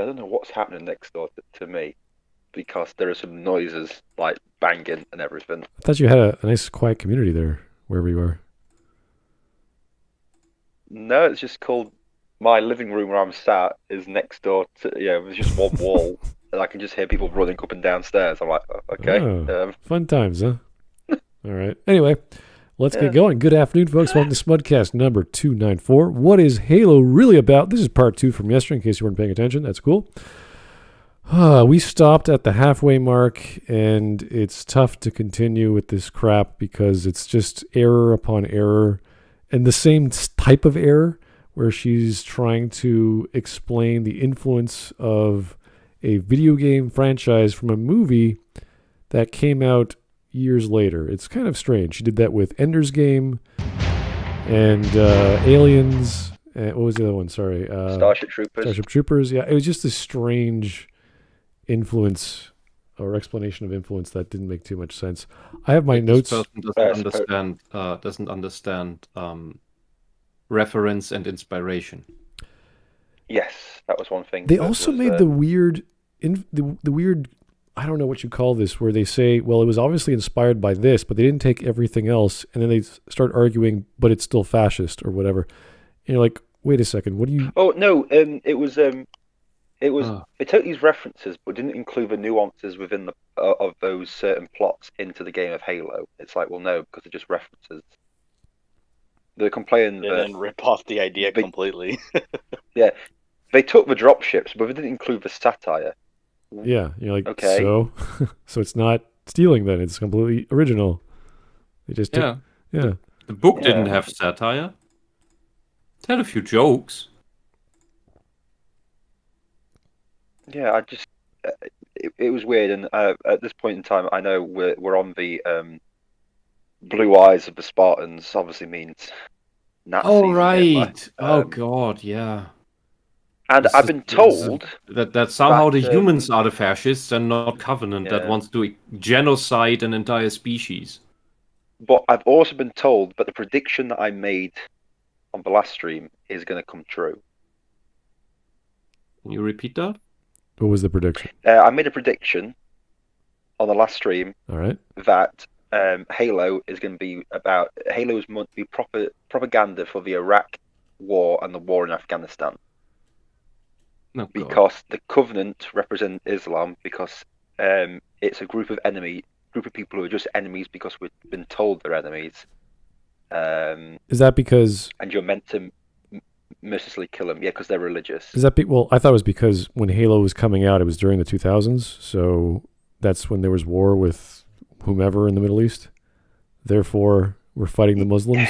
I don't know what's happening next door to me because there are some noises like banging and everything. I thought you had a nice quiet community there, wherever you are. No, it's just called my living room where I'm sat is next door to there's just one wall and I can just hear people running up and downstairs. I'm like, okay. Fun times, huh? All right. Anyway, let's Yeah. get going. Good afternoon, folks. Welcome to Smudcast number 294. What is Halo really about? This is part 2 from yesterday, in case you weren't paying attention. That's cool. We stopped at the halfway mark, and it's tough to continue with this crap because it's just error upon error, and the same type of error where she's trying to explain the influence of a video game franchise from a movie that came out years later. It's kind of strange. She did that with Ender's Game and Aliens. What was the other one? Sorry. Starship Troopers. Starship Troopers. Yeah, it was just a strange influence or explanation of influence that didn't make too much sense. I have my notes. This person doesn't understand reference and inspiration. Yes, that was one thing. They also made the weird, the weird, I don't know what you call this, where they say, well, it was obviously inspired by this, but they didn't take everything else, and then they start arguing, but it's still fascist or whatever. And you're like, wait a second, what do you? Oh no, it was they took these references, but didn't include the nuances within the of those certain plots into the game of Halo. It's like, well, no, because they're just references. They're complaining and then rip off the idea completely. Yeah, they took the dropships, but they didn't include the satire. Yeah, you're like, okay, so it's not stealing then; it's completely original. They just took, The book didn't have satire. It had a few jokes. Yeah, I just it was weird, and at this point in time, I know we're on the blue eyes of the Spartans. Obviously means Nazis. Oh right! Oh god, yeah. And I've been told that somehow the humans are the fascists and not Covenant that wants to genocide an entire species. But I've also been told that the prediction that I made on the last stream is going to come true. Can you repeat that? What was the prediction? I made a prediction on the last stream. All right. That Halo is going to be about Halo is meant to be propaganda for the Iraq war and the war in Afghanistan. Oh, because the Covenant represent Islam because it's a group of people who are just enemies because we've been told they're enemies. Is that because? And you're meant to mercilessly kill them, because they're religious. Is that well? I thought it was because when Halo was coming out, it was during the 2000s, so that's when there was war with whomever in the Middle East. Therefore, we're fighting the Muslims.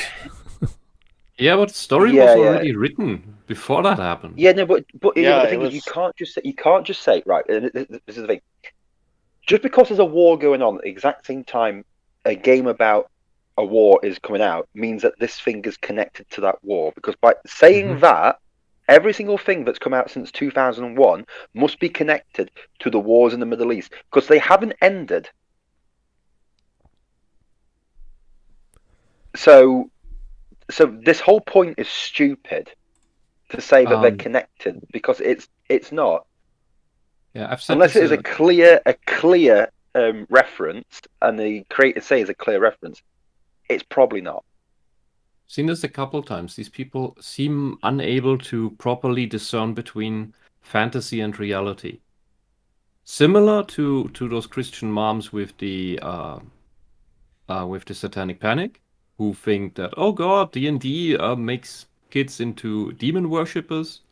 Yeah, but the story was already written before that happened. Yeah, no, but the thing is, you can't just say right. This is the thing. Just because there's a war going on at the exact same time, a game about a war is coming out means that this thing is connected to that war. Because by saying that, every single thing that's come out since 2001 must be connected to the wars in the Middle East because they haven't ended. So this whole point is stupid to say that they're connected because it's not. Yeah, I've said unless it is a clear reference, and the creators say is a clear reference, it's probably not. Seen this a couple times. These people seem unable to properly discern between fantasy and reality. Similar to those Christian moms with the Satanic Panic, who think that, oh god, D&D makes kids into demon worshippers,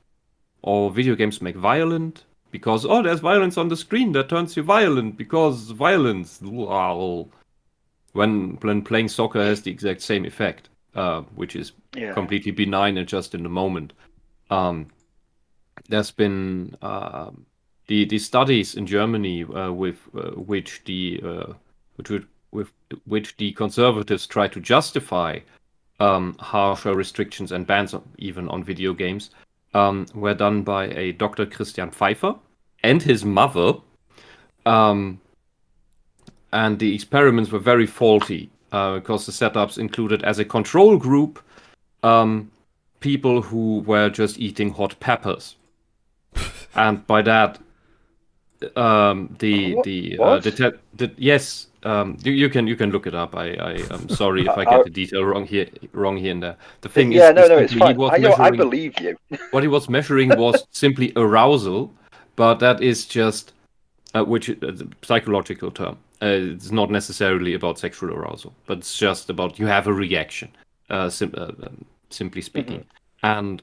or video games make violent, because, there's violence on the screen that turns you violent, because violence, when playing soccer has the exact same effect, which is completely benign and just in the moment. There's been the studies in Germany with which the conservatives try to justify harsher restrictions and bans even on video games were done by a Dr. Christian Pfeiffer and his mother. And the experiments were very faulty because the setups included as a control group people who were just eating hot peppers. and by that, yes, you can look it up. I'm sorry if I get the detail wrong here and there. The thing is, it's fine. I believe you. What he was measuring was simply arousal, but that is just which is a psychological term. It's not necessarily about sexual arousal, but it's just about you have a reaction, simply speaking. And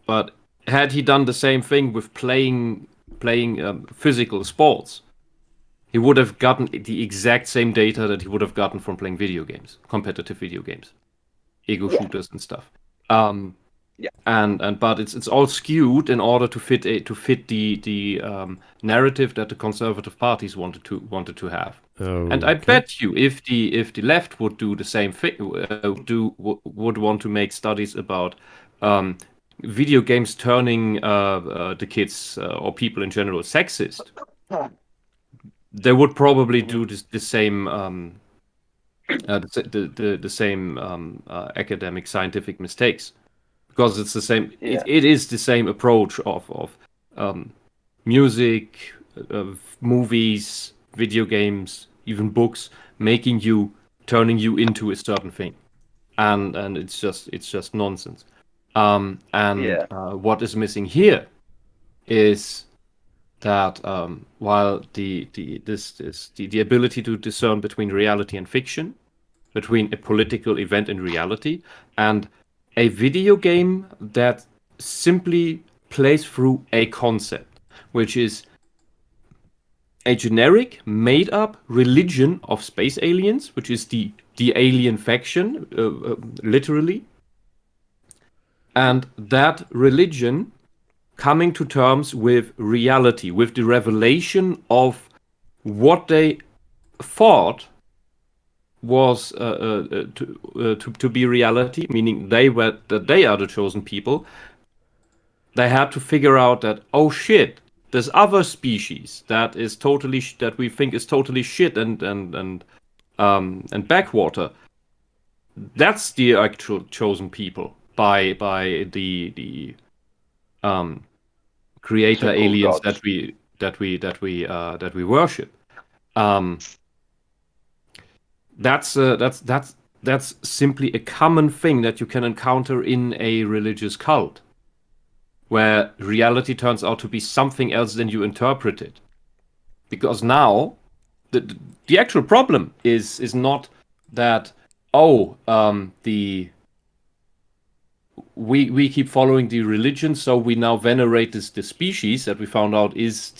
but had he done the same thing with playing physical sports, he would have gotten the exact same data that he would have gotten from playing video games, competitive video games, ego shooters and stuff. But it's all skewed in order to fit the narrative that the conservative parties wanted to have. And I bet you, if the left would do the same thing, would want to make studies about video games turning the kids or people in general sexist, they would probably do the same academic scientific mistakes, because it's the same. It is the same approach of music, movies, video games, even books, turning you into a certain thing, and it's just nonsense. What is missing here is that while the ability to discern between reality and fiction, between a political event and reality, and a video game that simply plays through a concept, which is a generic, made-up religion of space aliens, which is the alien faction, literally. And that religion coming to terms with reality, with the revelation of what they thought was to be reality, meaning they are the chosen people. They had to figure out that, oh shit, this other species that we think is totally shit and backwater. That's the actual chosen people by the creator aliens gods that we worship. That's simply a common thing that you can encounter in a religious cult, where reality turns out to be something else than you interpret it. Because now the actual problem is not that we keep following the religion, so we now venerate this species that we found out is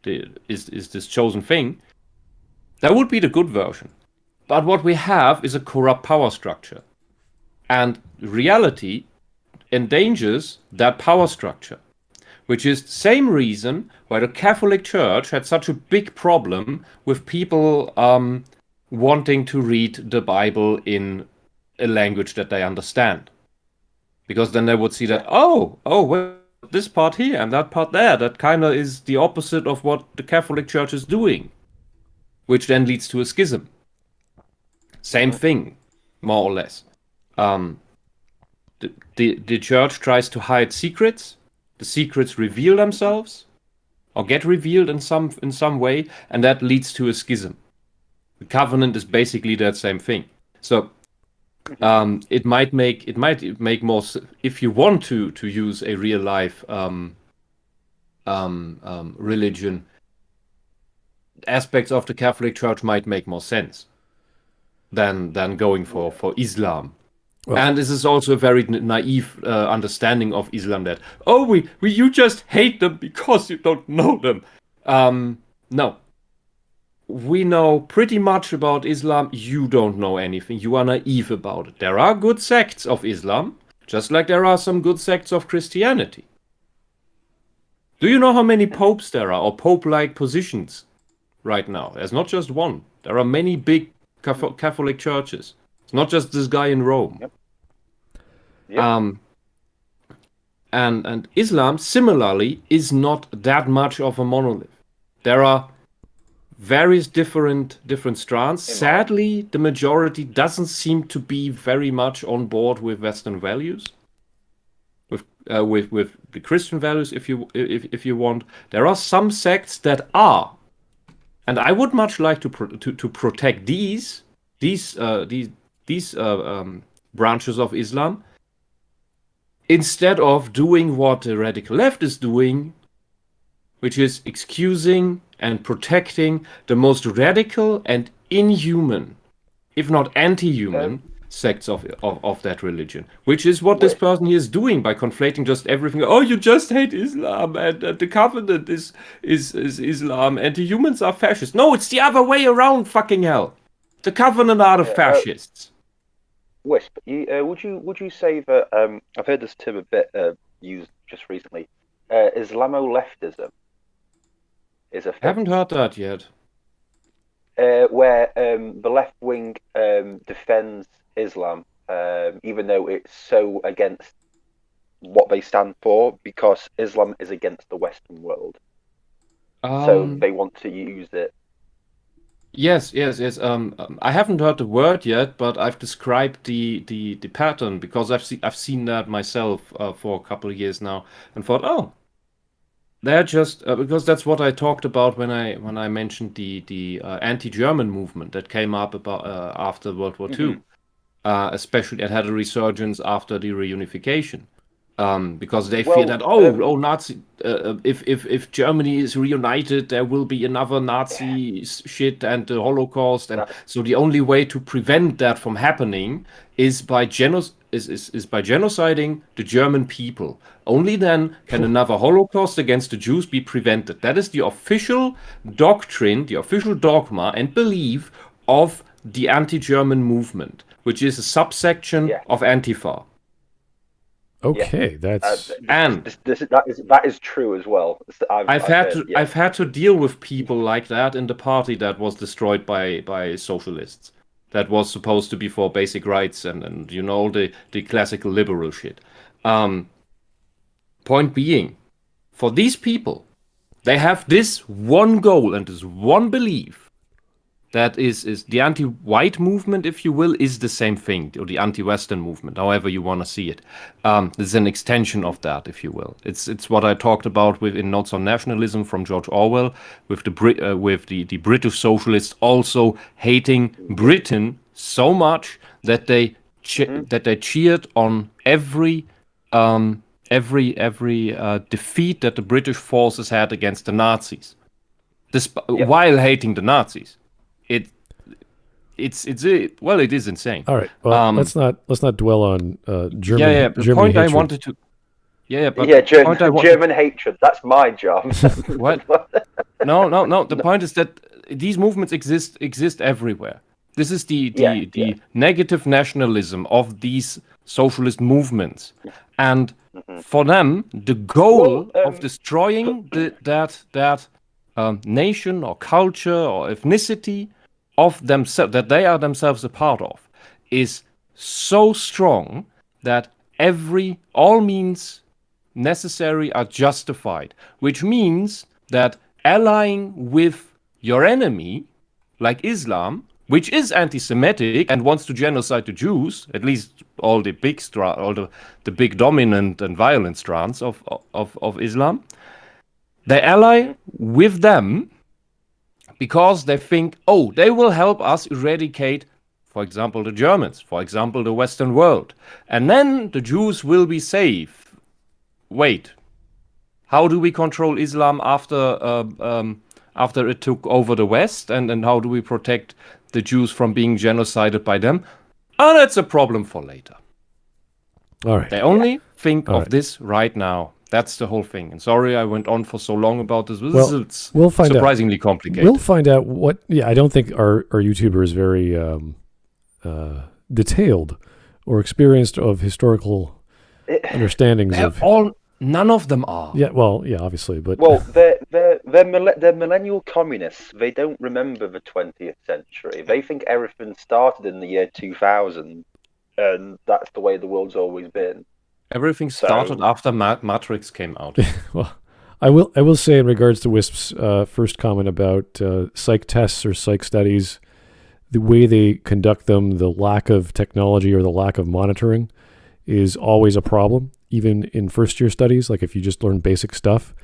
this chosen thing. That would be the good version. But what we have is a corrupt power structure. And reality endangers that power structure, which is the same reason why the Catholic Church had such a big problem with people wanting to read the Bible in a language that they understand. Because then they would see that, well, this part here and that part there, that kind of is the opposite of what the Catholic Church is doing, which then leads to a schism. Same thing, more or less. The church tries to hide secrets. The secrets reveal themselves, or get revealed in some way, and that leads to a schism. The covenant is basically that same thing. So it might make more, if you want to use a real life religion. Aspects of the Catholic Church might make more sense than going for Islam. Well, and this is also a very naive understanding of Islam, that you just hate them because you don't know them. No. We know pretty much about Islam. You don't know anything. You are naive about it. There are good sects of Islam, just like there are some good sects of Christianity. Do you know how many popes there are, or pope-like positions right now? There's not just one. There are many big Catholic churches. It's not just this guy in Rome. Yep. And Islam, similarly, is not that much of a monolith. There are various different strands. Sadly, the majority doesn't seem to be very much on board with Western values, with with the Christian values, if you want. There are some sects that are, and I would much like to protect these branches of Islam, instead of doing what the radical left is doing, which is excusing and protecting the most radical and inhuman, if not anti-human, sects of that religion, which is what this person here is doing by conflating just everything. Oh, you just hate Islam, and the covenant is Islam, and the humans are fascists. No, it's the other way around, fucking hell. The covenant are the fascists. Wisp, would you say that I've heard this term a bit used just recently? Islamo-leftism is a thing. I haven't heard that yet. Where the left wing defends Islam, even though it's so against what they stand for, because Islam is against the Western world. So they want to use it. Yes. I haven't heard the word yet, but I've described the pattern, because I've seen that myself for a couple of years now, and thought, oh, they're just because that's what I talked about when I mentioned the anti-German movement that came up about after World War II, especially it had a resurgence after the reunification. Because they fear that Nazi if Germany is reunited, there will be another Nazi shit and the Holocaust, and so the only way to prevent that from happening is by genociding the German people. Only then can another Holocaust against the Jews be prevented. That is the official doctrine, the official dogma and belief of the anti-German movement, which is a subsection of Antifa. Okay, that's that is true as well. I've had to deal with people like that in the party that was destroyed by socialists. That was supposed to be for basic rights and you know the classical liberal shit. Point being, for these people, they have this one goal and this one belief. That is the anti-white movement, if you will, is the same thing, or the anti-Western movement, however you want to see it. It's an extension of that, if you will. It's what I talked about in Notes on Nationalism from George Orwell, with the British socialists also hating Britain so much that they cheered on every defeat that the British forces had against the Nazis, while hating the Nazis. It is insane. All right. Well, let's not dwell on German. The German point hatred. I wanted to. German hatred. That's my job. What? No. The point is that these movements exist everywhere. This is the negative nationalism of these socialist movements, and for them, the goal of destroying that nation or culture or ethnicity of themselves that they are themselves a part of is so strong that all means necessary are justified, which means that allying with your enemy, like Islam, which is anti-Semitic and wants to genocide the Jews, at least all the big dominant and violent strands of Islam, they ally with them because they think, they will help us eradicate, for example, the Germans, for example, the Western world. And then the Jews will be safe. Wait, how do we control Islam after it took over the West? And how do we protect the Jews from being genocided by them? That's a problem for later. All right. They only think of this right now. That's the whole thing. And sorry I went on for so long about this. It's we'll find surprisingly complicated. We'll find out what... Yeah, I don't think our YouTuber is very detailed or experienced of historical understandings of... None of them are. Yeah, well, yeah, obviously, but... Well, they're millennial communists. They don't remember the 20th century. They think everything started in the year 2000, and that's the way the world's always been. Everything started after Matrix came out. Well, I will say in regards to Wisp's first comment about psych tests or psych studies, the way they conduct them, the lack of technology or the lack of monitoring is always a problem. even in first-year studies, like if you just learn basic stuff.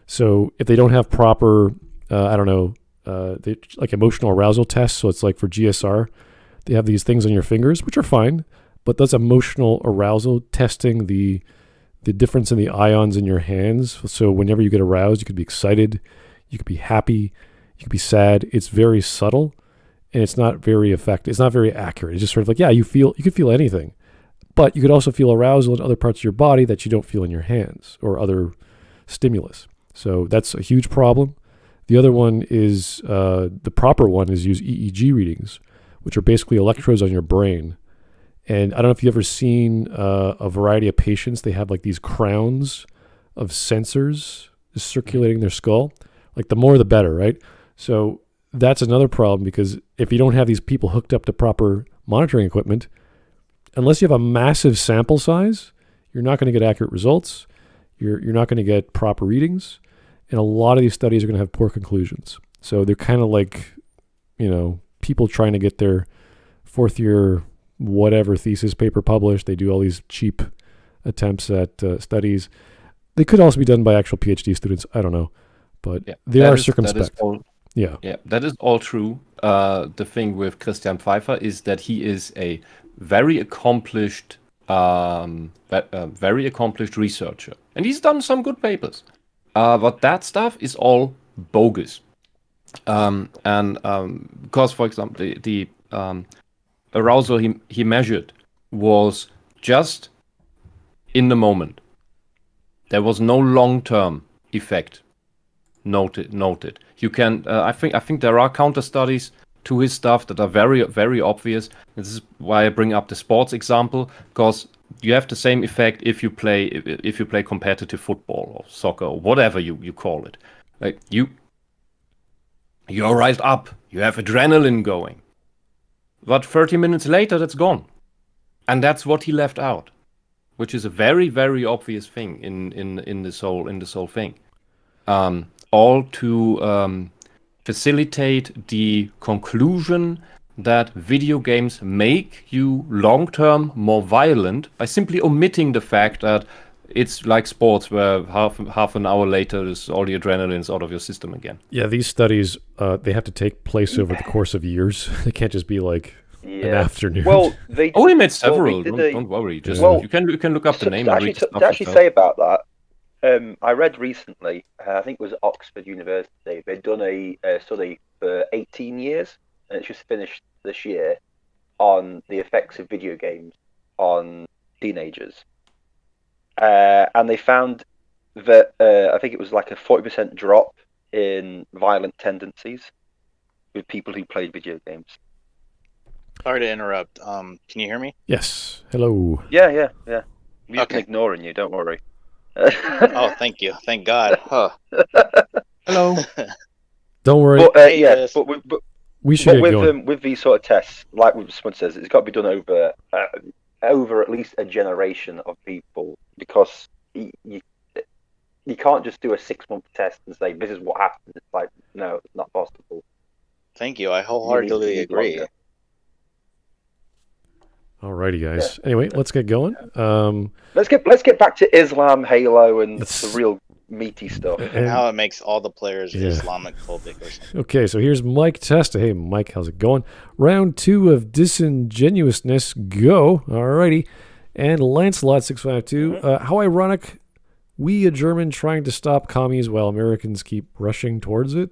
So if they don't have proper, like emotional arousal tests, so it's like for GSR, they have these things on your fingers, which are fine, but that's emotional arousal testing the difference in the ions in your hands. So whenever you get aroused, you could be excited, you could be happy, you could be sad. It's very subtle, and it's not very effective. It's not very accurate. It's just sort of like, yeah, you could feel anything, but you could also feel arousal in other parts of your body that you don't feel in your hands or other stimulus. So that's a huge problem. The other one is, the proper one is use EEG readings, which are basically electrodes on your brain. And I don't know if you've ever seen a variety of patients. They have like these crowns of sensors circulating their skull. Like the more the better, right? So that's another problem, because if you don't have these people hooked up to proper monitoring equipment, unless you have a massive sample size, you're not going to get accurate results. You're not going to get proper readings. And a lot of these studies are going to have poor conclusions. So they're kind of like, people trying to get their fourth year whatever thesis paper published. They do all these cheap attempts at studies. They could also be done by actual PhD students. I don't know, but they are circumspect. That is all true. The thing with Christian Pfeiffer is that he is a very accomplished researcher, and he's done some good papers. But that stuff is all bogus. Because, for example, the arousal he measured was just in the moment. There was no long-term effect noted. You can, I think there are counter studies to his stuff that are very, very obvious. This is why I bring up the sports example, because you have the same effect if you play competitive football or soccer or whatever you call it. Like you're right up, you have adrenaline going, but 30 minutes later that's gone, and that's what he left out, which is a very, very obvious thing in this whole thing, all to facilitate the conclusion that video games make you long-term more violent by simply omitting the fact that it's like sports where half an hour later is all the adrenaline's out of your system again. Yeah, these studies, they have to take place over the course of years. They can't just be like an afternoon. Well, we made several. Don't worry. Just you can look up the name. To actually say about that, I read recently, I think it was Oxford University, they'd done a study for 18 years, and it's just finished this year, on the effects of video games on teenagers. And they found that I think it was like a 40% drop in violent tendencies with people who played video games. Sorry to interrupt. Can you hear me? Yes. Hello. Yeah. We've been ignoring you, don't worry. Oh, thank you. Thank God. Huh. Hello. Don't worry. But we should get going. With these sort of tests, like Smud says, it's got to be done over at least a generation of people, because you can't just do a 6-month test and say this is what happened. It's like, no, it's not possible. Thank you. I wholeheartedly agree. Alrighty, guys. Yeah. Anyway, let's get going. Let's get back to Islam, Halo, and the real meaty stuff, and how it makes all the players Islamic phobic or something. Okay, so here's Mike Testa. Hey, Mike, how's it going? Round 2 of disingenuousness. Go. Alrighty. And Lancelot652. How ironic. We, a German, trying to stop commies while Americans keep rushing towards it.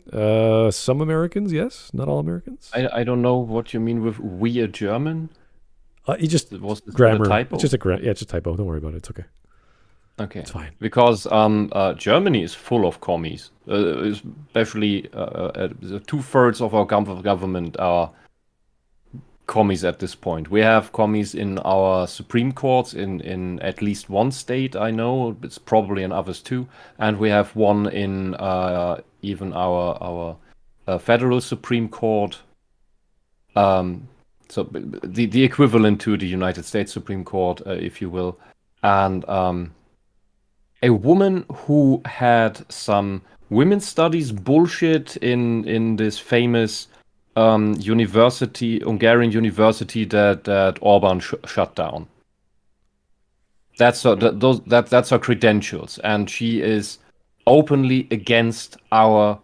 Some Americans, yes. Not all Americans. I don't know what you mean with we, a German. You just was grammar. A typo? It's just it's a typo. Don't worry about it. It's okay. Okay, it's fine. Because Germany is full of commies. Especially 2/3 of our government are commies at this point. We have commies in our Supreme Courts in at least one state. I know it's probably in others too, and we have one in even our federal Supreme Court. So the equivalent to the United States Supreme Court, if you will, and a woman who had some women's studies bullshit in this famous Hungarian university that Orban shut down. That's her credentials, and she is openly against our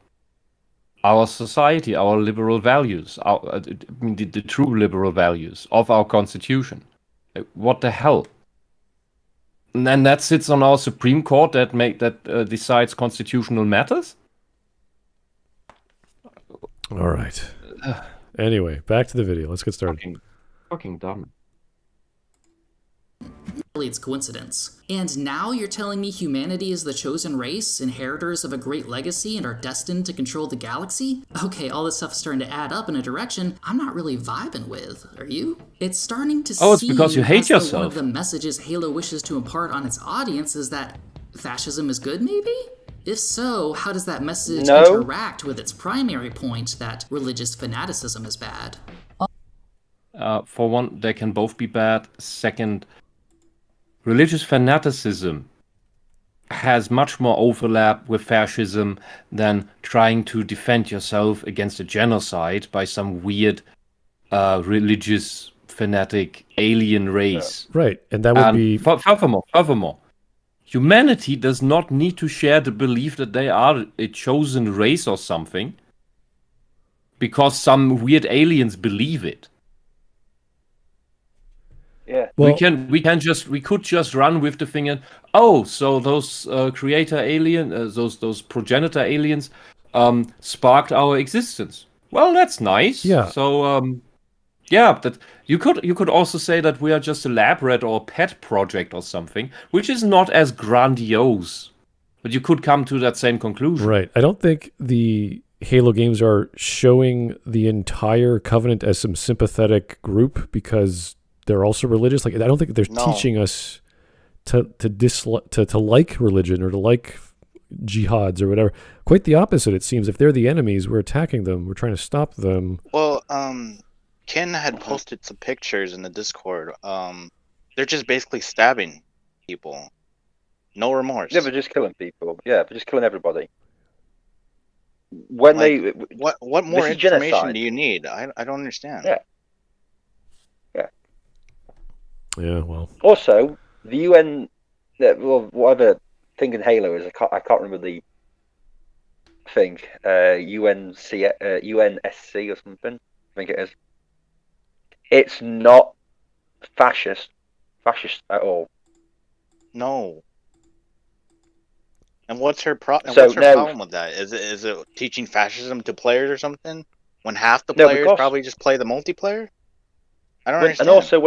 society, our liberal values, the true liberal values of our constitution. What the hell? And then that sits on our Supreme Court that decides constitutional matters. All right. Anyway, back to the video. Let's get started. Fucking dumb. It's coincidence. And now you're telling me humanity is the chosen race, inheritors of a great legacy, and are destined to control the galaxy? Okay, all this stuff's starting to add up in a direction I'm not really vibing with. Are you? It's starting to seem it's because you hate yourself. One of the messages Halo wishes to impart on its audience is that fascism is good, maybe? If so, how does that message interact with its primary point that religious fanaticism is bad? For one, they can both be bad. Second, religious fanaticism has much more overlap with fascism than trying to defend yourself against a genocide by some weird religious fanatic alien race. Right, and that would be... Furthermore, humanity does not need to share the belief that they are a chosen race or something because some weird aliens believe it. Yeah, well, we could just run with the thing and so those creator alien, those progenitor aliens, sparked our existence. Well, that's nice. Yeah. So that you could also say that we are just a lab rat or a pet project or something, which is not as grandiose, but you could come to that same conclusion. Right. I don't think the Halo games are showing the entire Covenant as some sympathetic group because they're also religious. Like, I don't think they're teaching us to like religion or to like jihads or whatever. Quite the opposite, it seems. If they're the enemies, we're attacking them. We're trying to stop them. Well, Ken had posted some pictures in the Discord. They're just basically stabbing people. No remorse. Yeah, they're just killing people. Yeah, they're just killing everybody. When what more information genocide. Do you need? I don't understand. Yeah. Yeah, well. Also, the UN, whatever thing in Halo is, I can't remember the thing. UNSC or something. I think it is. It's not fascist at all. No. And what's her problem with that? Is it teaching fascism to players or something? When half the players probably just play the multiplayer? I don't understand. And also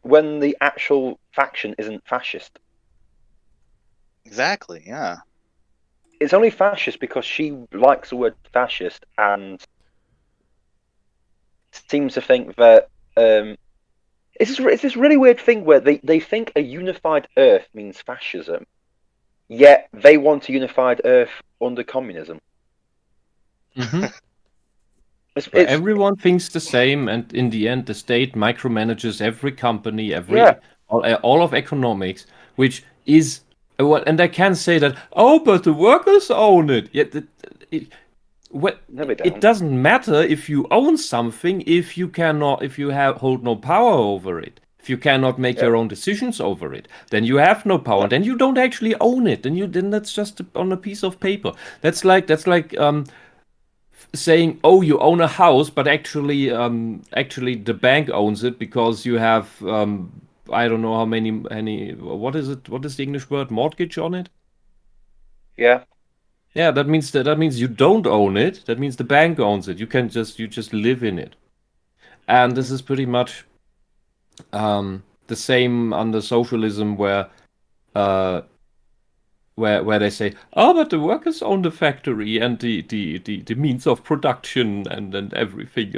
when the actual faction isn't fascist. Exactly, yeah. It's only fascist because she likes the word fascist and seems to think that it's this really weird thing where they think a unified Earth means fascism, yet they want a unified Earth under communism. Mm-hmm. Everyone thinks the same, and in the end, the state micromanages every company, all of economics, which is and I can say that. But the workers own it. It doesn't matter if you own something if you hold no power over it. If you cannot make your own decisions over it, then you have no power. Then you don't actually own it. Then that's just on a piece of paper. That's like saying, you own a house, but actually the bank owns it because you have I don't know how many what is the English word, mortgage on it? Yeah, that means you don't own it. That means the bank owns it. You just live in it. And this is pretty much the same under socialism where they say, but the workers own the factory and the means of production and everything.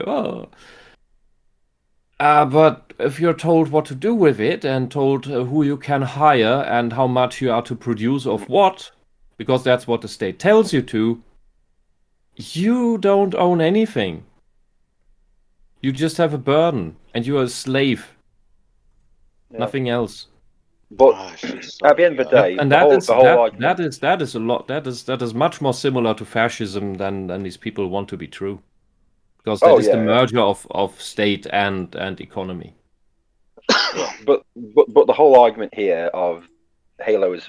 But if you're told what to do with it and told who you can hire and how much you are to produce of what, because that's what the state tells you to, you don't own anything. You just have a burden and you're a slave. Yeah. Nothing else. But at the end of the day, and that is a lot. That is much more similar to fascism than these people want to be true, because that is the merger of state and economy. Yeah, but the whole argument here of Halo's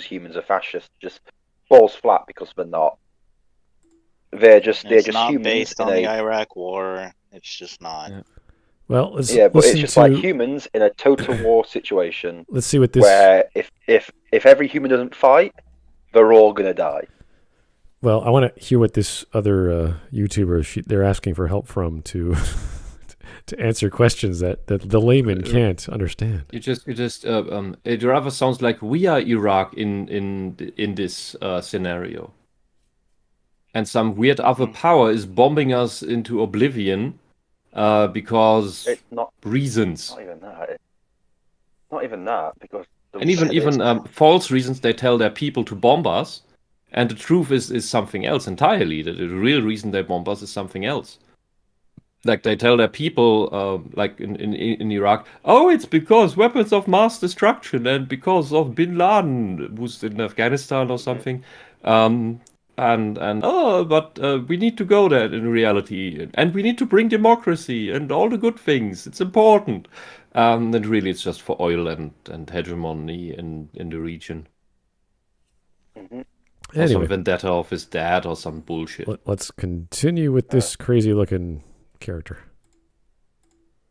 humans are fascist just falls flat because they're not. They're just not humans based on the Iraq War. It's just not. Yeah. Well, but it's just like humans in a total war situation. Let's see what this. Where if every human doesn't fight, they're all gonna die. Well, I want to hear what this other YouTuber they're asking for help from to answer questions that the layman can't understand. It rather sounds like we are Iraq in this scenario, and some weird other power is bombing us into oblivion because it's not reasons. Not even that because even false reasons. They tell their people to bomb us. And the truth is something else entirely. The real reason they bomb us is something else. Like they tell their people, like in Iraq, oh, it's because weapons of mass destruction and because of Bin Laden, who's in Afghanistan or something. But we need to go there in reality, and we need to bring democracy and all the good things. It's important. And really, it's just for oil and hegemony in the region. Mm-hmm. Or some vendetta of his dad or some bullshit. Let's continue with this crazy-looking character.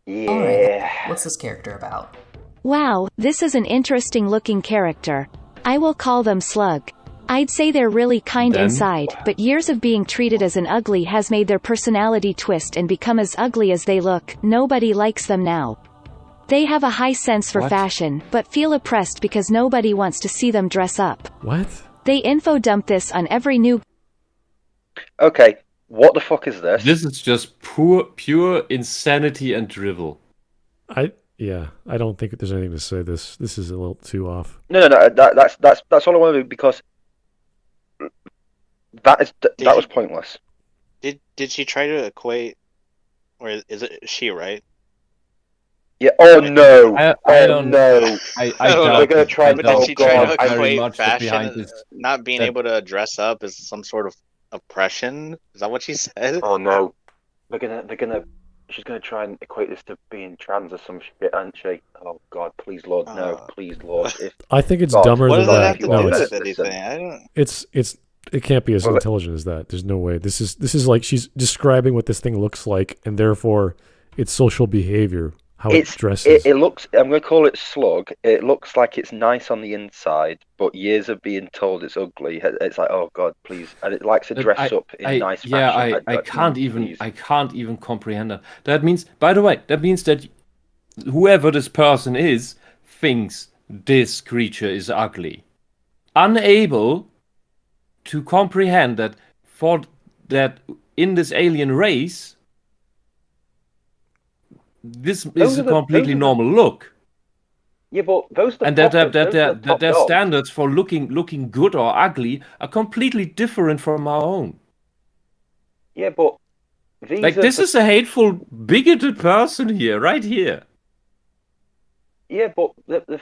Yeah. All right. What's this character about? Wow, this is an interesting-looking character. I will call them Slug. I'd say they're really kind inside, but years of being treated as an ugly has made their personality twist and become as ugly as they look. Nobody likes them now. They have a high sense for fashion, but feel oppressed because nobody wants to see them dress up. What? They info dump this on every new... Okay, what the fuck is this? This is just pure insanity and drivel. I don't think there's anything to say. This is a little too off. No. That's all I want to do because that was pointless. Did she try to equate, or is it she, right? Yeah. Oh no! I don't know. We're gonna try. Did she try to equate fashion, not being able to dress up, as some sort of oppression? Is that what she said? Oh no! She's gonna try and equate this to being trans or some shit, isn't she? Oh God, please Lord, no, please Lord. I think it's dumber than that. It's it can't be as intelligent as that. There's no way. This is like she's describing what this thing looks like, and therefore its social behavior. How it dresses. It looks. I'm going to call it slug. It looks like it's nice on the inside, but years of being told it's ugly. It's like, oh God, please! And it likes to dress up in nice fashion. I can't even comprehend that. That means, by the way, that whoever this person is thinks this creature is ugly, unable to comprehend that in this alien race. This is a completely normal look. Yeah, but those are their standards for looking good or ugly are completely different from our own. Yeah, but this is a hateful, bigoted person here, right here. Yeah, but the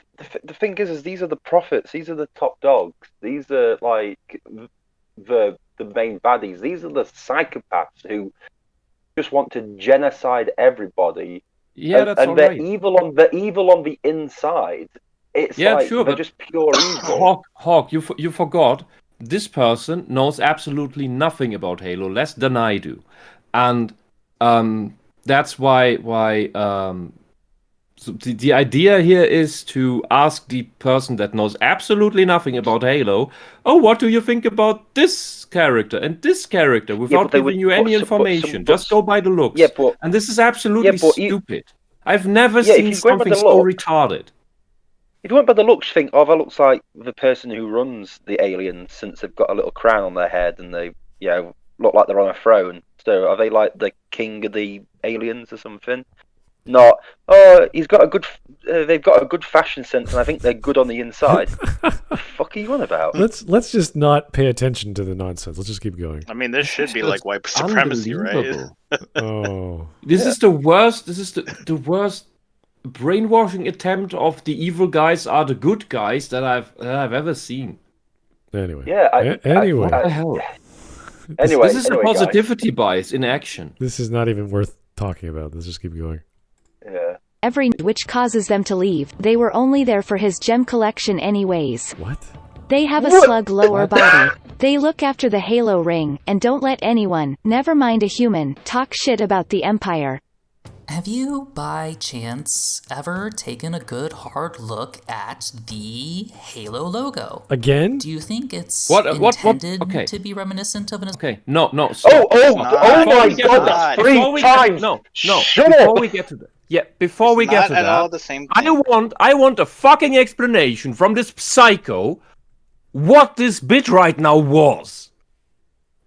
thing is these are the prophets. These are the top dogs. These are like the main baddies. These are the psychopaths who just want to genocide everybody. Yeah, that's and all they're right. evil on the inside. It's like sure, they're just pure evil. Hawk, you forgot. This person knows absolutely nothing about Halo, less than I do, and that's why. So the idea here is to ask the person that knows absolutely nothing about Halo, oh, what do you think about this character and this character, without giving you any information? Just go by the looks. Yeah, but, and this is absolutely stupid. I've never seen something so retarded. If you went by the looks, you think, oh, that looks like the person who runs the aliens, since they've got a little crown on their head and they, look like they're on a throne. So are they like the king of the aliens or something? Not, oh, he's got a good. They've got a good fashion sense, and I think they're good on the inside. What the fuck are you on about? Let's just not pay attention to the nonsense. Let's just keep going. I mean, this should be like white supremacy, right? Oh, this is the worst. This is the worst brainwashing attempt of the evil guys are the good guys that I've ever seen. Anyway, what the hell? This is a positivity bias in action. This is not even worth talking about. Let's just keep going. Yeah. every which causes them to leave. They were only there for his gem collection anyways. What? They have a slug lower body. They look after the halo ring, and don't let anyone, never mind a human, talk shit about the Empire. Have you, by chance, ever taken a good hard look at the Halo logo? Again? Do you think it's intended to be reminiscent of an... Okay, no. Oh my god, that's 3 times! No. Shut before up! we get to that. Yeah, before we get to that, all the same thing. I want a fucking explanation from this psycho what this bit right now was.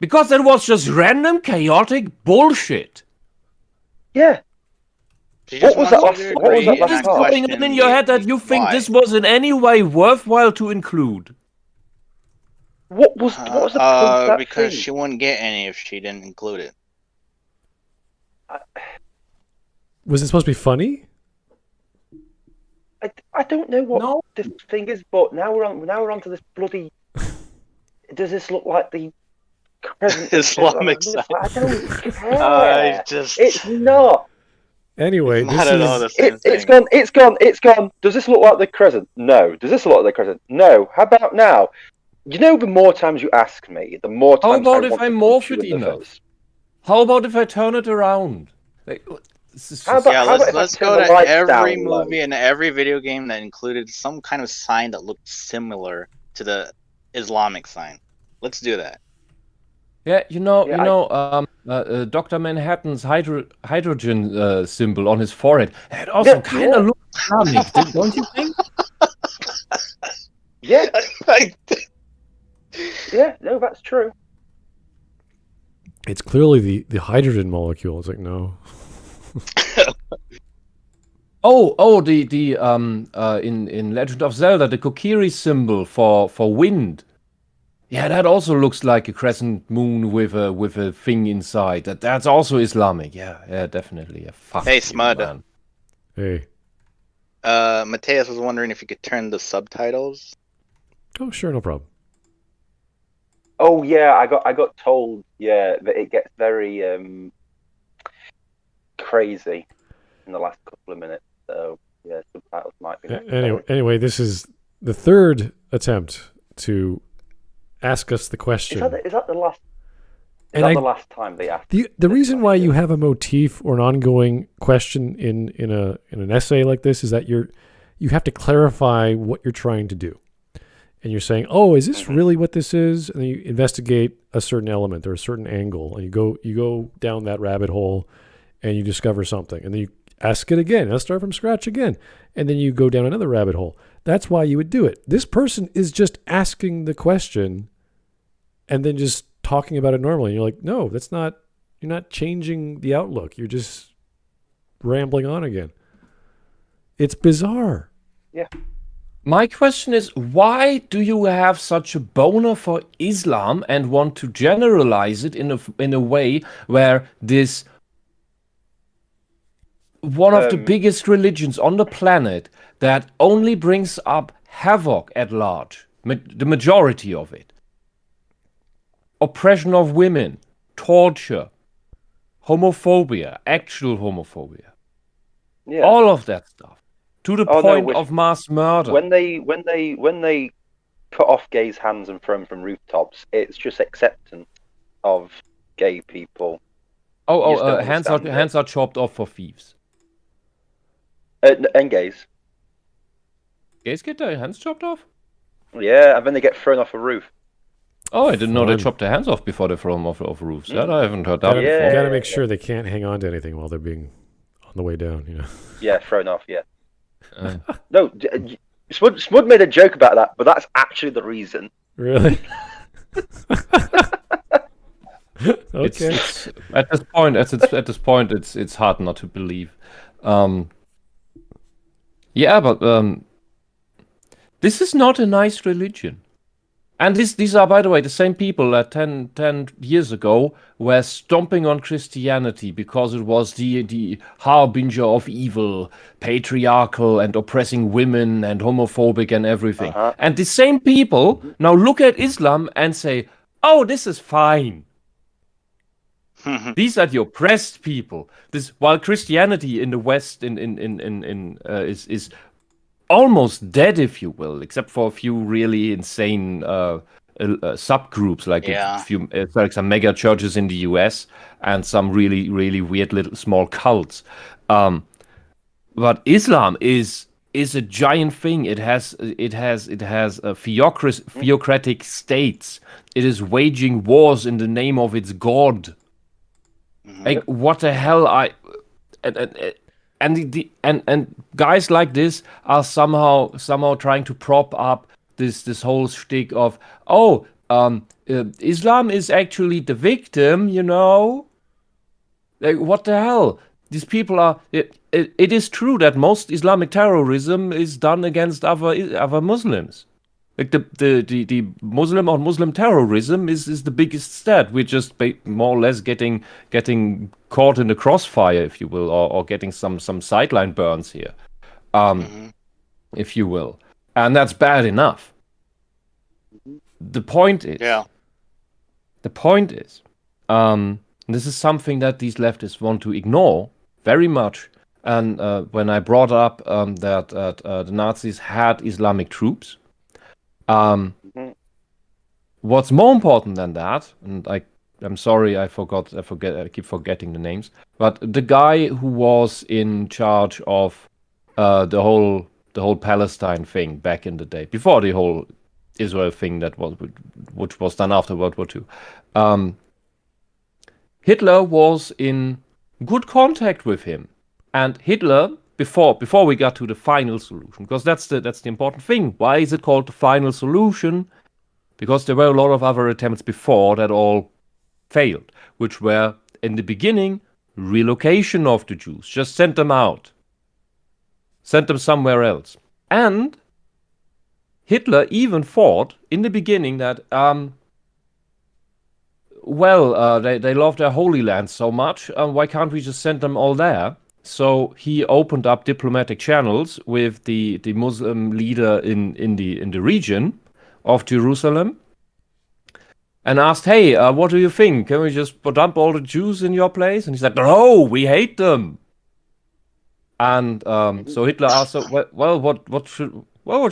Because it was just random, chaotic bullshit. Yeah. What was that last part? Going on in your head that you think this was in any way worthwhile to include? What was the point of that because thing? she wouldn't get any if she didn't include it. Was it supposed to be funny? I don't know what the thing is, but now we're on to this bloody. Does this look like the Islamic side? I don't care. It's not. Anyway, it's gone. Does this look like the crescent? No. Does this look like the crescent? No. How about now? You know, the more times you ask me, the more times. How about if I morph it enough? How about if I turn it around? Let's go to every movie and every video game that included some kind of sign that looked similar to the Islamic sign. Let's do that. Yeah, Dr. Manhattan's hydrogen symbol on his forehead. It also kind of looks Islamic, don't you think? Yeah. Yeah, no, that's true. It's clearly the hydrogen molecule. It's like, no. In Legend of Zelda, the Kokiri symbol for wind. Yeah, that also looks like a crescent moon with a thing inside. That's also Islamic. Yeah, definitely. Hey, Smud. Man. Hey. Mateus was wondering if you could turn the subtitles. Oh, sure, no problem. Oh yeah, I got told that it gets very crazy in the last couple of minutes. So yeah, subtitles might be. Anyway, this is the third attempt to ask us the question. Is that the last? The last time they asked? The reason why you have a motif or an ongoing question in an essay like this is that you have to clarify what you're trying to do. And you're saying, oh, is this really what this is? And then you investigate a certain element or a certain angle, and you go down that rabbit hole, and you discover something, and then you ask it again. Let's start from scratch again, and then you go down another rabbit hole. That's why you would do it. This person is just asking the question, and then just talking about it normally. And you're like, no, that's not. You're not changing the outlook. You're just rambling on again. It's bizarre. Yeah. My question is, why do you have such a boner for Islam and want to generalize it in a way where this one of the biggest religions on the planet that only brings up havoc at large, the majority of it, oppression of women, torture, homophobia, actual homophobia, all of that stuff. To the point of mass murder. When they cut off gays' hands and throw them from rooftops, it's just acceptance of gay people. Hands are chopped off for thieves. And gays. Gays get their hands chopped off? Yeah, and then they get thrown off a roof. Oh, I didn't know they chopped their hands off before they throw them off roofs. That I haven't heard that before. You gotta make sure they can't hang on to anything while they're being on the way down, you know. Yeah, thrown off, yeah. No, Smud made a joke about that, but that's actually the reason. Really? Okay. It's at this point, it's hard not to believe. But this is not a nice religion. And these are, by the way, the same people that 10 years ago were stomping on Christianity because it was the harbinger of evil, patriarchal and oppressing women and homophobic and everything. And the same people now look at Islam and say, oh, this is fine. These are the oppressed people. While Christianity in the West is almost dead, if you will, except for a few really insane subgroups, like some mega churches in the US and some really, really weird little small cults. But Islam is a giant thing. It has a theocratic states. It is waging wars in the name of its god. Like, what the hell? And guys like this are somehow trying to prop up this whole shtick of Islam is actually the victim, you know? Like, what the hell? These people are. It is true that most Islamic terrorism is done against other Muslims. Like the Muslim on Muslim terrorism is the biggest stat. We're just more or less getting caught in the crossfire, if you will, or getting some sideline burns here, if you will, and that's bad enough. The point is, this is something that these leftists want to ignore very much. And when I brought up that the Nazis had Islamic troops. What's more important than that, and I'm sorry, I keep forgetting the names, but the guy who was in charge of the whole Palestine thing back in the day, before the whole Israel thing which was done after World War II, Hitler was in good contact with him, and Hitler. Before we got to the final solution, because that's the important thing. Why is it called the final solution? Because there were a lot of other attempts before that all failed, which were, in the beginning, relocation of the Jews. Just send them out. Send them somewhere else. And Hitler even thought, in the beginning, that, they love their Holy Land so much, why can't we just send them all there? So he opened up diplomatic channels with the Muslim leader in the region of Jerusalem and asked, hey, what do you think? Can we just dump all the Jews in your place? And he said, no, we hate them. And so Hitler asked, well, what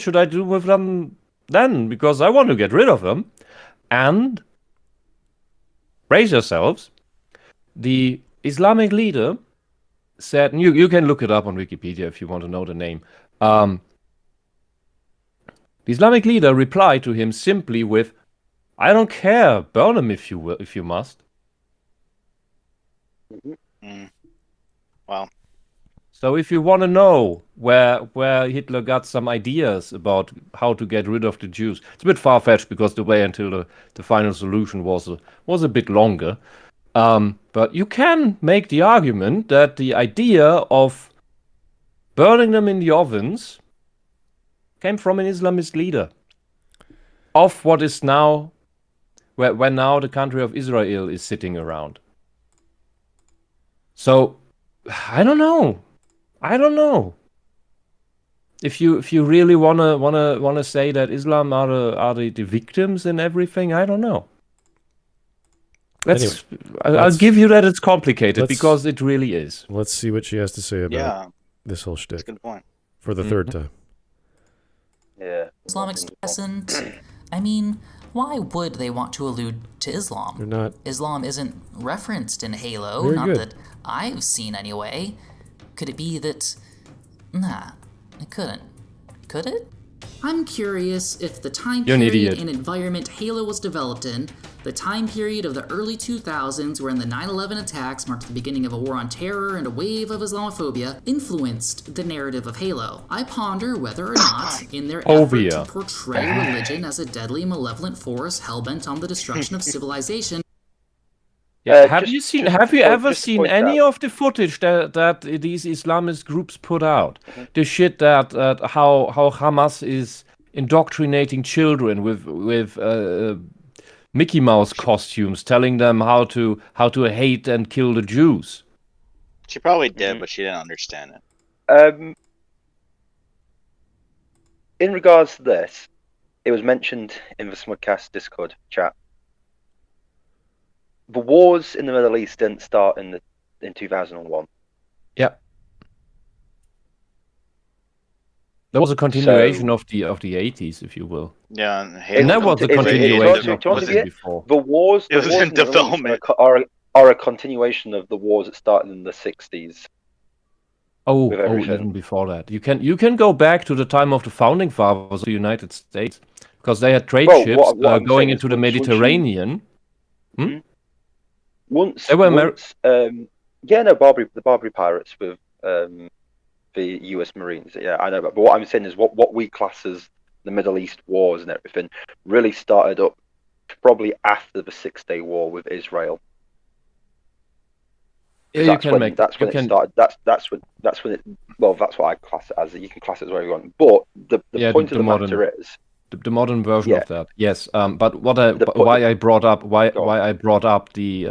should I do with them then? Because I want to get rid of them. And brace yourselves, the Islamic leader said, and you can look it up on Wikipedia if you want to know the name. The Islamic leader replied to him simply with, I don't care, burn them if you must. Wow. So if you want to know where Hitler got some ideas about how to get rid of the Jews, it's a bit far-fetched because the way until the final solution was a bit longer. But you can make the argument that the idea of burning them in the ovens came from an Islamist leader of what is now, where now the country of Israel is sitting around. So, I don't know. If you really wanna say that Islam are the victims in everything, I don't know. I'll give you that it's complicated because it really is. Let's see what she has to say about this whole shtick. That's a good point. For the third time. Yeah. Islamic present. I mean, why would they want to allude to Islam? They're not. Islam isn't referenced in Halo, Very not good. that I've seen anyway. Could it be that... Nah, it couldn't. Could it? I'm curious if the time You're an period idiot. and environment Halo was developed in, the time period of the early 2000s wherein the 9/11 attacks marked the beginning of a war on terror and a wave of Islamophobia, influenced the narrative of Halo. I ponder whether or not, in their effort to portray religion as a deadly, malevolent force hell-bent on the destruction of civilization. Yeah, have you ever seen any of the footage that these Islamist groups put out? The shit that how Hamas is indoctrinating children with Mickey Mouse costumes, telling them how to hate and kill the Jews. She probably did, but she didn't understand it. In regards to this, it was mentioned in the Smudcast Discord chat. the wars in the Middle East didn't start in 2001. Yeah. There was a continuation of the 80s, if you will. Yeah, and that was a continuation of what was before. The wars. It was in development. Are a continuation of the wars that started in the 60s. Oh, even before that. You can go back to the time of the founding fathers of the United States, because they had trade ships going into the Mediterranean. The Barbary pirates with the U.S. Marines. Yeah, I know, but what I'm saying is what we class as the Middle East wars and everything really started up probably after the 6-Day War with Israel. Yeah, That's when it started. That's when it. Well, that's what I class it as. You can class it as whatever you want. But the point of the matter is the modern version of that. Yes. But why I brought up the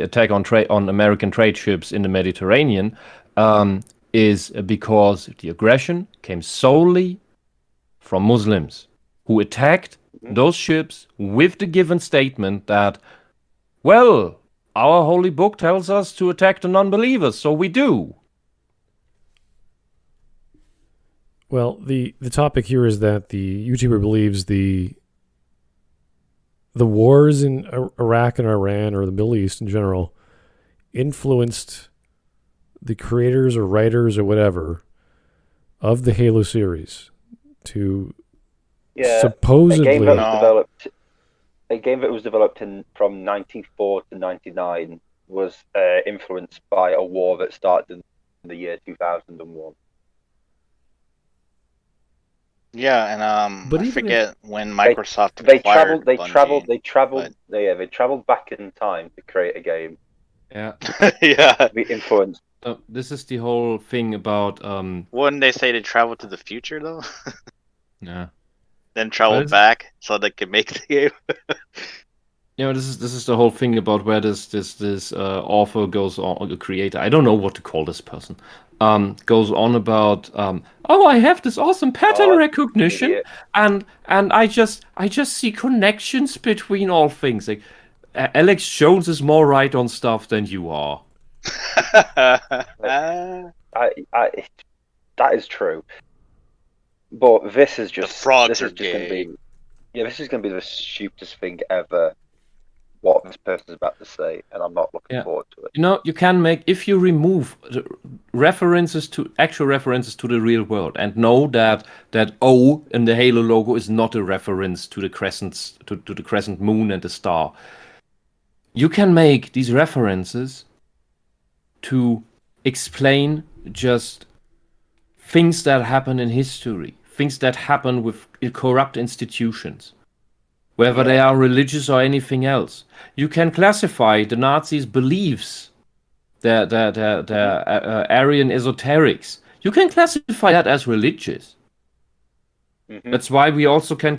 attack on American trade ships in the Mediterranean is because the aggression came solely from Muslims who attacked those ships with the given statement that, well, our holy book tells us to attack the non-believers, so we do. Well, the topic here is that the YouTuber believes the wars in Iraq and Iran, or the Middle East in general, influenced the creators or writers or whatever of the Halo series to supposedly... A game that was developed from 94 to 99 was influenced by a war that started in the year 2001. Yeah, and I forget when Microsoft acquired Bungie, they traveled back in time to create a game. Yeah. Yeah. Be influenced. This is the whole thing about Wouldn't they say to travel to the future though? Yeah. Then travel back so they can make the game. Yeah, this is the whole thing about where this author goes on, the creator. I don't know what to call this person. Goes on about I have this awesome pattern recognition, and I just see connections between all things. Like Alex Jones is more right on stuff than you are. That is true. But this is just going to be the stupidest thing ever. What this person's about to say, and I'm not looking forward to it. You know, you can make, if you remove actual references to the real world, and know that O in the Halo logo is not a reference to the crescents, to the crescent moon and the star. You can make these references to explain just things that happen in history, things that happen with corrupt institutions, whether they are religious or anything else. You can classify the Nazis' beliefs, their Aryan esoterics. You can classify that as religious. Mm-hmm. That's why we also can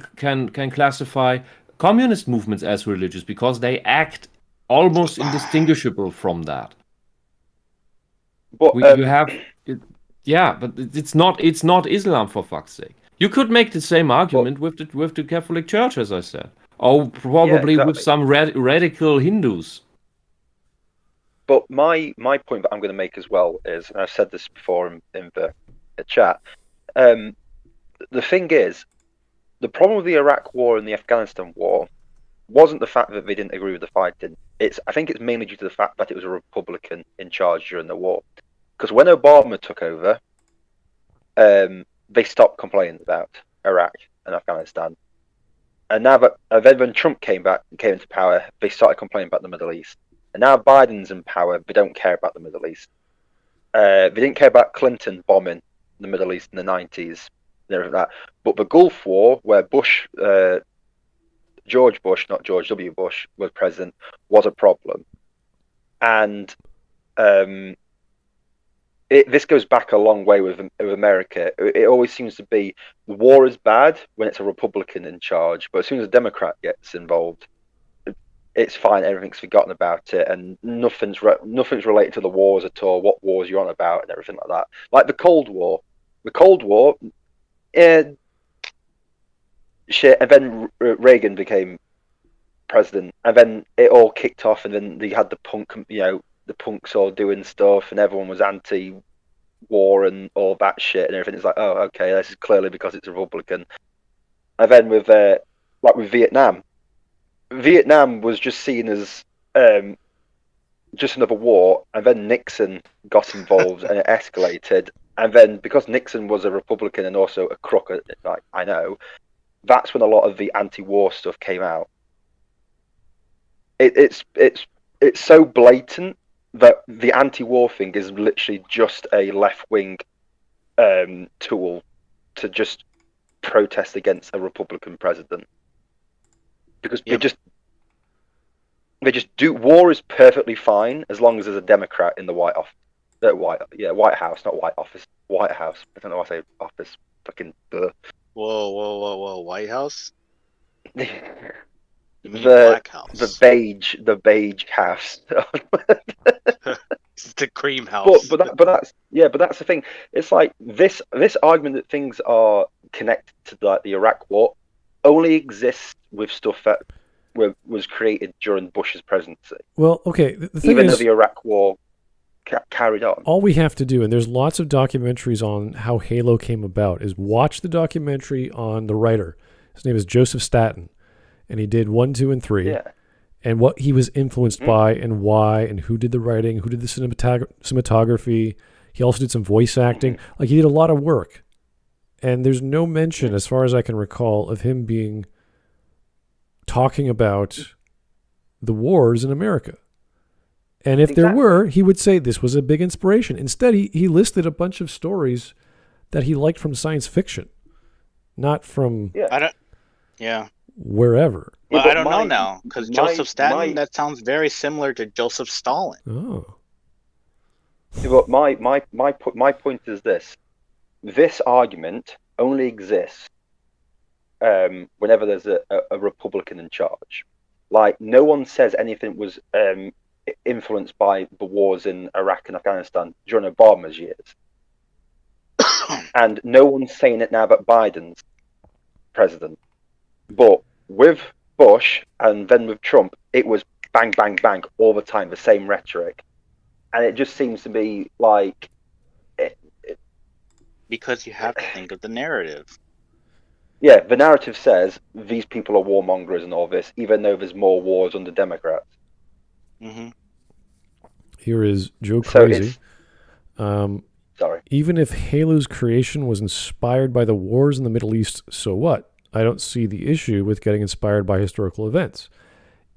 classify communist movements as religious, because they act almost indistinguishable from that. But but it's not Islam, for fuck's sake. You could make the same argument with the Catholic Church, as I said, or probably with some radical Hindus. But my point that I'm going to make as well is, and I've said this before in the chat, the thing is, the problem with the Iraq War and the Afghanistan War wasn't the fact that they didn't agree with the fighting. I think it's mainly due to the fact that it was a Republican in charge during the war. Because when Obama took over, they stopped complaining about Iraq and Afghanistan. And now that when Trump came into power, they started complaining about the Middle East. And now Biden's in power, they don't care about the Middle East. They didn't care about Clinton bombing the Middle East in the 90s and everything like that. But the Gulf War, where George Bush, not George W. Bush, was president, was a problem. And this goes back a long way with America. It always seems to be war is bad when it's a Republican in charge, but as soon as a Democrat gets involved, it's fine. Everything's forgotten about it, and nothing's related to the wars at all. What wars you're on about and everything like that. Like the Cold War. The Cold War, shit, and then Reagan became president, and then it all kicked off, and then they had the punks all doing stuff, and everyone was anti-war and all that shit and everything. It's like, oh, okay, this is clearly because it's Republican. And then with Vietnam was just seen as just another war, and then Nixon got involved and it escalated. And then because Nixon was a Republican and also a crook, like I know, that's when a lot of the anti-war stuff came out. It's so blatant that the anti-war thing is literally just a left-wing tool to just protest against a Republican president, because they just do. War is perfectly fine as long as there's a Democrat in the White House. White House, not White Office. White House. I don't know why I say office. Fucking. Whoa! White House. Black House. The beige house. It's the cream house. But that's the thing. It's like this argument that things are connected to like the Iraq War only exists with stuff that was created during Bush's presidency. Well, okay. The thing even is, though the Iraq War carried on. All we have to do, and there's lots of documentaries on how Halo came about, is watch the documentary on the writer. His name is Joseph Staten, and he did 1, 2, and 3. Yeah. And what he was influenced by and why, and who did the writing, who did the cinematography. He also did some voice acting. Like, he did a lot of work. And there's no mention, as far as I can recall, of him talking about the wars in America. And if there were, he would say this was a big inspiration. Instead, he listed a bunch of stories that he liked from science fiction, not from wherever. Well, I don't know now, because Joseph Staten, that sounds very similar to Joseph Stalin. Oh. But my point is this. This argument only exists whenever there's a Republican in charge. Like, no one says anything was influenced by the wars in Iraq and Afghanistan during Obama's years. And no one's saying it now but Biden's president. But with Bush and then with Trump, it was bang, bang, bang all the time, the same rhetoric. And it just seems to be like... Because you have to think of the narrative. Yeah, the narrative says these people are warmongers and all this, even though there's more wars under Democrats. Mm-hmm. Here is Joe Crazy. Sorry. Even if Halo's creation was inspired by the wars in the Middle East, so what? I don't see the issue with getting inspired by historical events.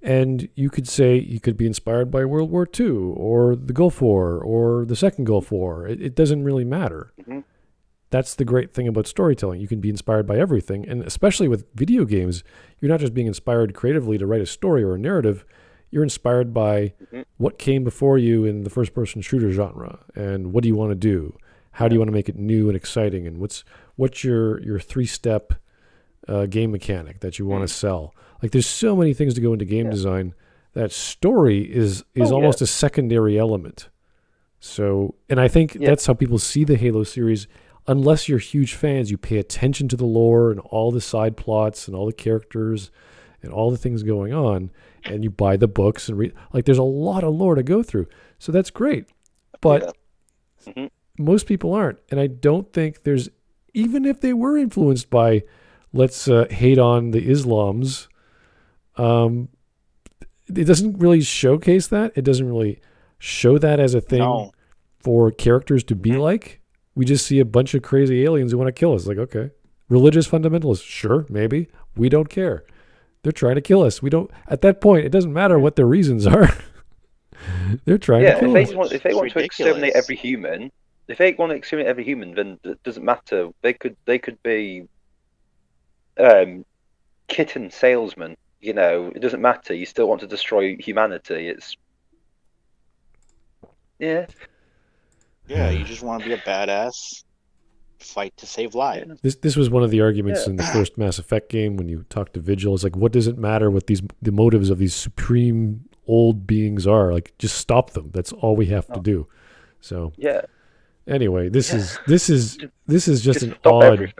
And you could say you could be inspired by World War II or the Gulf War or the Second Gulf War. It doesn't really matter. Mm-hmm. That's the great thing about storytelling. You can be inspired by everything. And especially with video games, you're not just being inspired creatively to write a story or a narrative. You're inspired by what came before you in the first-person shooter genre, and what do you want to do? How do you want to make it new and exciting? And what's your three-step game mechanic that you want to sell? Like, there's so many things to go into game design that story is almost a secondary element. So, and I think that's how people see the Halo series. Unless you're huge fans, you pay attention to the lore and all the side plots and all the characters and all the things going on, and you buy the books and read. Like, there's a lot of lore to go through. So that's great. But most people aren't. And I don't think there's, even if they were influenced by, let's hate on the Islams, it doesn't really showcase that. It doesn't really show that as a thing for characters to be like. We just see a bunch of crazy aliens who want to kill us. Like, okay. Religious fundamentalists, sure, maybe. We don't care. They're trying to kill us. We don't. At that point, it doesn't matter what their reasons are. They're trying to kill us. If they want to exterminate every human, then it doesn't matter. They could be kitten salesmen. You know, it doesn't matter. You still want to destroy humanity. It's Yeah, you just want to be a badass, fight to save lives. This was one of the arguments in the first Mass Effect game when you talk to Vigil. It's like, what does it matter what the motives of these supreme old beings are? Like, just stop them. That's all we have to do. So anyway, this is just an odd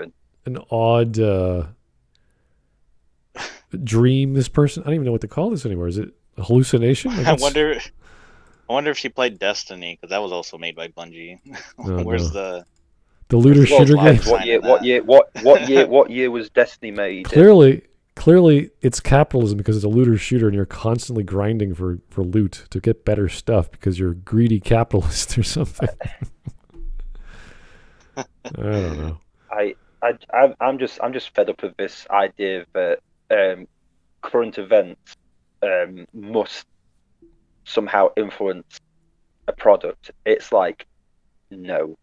dream this person. I don't even know what to call this anymore. Is it a hallucination? I wonder if she played Destiny, because that was also made by Bungie. Where's the looter shooter game? What year was Destiny made? Clearly, it's capitalism because it's a looter shooter, and you're constantly grinding for loot to get better stuff because you're a greedy capitalist or something. I don't know. I'm just fed up with this idea that current events must somehow influence a product. It's like, no.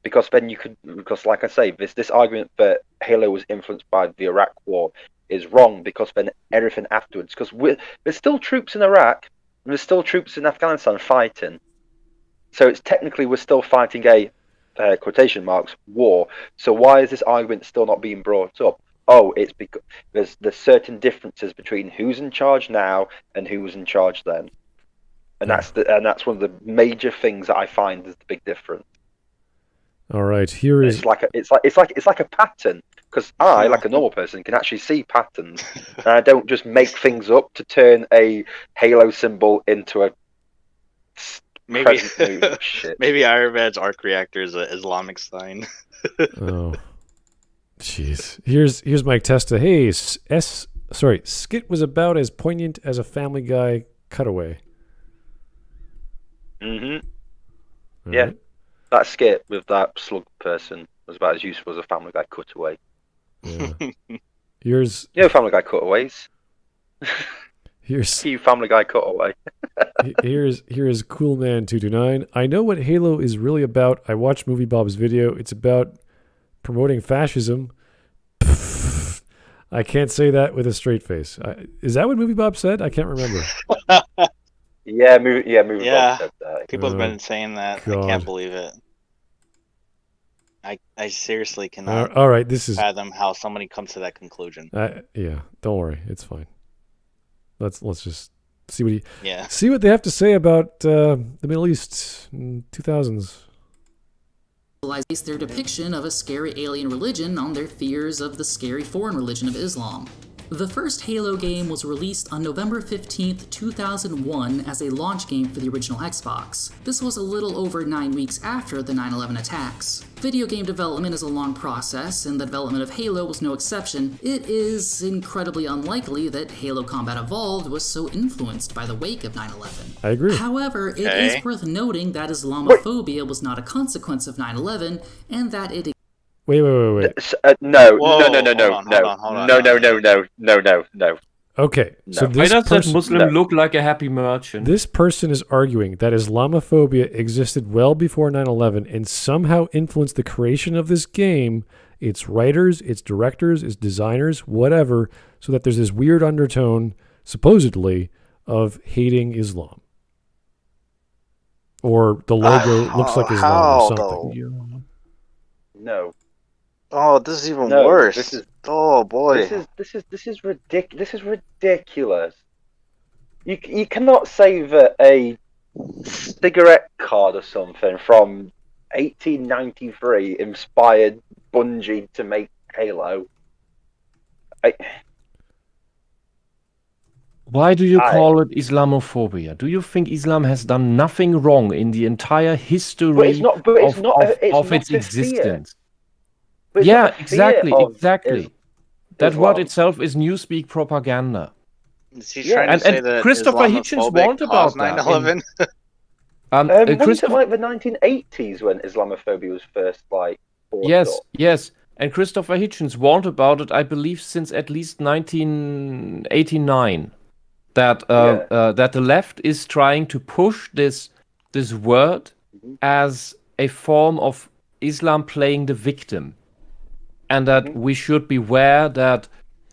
Because then like I say, this argument that Halo was influenced by the Iraq War is wrong, because then everything afterwards, because there's still troops in Iraq, and there's still troops in Afghanistan fighting. So it's technically we're still fighting a quotation marks war. So why is this argument still not being brought up? Oh, it's because there's certain differences between who's in charge now and who was in charge then, and that's one of the major things that I find is the big difference. All right, here is it's like a pattern, because I, like a normal person, can actually see patterns, and I don't just make things up to turn a Halo symbol into a maybe shit. Maybe Ayurved's arc reactor is an Islamic sign. Oh, jeez. Here's Mike Testa. Hey, Skit was about as poignant as a Family Guy cutaway. Mm-hmm. Yeah. Right. That skit with that slug person was about as useful as a Family Guy cutaway. Yeah. Here's Family Guy cutaways. Here's Family Guy cutaway. Here's Coolman229. I know what Halo is really about. I watched Movie Bob's video. It's about promoting fascism. Pfft. I can't say that with a straight face. Is that what Movie Bob said? I can't remember. Yeah, Movie Bob said that. People have been saying that. God. I can't believe it. I seriously cannot all right, this is fathom how somebody comes to that conclusion. Yeah, don't worry. It's fine. Let's just see what see what they have to say about the Middle East in 2000s. Base their depiction of a scary alien religion on their fears of the scary foreign religion of Islam. The first Halo game was released on November 15th, 2001 as a launch game for the original Xbox. This was a little over 9 weeks after the 9/11 attacks. Video game development is a long process, and the development of Halo was no exception. It is incredibly unlikely that Halo Combat Evolved was so influenced by the wake of 9/11. I agree. However, it is worth noting that Islamophobia was not a consequence of 9/11, and that it Wait. No. Okay, no. So why does that Muslim look like a happy merchant? This person is arguing that Islamophobia existed well before 9/11 and somehow influenced the creation of this game, its writers, its directors, its designers, whatever, so that there's this weird undertone, supposedly, of hating Islam. Or the logo looks like Islam or something. No. Oh, this is even worse. Oh boy. This is ridiculous. You cannot say that a cigarette card or something from 1893 inspired Bungie to make Halo. Why do you call it Islamophobia? Do you think Islam has done nothing wrong in the entire history of its existence? Yeah, exactly. That word itself is newspeak propaganda. Is he trying to say that Christopher Hitchens warned about 9/11? Wasn't it like the 1980s when Islamophobia was first Yes. And Christopher Hitchens warned about it, I believe, since at least 1989. That the left is trying to push this word as a form of Islam playing the victim. And that we should beware that,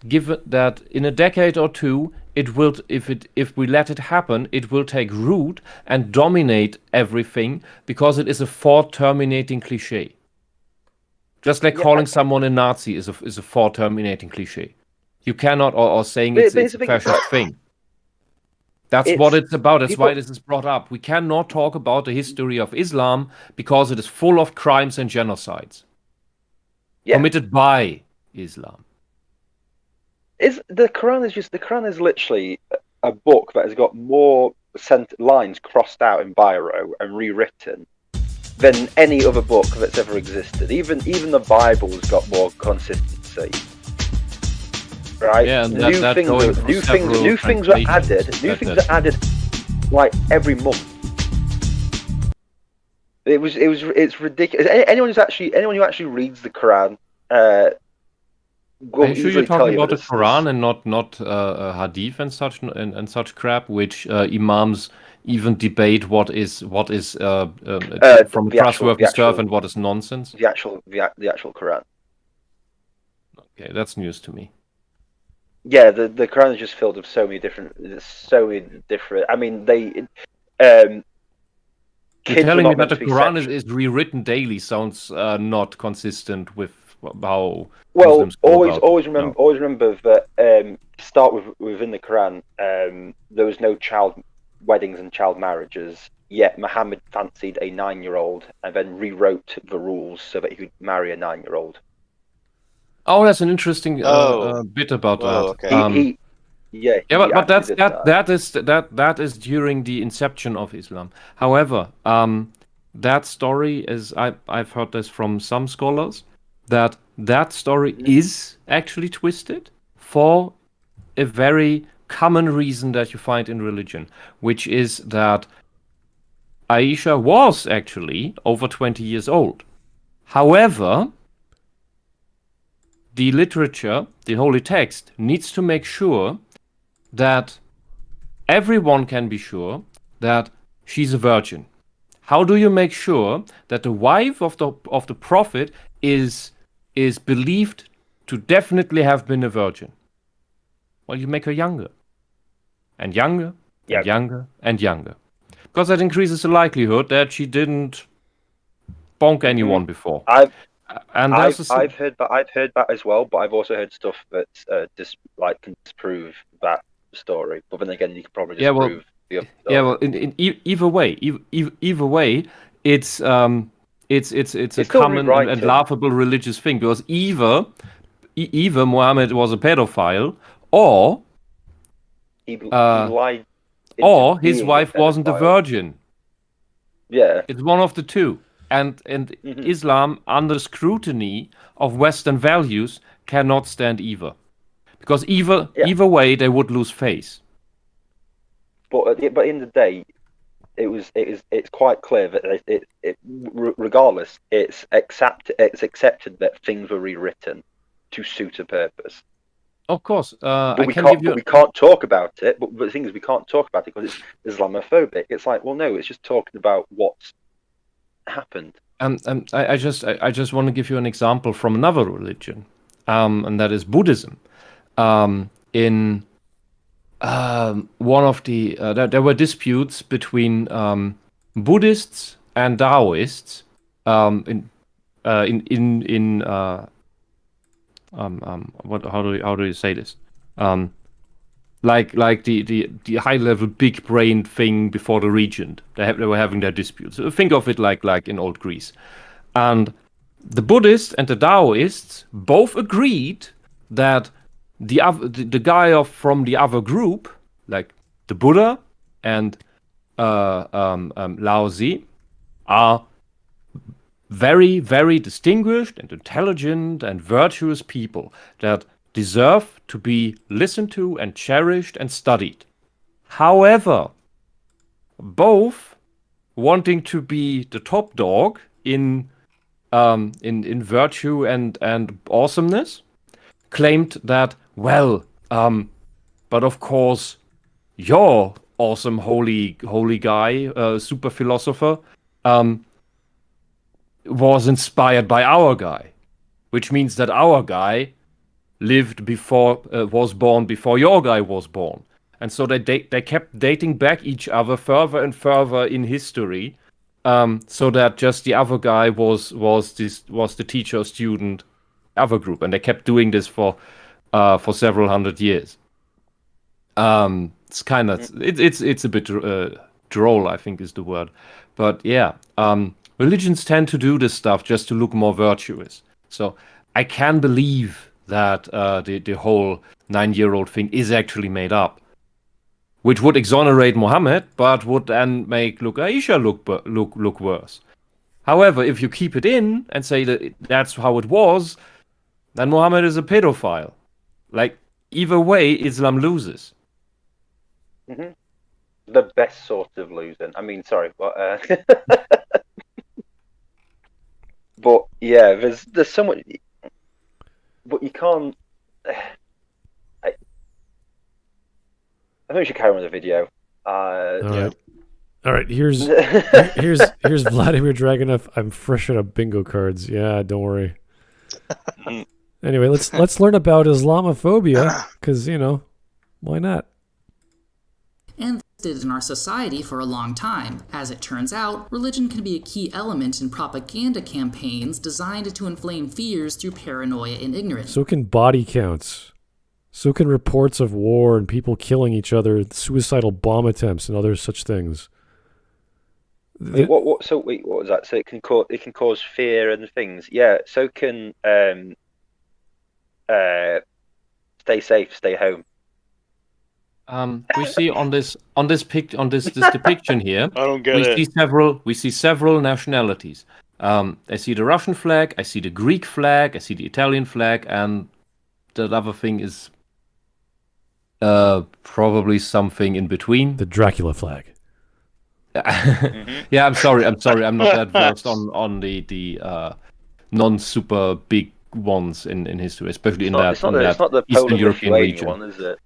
given that in a decade or two, it will, if we let it happen, it will take root and dominate everything, because it is a thought-terminating cliche. Just like calling someone a Nazi is a thought-terminating cliche. You cannot, or saying it's a fascist thing. That's what it's about. That's why this is brought up. We cannot talk about the history of Islam because it is full of crimes and genocides. Committed by Islam. the Quran is literally a book that has got more lines crossed out in biro and rewritten than any other book that's ever existed. Even the Bible's got more consistency. Right? Yeah, and new things are added like every month. It's ridiculous. Anyone who actually reads the Quran are you sure you're talking about the Quran and not Hadith and such crap, which imams even debate what is from trustworthy stuff and what is nonsense? The actual Quran. Okay, that's news to me. Yeah, the Quran is just filled with so many different. I mean, You're telling me that the Quran is rewritten daily sounds not consistent with how. Well, always remember that to start with within the Quran, there was no child weddings and child marriages. Yet Muhammad fancied a 9-year-old and then rewrote the rules so that he could marry a 9-year-old. Oh, that's an interesting bit about that. Okay. But that is during the inception of Islam. However, that story is I've heard this from some scholars that story is actually twisted for a very common reason that you find in religion, which is that Aisha was actually over 20 years old. However, the literature, the holy text, needs to make sure that everyone can be sure that she's a virgin. How do you make sure that the wife of the prophet is believed to definitely have been a virgin? Well, you make her younger. And younger, and younger, and younger. Because that increases the likelihood that she didn't bonk anyone before. I've heard that as well, but I've also heard stuff that can disprove that story. But then again, you could probably disprove the other story. Yeah, well, either way, it's a common and laughable religious thing, because either Muhammad was a pedophile, or he lied, or his wife wasn't a virgin. Yeah, it's one of the two. And Islam, under scrutiny of Western values, cannot stand either, because either way they would lose face. But in the day, it's quite clear that regardless, it's accepted that things were rewritten to suit a purpose. Of course, we can't talk about it. But the thing is, we can't talk about it because it's Islamophobic. It's like, well, no, it's just talking about what's happened. And I just want to give you an example from another religion, and that is Buddhism. In one of the there were disputes between Buddhists and Taoists how do you say this? Like the high level big brain thing before the regent. They were having their disputes. Think of it like in old Greece. And the Buddhists and the Taoists both agreed that the guy from the other group, like the Buddha and Lao Tzu, are very, very distinguished and intelligent and virtuous people that deserve to be listened to and cherished and studied. However, both wanting to be the top dog in virtue and awesomeness, claimed that, well, but of course, your awesome holy guy, super philosopher, was inspired by our guy, which means that our guy was born before your guy was born, and so they kept dating back each other further and further in history, so that just the other guy was the teacher student other group, and they kept doing this for several hundred years. It's kind of it's a bit droll, I think is the word, but yeah, religions tend to do this stuff just to look more virtuous. So I can believe that the whole 9-year-old thing is actually made up, which would exonerate Mohammed, but would then make Aisha look worse. However, if you keep it in and say that that's how it was, then Mohammed is a pedophile. Like, either way, Islam loses. Mm-hmm. The best sort of losing. I mean, sorry, but but yeah, there's so much, but you can't. I think we should carry on with the video. All right. Here's Vladimir Dragunov. I'm fresh out of bingo cards. Yeah, don't worry. Anyway, let's learn about Islamophobia, because why not? And this in our society for a long time. As it turns out, religion can be a key element in propaganda campaigns designed to inflame fears through paranoia and ignorance. So can body counts. So can reports of war and people killing each other, suicidal bomb attempts and other such things. What was that? So it can cause fear and things. Yeah. So can stay safe, stay home. We see on this depiction here. I don't get it. We see several nationalities. I see the Russian flag, I see the Greek flag, I see the Italian flag, and the other thing is probably something in between. The Dracula flag. Yeah, I'm sorry. I'm not that versed on the non-super big ones in history, especially it's not the Eastern European region one, is it?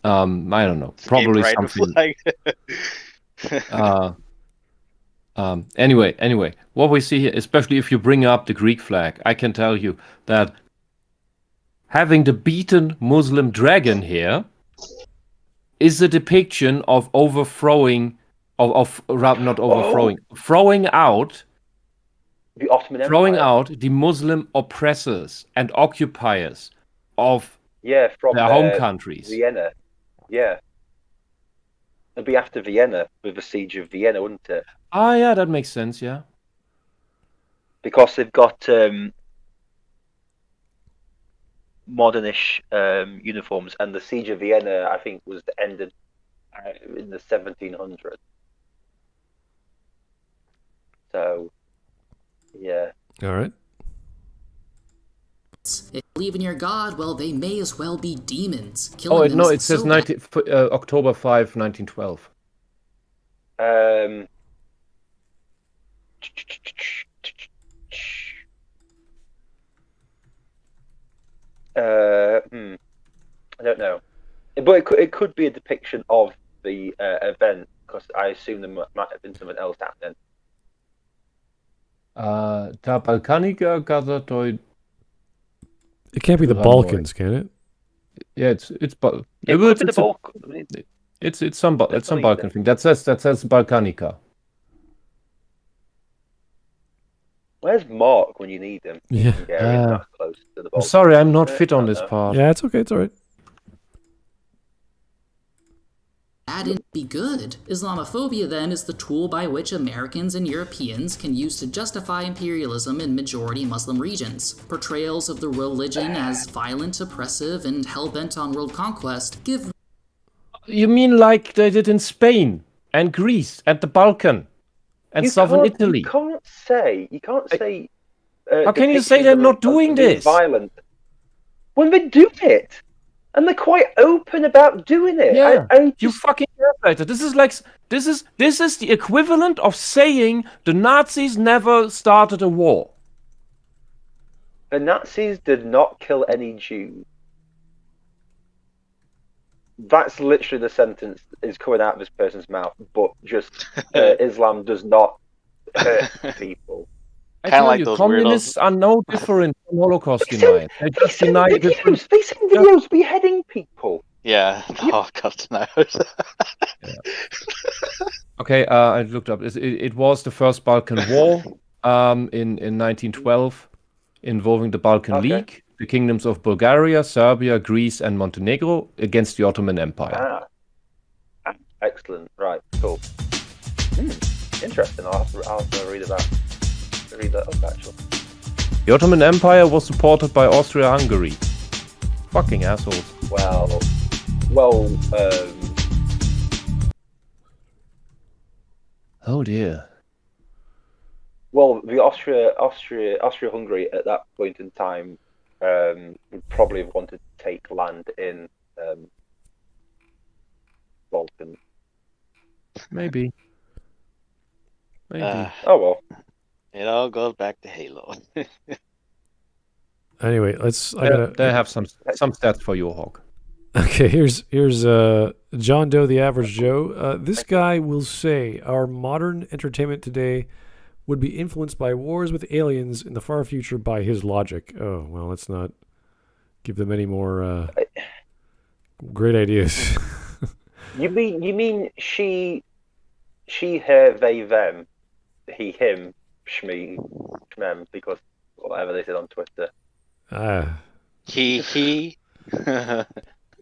I don't know. Probably something. Anyway, what we see here, especially if you bring up the Greek flag, I can tell you that having the beaten Muslim dragon here is a depiction of overthrowing, throwing out the Ottoman Empire. Throwing out the Muslim oppressors and occupiers of from their home countries. Vienna. Yeah. It'd be after Vienna, with the siege of Vienna, wouldn't it? Ah, yeah, that makes sense, yeah. Because they've got modernish uniforms, and the siege of Vienna, I think, was ended in the 1700s. So, yeah. All right. If you believe in your God, well, they may as well be demons. It says October 5, 1912. I don't know, but it could be a depiction of the event, because I assume there might have been something else happening. Ta Balkanica gathered. It can't be the Balkans, can it? Yeah, it's the Balkan. It's some Balkan thing. That says Balkanica. Where's Mark when you need him? Yeah. Close to the I'm sorry, I'm not fit on this part. Yeah, it's okay. It's all right. That'd be good. Islamophobia, then, is the tool by which Americans and Europeans can use to justify imperialism in majority Muslim regions. Portrayals of the religion as violent, oppressive, and hell-bent on world conquest give... You mean like they did in Spain and Greece and the Balkan and southern Italy? You can't say... how can you say they're not doing this? Violent. When they do it. And they're quite open about doing it. Yeah, you fucking gaslighter. This is the equivalent of saying the Nazis never started a war. The Nazis did not kill any Jews. That's literally the sentence that is coming out of this person's mouth. But just Islam does not hurt people. I tell you, communists are no different from Holocaust deniers. They just deny different... They send videos beheading people. Yeah, the Holocaust deniers. Okay, I looked up. It was the first Balkan War in 1912, involving the Balkan League, the kingdoms of Bulgaria, Serbia, Greece, and Montenegro against the Ottoman Empire. Excellent. Right, cool. Interesting. I'll have to read that up, actually. The Ottoman Empire was supported by Austria-Hungary. Fucking assholes. Well. Oh dear. Well, the Austria-Hungary at that point in time would probably have wanted to take land in Balkan. Maybe. Oh well. It all goes back to Halo. Anyway, They have some stats for you, Hawk. Okay, here's John Doe, the average Joe. This guy will say our modern entertainment today would be influenced by wars with aliens in the far future by his logic. Oh, well, let's not give them any more great ideas. You mean she, her, they, them, he, him, shme, shmem, because whatever they said on Twitter. He.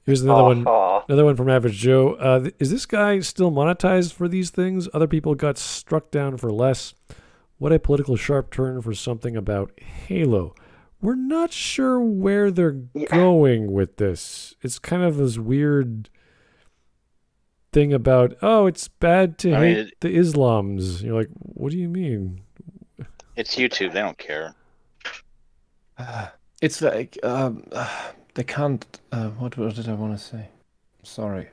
Here's another one from Average Joe. Is this guy still monetized for these things? Other people got struck down for less. What a political sharp turn for something about Halo. We're not sure where they're going with this. It's kind of this weird thing about, it's bad to hate the Islams. You're like, what do you mean? It's YouTube. They don't care. It's like, they can't, what did I want to say? Sorry.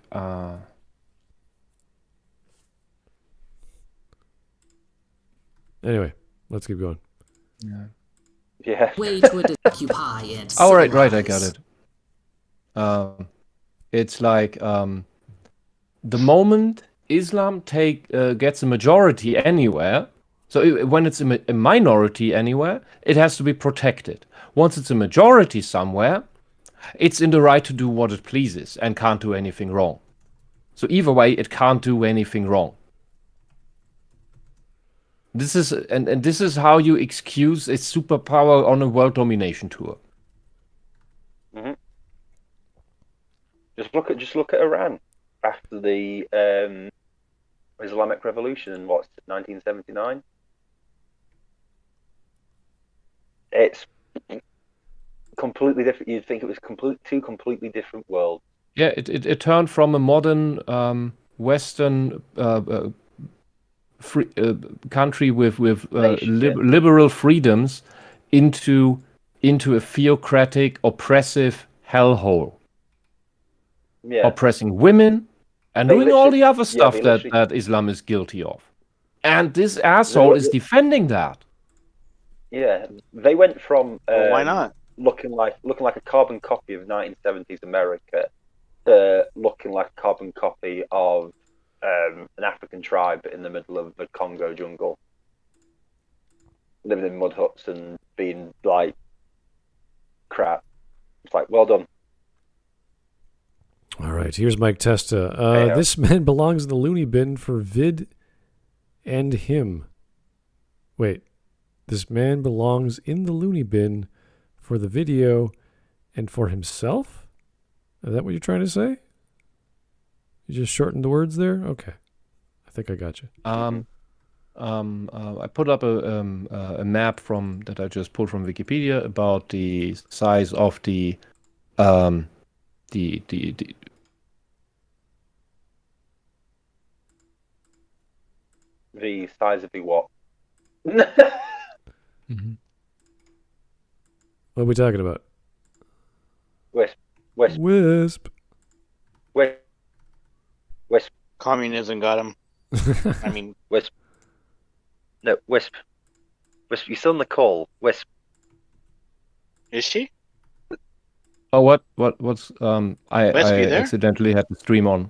Anyway, let's keep going. Yeah. Way to occupy and oh, right, I got it. It's like, the moment Islam gets a majority anywhere, so when it's a minority anywhere, it has to be protected. Once it's a majority somewhere, it's in the right to do what it pleases and can't do anything wrong. So either way, it can't do anything wrong. This is and this is how you excuse a superpower on a world domination tour. Mm-hmm. Just look at Iran after the Islamic Revolution in 1979. It's completely different. You'd think it was two completely different worlds. Yeah, it turned from a modern Western free country with liberal freedoms into a theocratic, oppressive hellhole. Yeah. Oppressing women and doing all the other stuff that Islam is guilty of. And this asshole is defending that. Yeah, they went from why not looking like a carbon copy of 1970s America to looking like a carbon copy of an African tribe in the middle of the Congo jungle, living in mud huts and being like crap. It's like, well done. All right, here's Mike Testa. This man belongs in the loony bin for vid and him. Wait, this man belongs in the loony bin for the video and for himself? Is that what you're trying to say? You just shortened the words there? Okay. I think I got you. I put up a map that I just pulled from Wikipedia about the size of the size of the what? Mm-hmm. What are we talking about? Wisp. Communism got him. I mean, Wisp. No, Wisp. Wisp, you still on the call? Wisp. Is she? Oh, what's I accidentally had the stream on.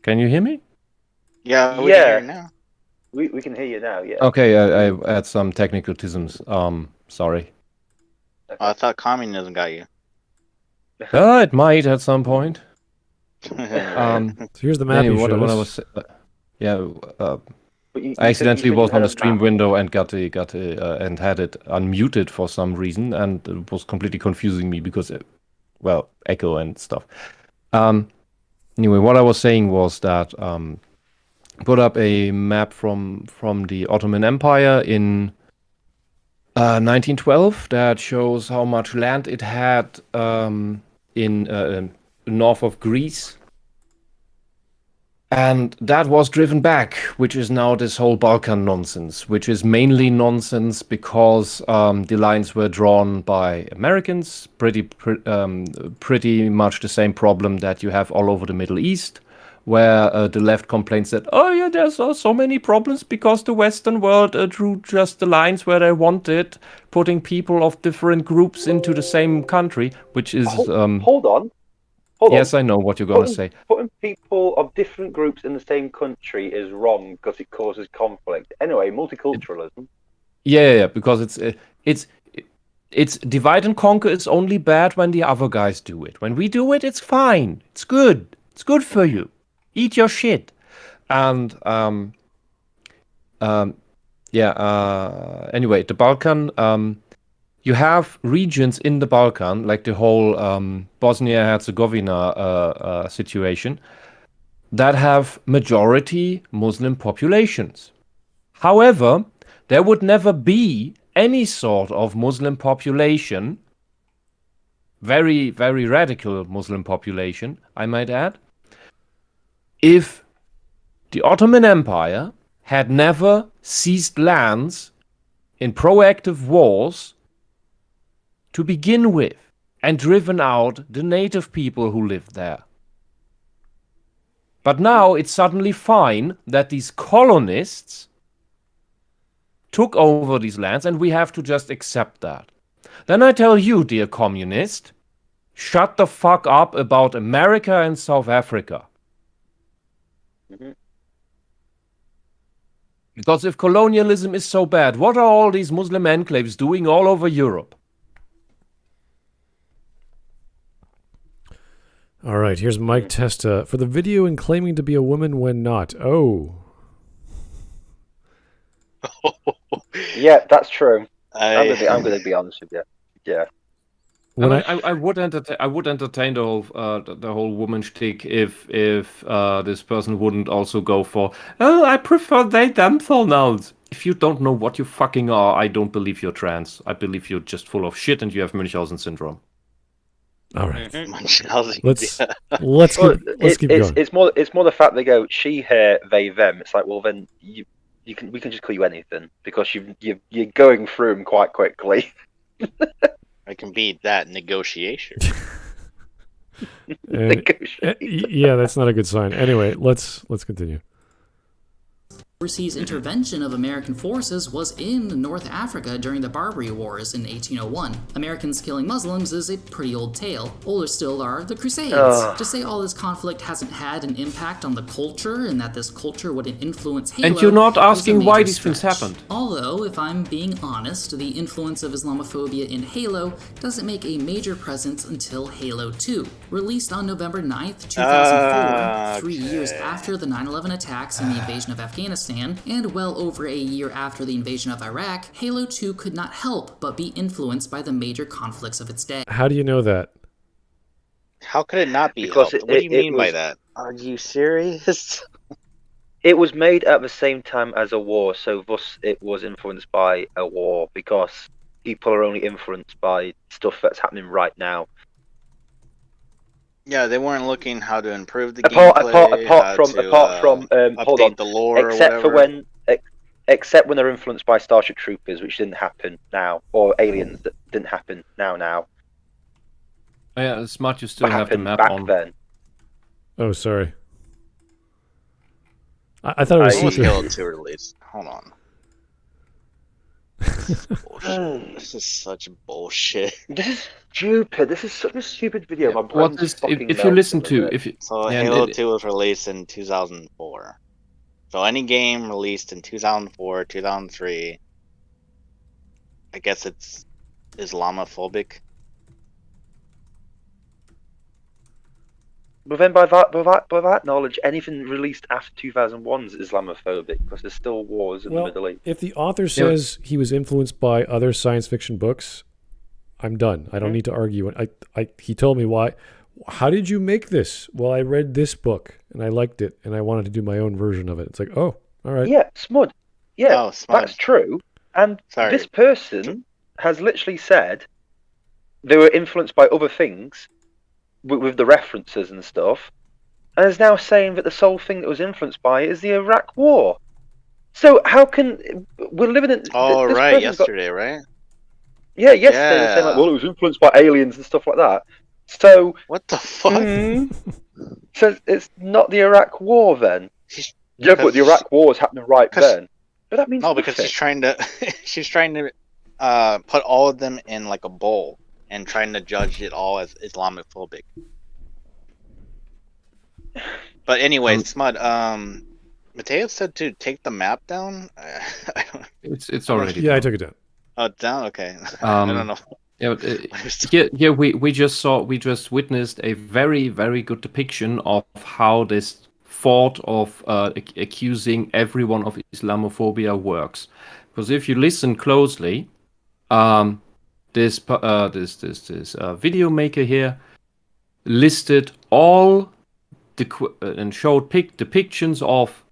Can you hear me? Yeah, we can hear you now. We can hear you now, yeah. Okay, I had some technical tisms. Sorry. Oh, I thought communism got you. It might at some point. So here's the map. Anyway, what I was, I accidentally was on the stream window and got and had it unmuted for some reason, and it was completely confusing me because, echo and stuff. Anyway, what I was saying was that put up a map from the Ottoman Empire in 1912 that shows how much land it had in north of Greece. And that was driven back, which is now this whole Balkan nonsense, which is mainly nonsense because the lines were drawn by Americans, pretty much the same problem that you have all over the Middle East, where the left complains that, oh yeah, there's so many problems because the Western world drew just the lines where they wanted, putting people of different groups into the same country, which is... Hold on. Yes, I know what you're going to say. Putting people of different groups in the same country is wrong because it causes conflict. Anyway, multiculturalism. Yeah, because it's divide and conquer is only bad when the other guys do it. When we do it, it's fine. It's good. It's good for you. Eat your shit. And anyway, the Balkan. You have regions in the Balkan, like the whole Bosnia-Herzegovina situation, that have majority Muslim populations. However, there would never be any sort of Muslim population, very, very radical Muslim population, I might add, if the Ottoman Empire had never seized lands in proactive wars to begin with, and driven out the native people who lived there. But now it's suddenly fine that these colonists took over these lands, and we have to just accept that. Then I tell you, dear communist, shut the fuck up about America and South Africa. Mm-hmm. Because if colonialism is so bad, what are all these Muslim enclaves doing all over Europe? All right, here's Mike Testa for the video and claiming to be a woman when not. Oh. Yeah, that's true. I'm going to be honest with you. Yeah. I would entertain the whole woman shtick if this person wouldn't also go for, oh, I prefer they them pronouns. If you don't know what you fucking are, I don't believe you're trans. I believe you're just full of shit and you have Munchausen syndrome. All right. Let's keep going. It's more the fact they go she, her, they, them. It's like, well, then we can just call you anything because you're going through them quite quickly. I can beat that negotiation. Yeah, that's not a good sign. Anyway, let's continue. Overseas intervention of American forces was in North Africa during the Barbary Wars in 1801. Americans killing Muslims is a pretty old tale. Older still are the Crusades. To say all this conflict hasn't had an impact on the culture and that this culture would influence Halo. And you're not asking why these things happened. Although, if I'm being honest, the influence of Islamophobia in Halo doesn't make a major presence until Halo 2, released on November 9th, 2004, 3 years after the 9/11 attacks and the invasion of Afghanistan, and well over a year after the invasion of Iraq. Halo 2 could not help but be influenced by the major conflicts of its day. How do you know that? How could it not be helped? What do you mean by that? Are you serious? It was made at the same time as a war, so thus it was influenced by a war because people are only influenced by stuff that's happening right now. Yeah, they weren't looking how to improve the gameplay. Apart from update the lore except when they're influenced by Starship Troopers, which didn't happen now, or aliens that didn't happen now. Oh, yeah, Smart, you still have the map back on. Then. Oh, sorry. I thought it was Halo 2 release. Hold on. This is such bullshit. This is stupid. This is such a stupid video. Yeah, if you listen to Halo 2 was released in 2004. So any game released in 2004, 2003, I guess it's Islamophobic. But then by that knowledge, anything released after 2001 is Islamophobic because there's still wars in the Middle East. If the author says he was influenced by other science fiction books, I'm done. I don't need to argue. He told me why. How did you make this? Well, I read this book and I liked it and I wanted to do my own version of it. It's like, oh, all right. Yeah, Smud. Yeah, that's true. And this person has literally said they were influenced by other things with the references and stuff, and is now saying that the sole thing that was influenced by it is the Iraq War. So how can we're living in? Oh, right, yesterday, right? Yeah, yesterday they were saying like, well, it was influenced by aliens and stuff like that. So what the fuck? So it's not the Iraq War then? Yeah, but the Iraq War was happening right then. But that means because she's trying to put all of them in like a bowl and trying to judge it all as Islamophobic. But anyway, Smud, Mateo said to take the map down. I don't... It's already. Yeah, I took it down. Oh, down. Okay. I don't know. Yeah, here we just witnessed a very, very good depiction of how this thought of accusing everyone of Islamophobia works. Because if you listen closely, this video maker here listed all and showed depictions of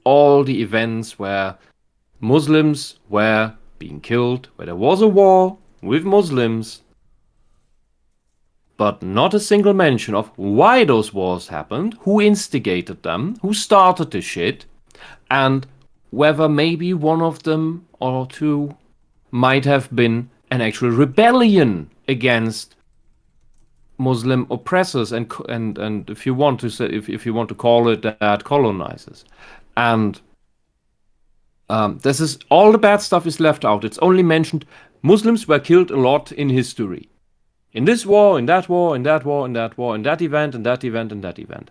all the events where Muslims were being killed, where there was a war with Muslims, but not a single mention of why those wars happened, who instigated them, who started the shit, and whether maybe one of them or two might have been an actual rebellion against Muslim oppressors and if you want to say, if you want to call it that, colonizers. And this is all the bad stuff is left out. It's only mentioned Muslims were killed a lot in history. In this war, in that war, in that war, in that war, in that event, in that event, in that event.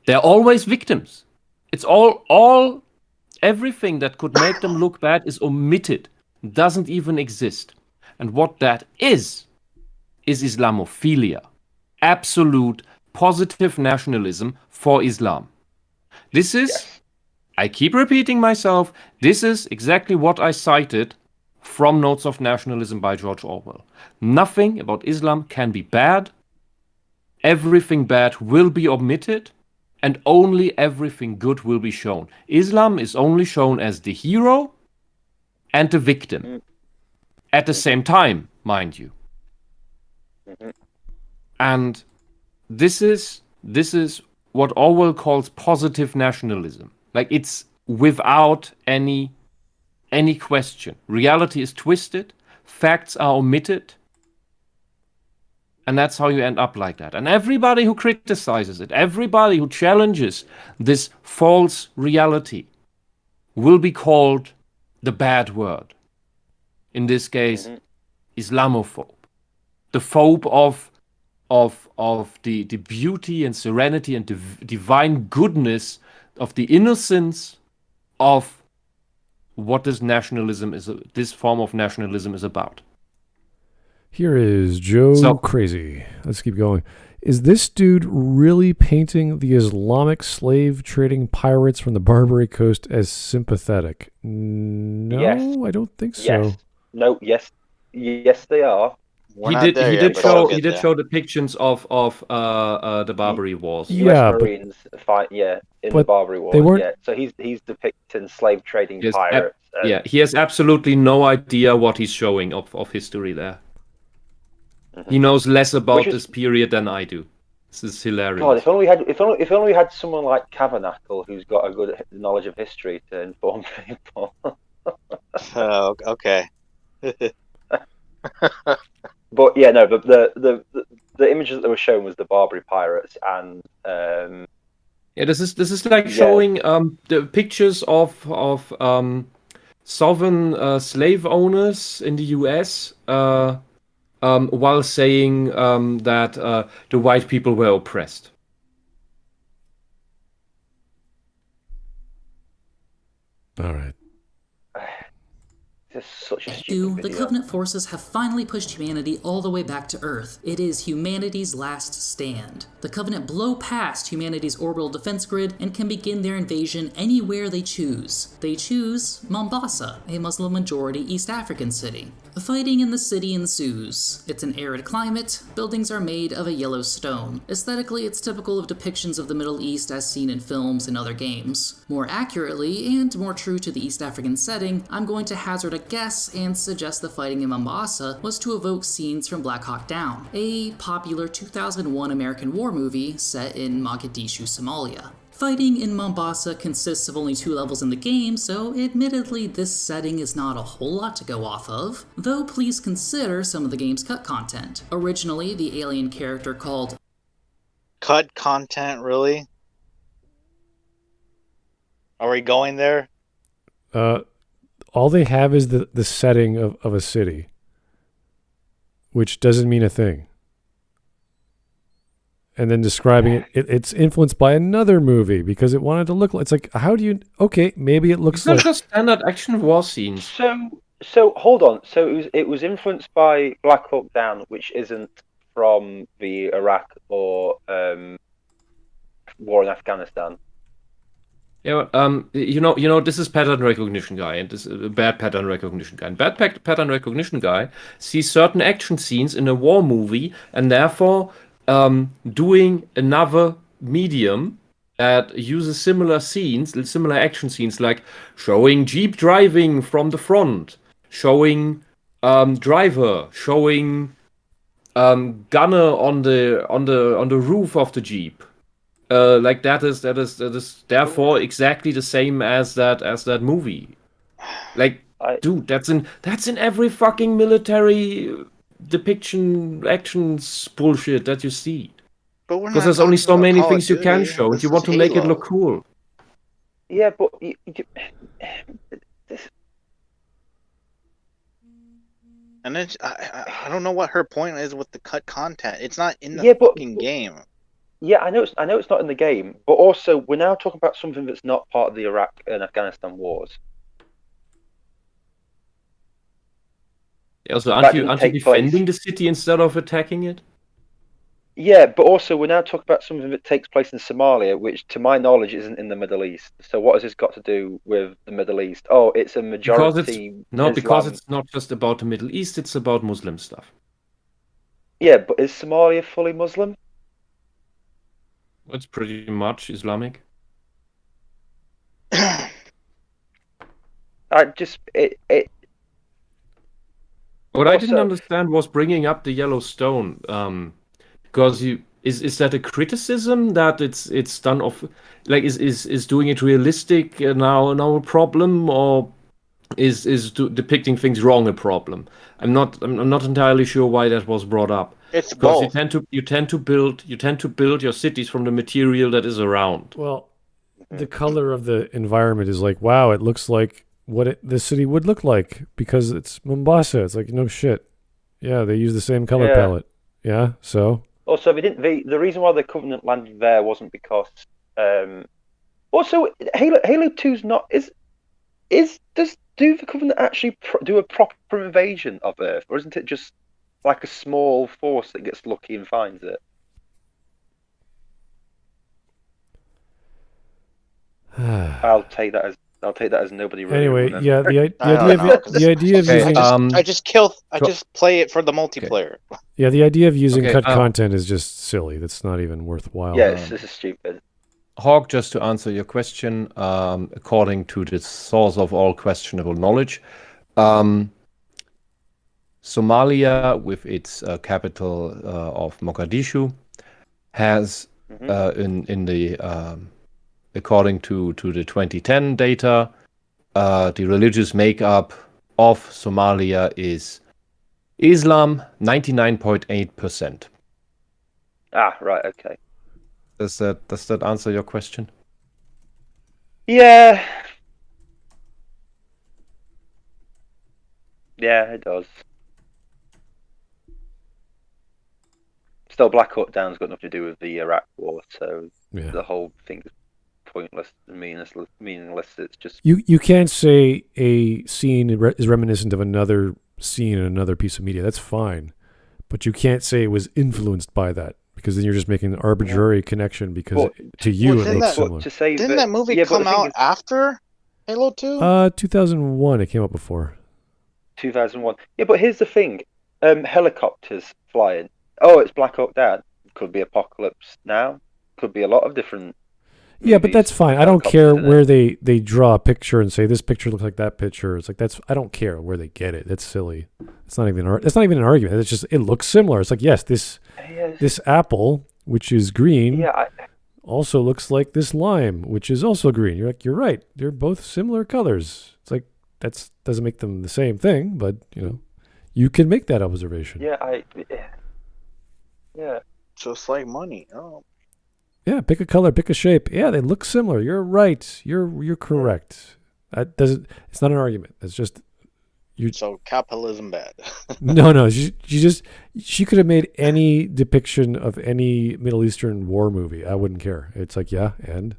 They're always victims. It's all everything that could make them look bad is omitted. Doesn't even exist. And what that is Islamophilia. Absolute positive nationalism for Islam. This is, I keep repeating myself, this is exactly what I cited from Notes of Nationalism by George Orwell. Nothing about Islam can be bad. Everything bad will be omitted, and only everything good will be shown. Islam is only shown as the hero and the victim. At the same time, mind you. And this is what Orwell calls positive nationalism. Like, it's without any question. Reality is twisted, facts are omitted, and that's how you end up like that. And everybody who criticizes it, everybody who challenges this false reality will be called the bad word. In this case, Islamophobe. The phobe of the beauty and serenity and divine goodness of the innocence of what this form of nationalism is about. Here is Joe Crazy. Let's keep going. Is this dude really painting the Islamic slave trading pirates from the Barbary Coast as sympathetic? No, yes. I don't think so. Yes. No, yes, they are. He did show depictions of the Barbary Wars. US Marines fight, in the Barbary Wars. So he's depicting slave trading pirates. He has absolutely no idea what he's showing of history there. He knows less about this period than I do. This is hilarious. God, if only we had someone like Tabernacle who's got a good knowledge of history to inform people. Okay. But yeah, no. But the images that were shown was the Barbary pirates, and this is like showing the pictures of sovereign slave owners in the U.S. While saying that the white people were oppressed. All right. Such a stupid the Covenant forces have finally pushed humanity all the way back to Earth. It is humanity's last stand. The Covenant blow past humanity's orbital defense grid and can begin their invasion anywhere they choose. They choose Mombasa, a Muslim-majority East African city. Fighting in the city ensues. It's an arid climate, buildings are made of a yellow stone. Aesthetically, it's typical of depictions of the Middle East as seen in films and other games. More accurately, and more true to the East African setting, I'm going to hazard a guess and suggest the fighting in Mombasa was to evoke scenes from Black Hawk Down, a popular 2001 American war movie set in Mogadishu, Somalia. Fighting in Mombasa consists of only 2 levels in the game, so admittedly this setting is not a whole lot to go off of, though please consider some of the game's cut content. Originally, the alien character called... Cut content, really? Are we going there? All they have is the setting of a city, which doesn't mean a thing. And then describing it's influenced by another movie because it wanted to look like, it's like, how do you, okay, maybe it looks like... It's not just standard action war scenes. So hold on. So it was influenced by Black Hawk Down, which isn't from the Iraq or war in Afghanistan. Yeah, this is pattern recognition guy, and this is a bad pattern recognition guy. And bad pattern recognition guy sees certain action scenes in a war movie, and therefore doing another medium that uses similar scenes, similar action scenes, like showing Jeep driving from the front, showing driver, showing gunner on the roof of the Jeep. Like that is therefore exactly the same as that movie. Like, dude, that's in every fucking military depiction actions bullshit that you see. Because there's only so many things you can show, and you want to make it look cool. Yeah, but and then I don't know what her point is with the cut content. It's not in the fucking game. Yeah, I know it's not in the game, but also we're now talking about something that's not part of the Iraq and Afghanistan wars. Yeah, so aren't you defending the city instead of attacking it? Yeah, but also we're now talking about something that takes place in Somalia, which to my knowledge isn't in the Middle East. So what has this got to do with the Middle East? Oh, it's a majority because it's not just about the Middle East, it's about Muslim stuff. Yeah, but is Somalia fully Muslim? It's pretty much Islamic. What I didn't understand was bringing up the Yellowstone, because is that a criticism that it's done of, like, is doing it realistic now a problem, or is depicting things wrong a problem? I'm not entirely sure why that was brought up. It's because both. you tend to build your cities from the material that is around. Well, the color of the environment is like, wow, it looks like what the city would look like because it's Mombasa. It's like, no shit. Yeah, they use the same color palette. Yeah, so. Also, the reason why the Covenant landed there wasn't because. Also, Halo 2's not do the Covenant actually do a proper invasion of Earth, or isn't it just like a small force that gets lucky and finds it? I'll take that as nobody really. Anyway, yeah, the idea of using I just play it for the multiplayer. Okay. Yeah, the idea of using cut content is just silly. That's not even worthwhile. Yeah, this is stupid. Hawk, just to answer your question, according to the source of all questionable knowledge, Somalia, with its capital of Mogadishu, has in the according to the 2010 data, the religious makeup of Somalia is Islam, 99.8%. Ah, right, okay. Does that answer your question? Yeah. Yeah, it does. Still, Black Hawk Down's got nothing to do with the Iraq War, so the whole thing is pointless and meaningless. It's just you can't say a scene is reminiscent of another scene in another piece of media. That's fine, but you can't say it was influenced by that, because then you're just making an arbitrary connection because to you it looks similar. Didn't that movie come out after Halo 2? 2001. It came out before. 2001. Yeah, but here's the thing: helicopters flying. Oh, it's Black Hawk Down. Could be Apocalypse Now. Could be a lot of different. Yeah, but that's fine. I don't care where they draw a picture and say this picture looks like that picture. It's like I don't care where they get it. That's silly. It's not even an argument. It's just it looks similar. It's like yes, this apple, which is green, also looks like this lime, which is also green. You're like, you're right. They're both similar colors. It's like that doesn't make them the same thing, but you can make that observation. Yeah. Just like money. Oh. Yeah, pick a color, pick a shape. Yeah, they look similar. You're right. You're correct. It's not an argument. It's just So capitalism bad. No. She could have made any depiction of any Middle Eastern war movie. I wouldn't care. It's like and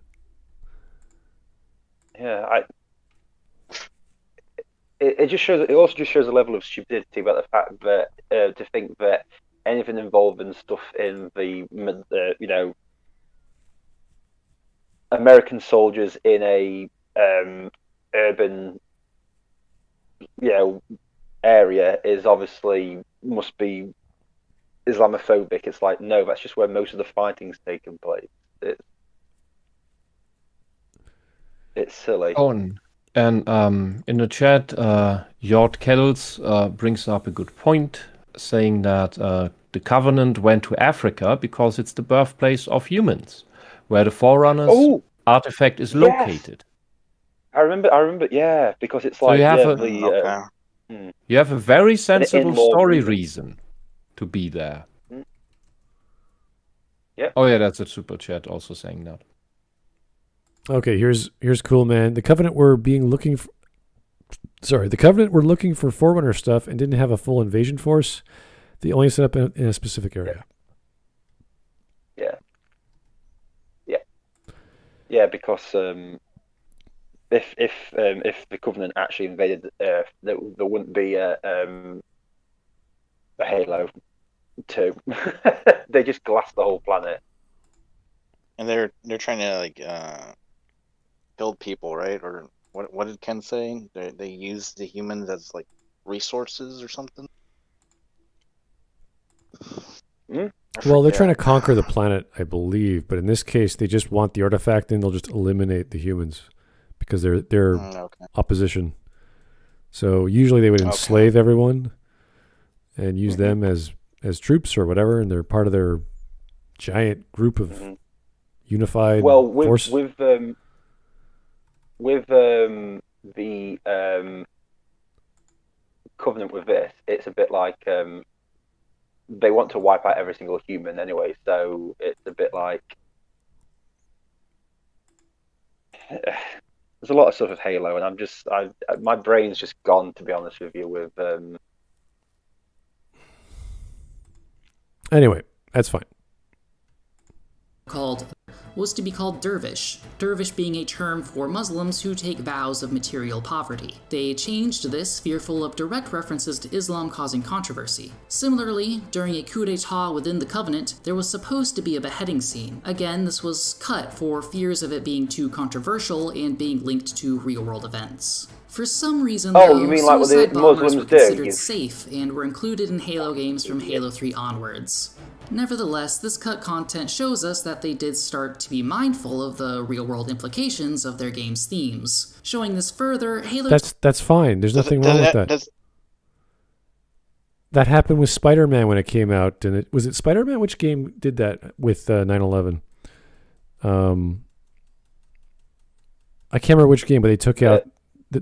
it just shows. It also just shows a level of stupidity about the fact that to think that anything involving stuff in the American soldiers in a urban area is obviously must be Islamophobic. It's like, no, that's just where most of the fighting's taking place. It's silly. And in the chat, Jord Kells brings up a good point, saying that the Covenant went to Africa because it's the birthplace of humans, where the Forerunners artifact is located. I remember, because it's like you have a very sensible story reason to be there. Yeah. Oh yeah, that's a super chat also saying that. Okay, here's cool, man. The Covenant were looking for Forerunner stuff and didn't have a full invasion force. They only set up in a specific area. Yeah, because if the Covenant actually invaded Earth, there wouldn't be a Halo 2. They just glassed the whole planet. And they're trying to build people, right? Or what did Ken say? They use the humans as like resources or something. Well, they're trying to conquer the planet, I believe, but in this case, they just want the artifact, and they'll just eliminate the humans because they're opposition. So usually they would enslave everyone and use them as troops or whatever, and they're part of their giant group of unified force. With the Covenant with this, it's a bit like they want to wipe out every single human anyway, so it's a bit like there's a lot of stuff with Halo, and my brain's just gone, to be honest with you, with Anyway, that's fine. Was to be called dervish, dervish being a term for Muslims who take vows of material poverty. They changed this, fearful of direct references to Islam causing controversy. Similarly, during a coup d'etat within the Covenant, there was supposed to be a beheading scene. Again, this was cut for fears of it being too controversial and being linked to real-world events. For some reason, though, you mean like what the bombers Muslims were considered safe and were included in Halo games from Halo 3 onwards. Nevertheless, this cut content shows us that they did start to be mindful of the real-world implications of their game's themes. Showing this further, Halo... That's fine. There's nothing wrong with that. That happened with Spider-Man when it came out. And was it Spider-Man? Which game did that with 9/11? I can't remember which game, but they took out...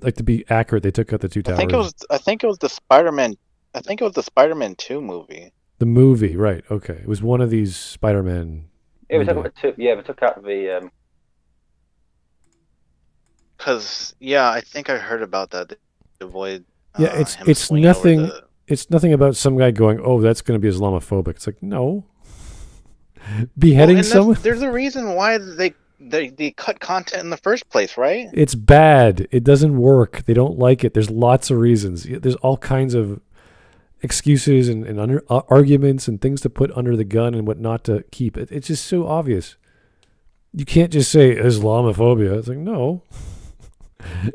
Like, to be accurate, they took out the two towers. I think it was the Spider-Man 2 movie. The movie, right? Okay, it was one of these Spider-Man. Yeah, we took out the. Because I think I heard about that. To avoid. It's nothing. It's nothing about some guy going, "Oh, that's going to be Islamophobic." It's like, no. Beheading someone. There's a reason why they cut content in the first place, right? It's bad. It doesn't work. They don't like it. There's lots of reasons. There's all kinds of excuses and arguments and things to put under the gun and what not to keep. It's just so obvious. You can't just say Islamophobia. It's like, no.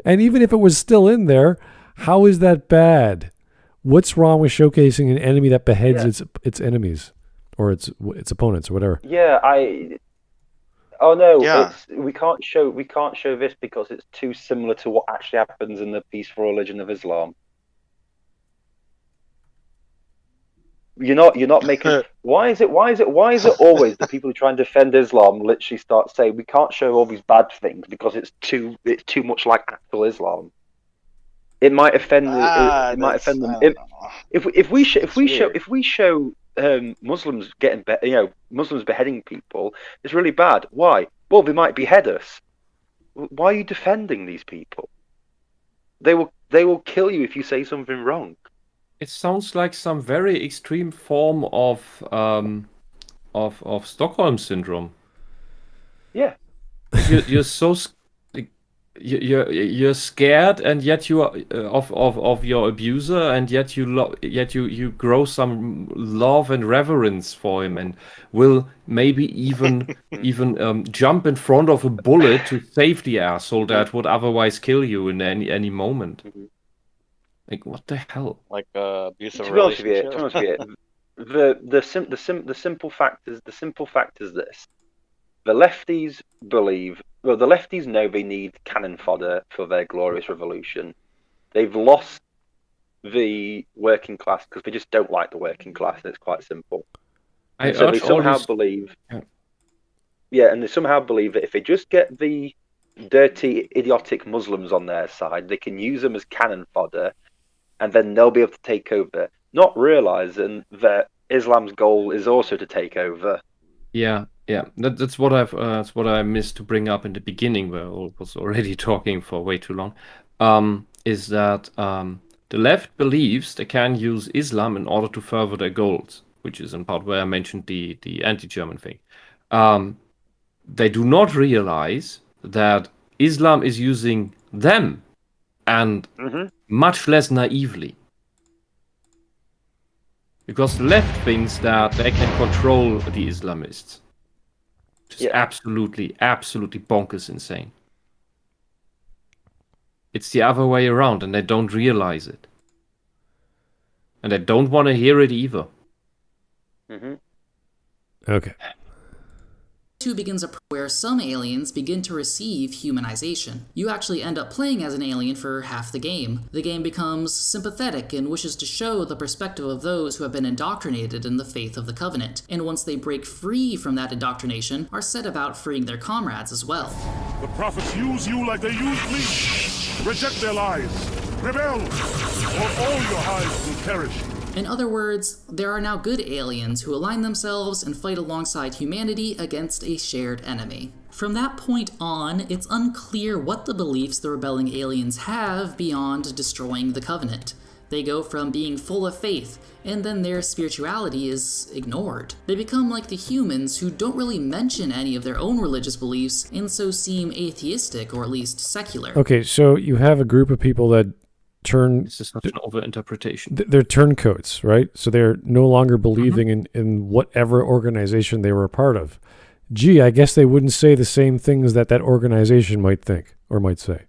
And even if it was still in there, how is that bad? What's wrong with showcasing an enemy that beheads its enemies or its opponents or whatever? Yeah, Oh no, we can't show this because it's too similar to what actually happens in the peaceful religion of Islam. You're not making. Why is it always the people who try and defend Islam literally start saying we can't show all these bad things because it's too much like actual Islam. It might offend. It might offend them. If we show Muslims Muslims beheading people, it's really bad. Why? Well, they might behead us. Why are you defending these people? They will kill you if you say something wrong. It sounds like some very extreme form of Stockholm syndrome. Yeah, you're so you're scared, and yet you are of your abuser, and yet you grow some love and reverence for him, and will maybe even jump in front of a bullet to save the asshole that would otherwise kill you in any moment. Like, what the hell? Like abusive relationship. To be honest with you, the simple fact is this: the lefties know they need cannon fodder for their glorious revolution. They've lost the working class because they just don't like the working class, and it's quite simple. They somehow believe that if they just get the dirty, idiotic Muslims on their side, they can use them as cannon fodder, and then they'll be able to take over, not realizing that Islam's goal is also to take over. Yeah. That's what I missed to bring up in the beginning, where I was already talking for way too long. Is that the left believes they can use Islam in order to further their goals, which is in part where I mentioned the anti-German thing. They do not realize that Islam is using them, and much less naively. Because the left thinks that they can control the Islamists. Which is absolutely bonkers insane. It's the other way around, and they don't realize it. And they don't want to hear it either. Okay. 2 begins where some aliens begin to receive humanization. You actually end up playing as an alien for half the game. The game becomes sympathetic and wishes to show the perspective of those who have been indoctrinated in the faith of the Covenant, and once they break free from that indoctrination, are set about freeing their comrades as well. The prophets use you like they used me. Reject their lies. Rebel, or all your hides will perish. In other words, there are now good aliens who align themselves and fight alongside humanity against a shared enemy. From that point on, it's unclear what the beliefs the rebelling aliens have beyond destroying the Covenant. They go from being full of faith, and then their spirituality is ignored. They become like the humans who don't really mention any of their own religious beliefs, and so seem atheistic or at least secular. Okay, so you have a group of people that This is not an over-interpretation. They're turncoats, right? So they're no longer believing in whatever organization they were a part of. Gee, I guess they wouldn't say the same things that organization might think or might say.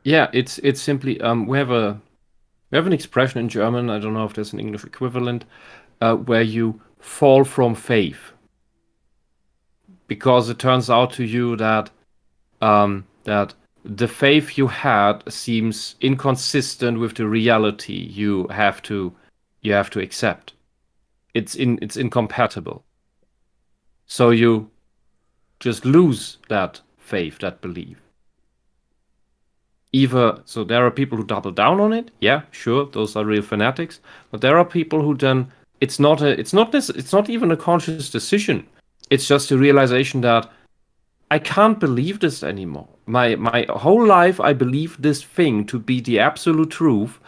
Yeah, it's simply we have an expression in German, I don't know if there's an English equivalent, where you fall from faith. Because it turns out to you that the faith you had seems inconsistent with the reality you have to accept. It's incompatible. So you just lose that faith, that belief. So there are people who double down on it. Yeah, sure, those are real fanatics. But there are people who then it's not even a conscious decision. It's just a realization that I can't believe this anymore. My whole life I believed this thing to be the absolute truth,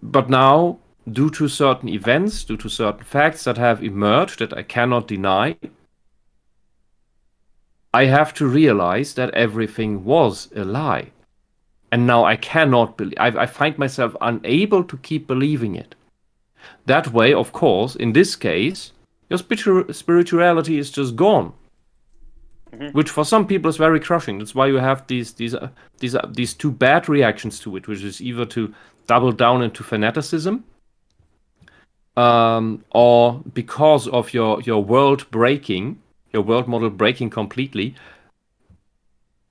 but now, due to certain events, due to certain facts that have emerged that I cannot deny, I have to realize that everything was a lie. And now I cannot believe, I find myself unable to keep believing it. That way, of course, in this case, your spirituality is just gone. Which for some people is very crushing. That's why you have these two bad reactions to it, which is either to double down into fanaticism, or because of your world model breaking completely,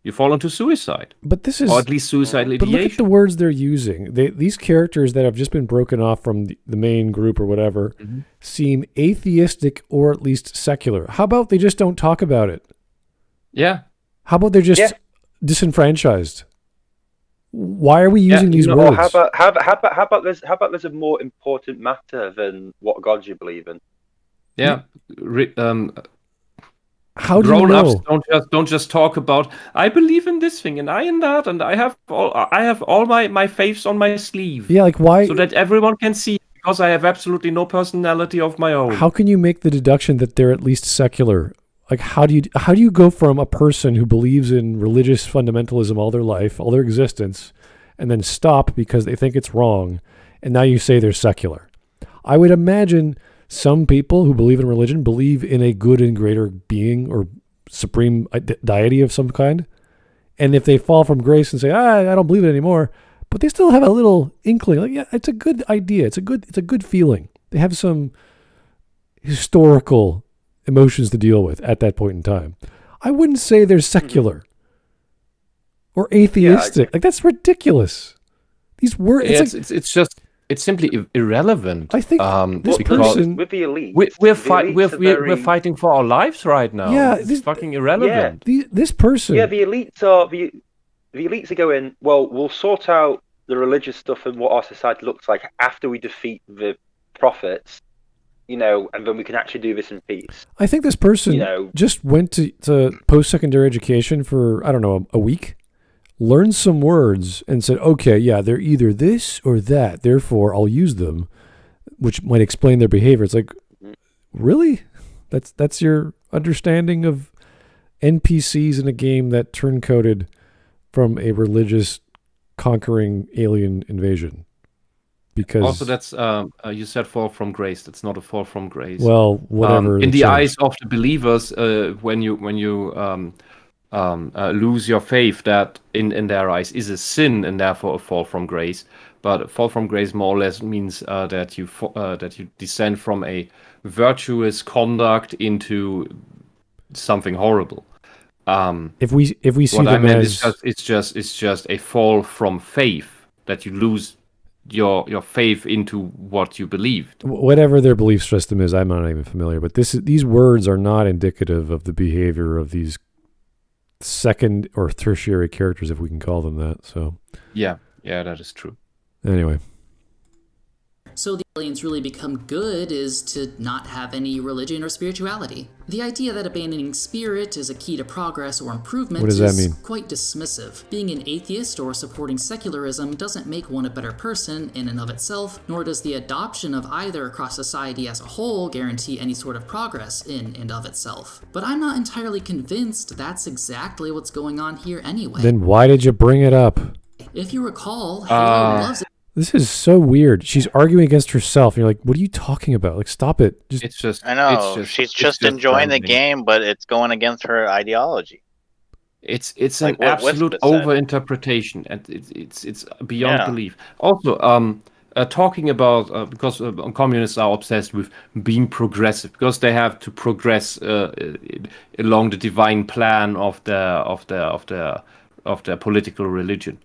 You fall into suicide. But this is, or at least suicidal ideation. But look at the words they're using. These characters that have just been broken off from the main group or whatever seem atheistic or at least secular. How about they just don't talk about it? Yeah. How about they're just disenfranchised? Why are we using these words? How about there's a more important matter than what God you believe in? Yeah. How do grown you know? ups don't just talk about I believe in this thing and I in that and I have all my faiths on my sleeve. Yeah, like why? So that everyone can see, because I have absolutely no personality of my own. How can you make the deduction that they're at least secular? Like how do you go from a person who believes in religious fundamentalism all their life, all their existence, and then stop because they think it's wrong, and now you say they're secular? I would imagine some people who believe in religion believe in a good and greater being or supreme deity of some kind. And if they fall from grace and say, I don't believe it anymore, but they still have a little inkling, like, yeah, it's a good idea. It's a good feeling. They have some historical emotions to deal with at that point in time. I wouldn't say they're secular or atheistic. Like, that's ridiculous. These words, it's simply irrelevant. I think this person with the elite, we're fighting for our lives right now. Yeah, it's fucking irrelevant. This person. Yeah, the elites are going, well, we'll sort out the religious stuff and what our society looks like after we defeat the prophets, and then we can actually do this in peace. I think this person just went to post-secondary education for, I don't know, a week. Learned some words and said, okay, yeah, they're either this or that, therefore I'll use them, which might explain their behavior. It's like, really? That's your understanding of NPCs in a game that turncoated from a religious conquering alien invasion? Because also that's you said fall from grace. That's not a fall from grace. Well, whatever. In the eyes of the believers, when you lose your faith, that in their eyes is a sin and therefore a fall from grace. But a fall from grace more or less means that you descend from a virtuous conduct into something horrible. If we see what them I meant as it's just a fall from faith, that you lose your faith into what you believed. Whatever their belief system is, I'm not even familiar. But these words are not indicative of the behavior of these second or tertiary characters, if we can call them that. So yeah, that is true. Anyway, so the aliens really become good is to not have any religion or spirituality. The idea that abandoning spirit is a key to progress or improvement is quite dismissive. Being an atheist or supporting secularism doesn't make one a better person in and of itself, nor does the adoption of either across society as a whole guarantee any sort of progress in and of itself. But I'm not entirely convinced that's exactly what's going on here anyway. Then why did you bring it up? If you recall, Halo loves it. This is so weird. She's arguing against herself, and you're like, what are you talking about? Like, stop it. I know. She's just enjoying the game, but it's going against her ideology. It's like an absolute over-interpretation, and it's beyond belief. Also, talking about, because communists are obsessed with being progressive, because they have to progress along the divine plan of their political religion.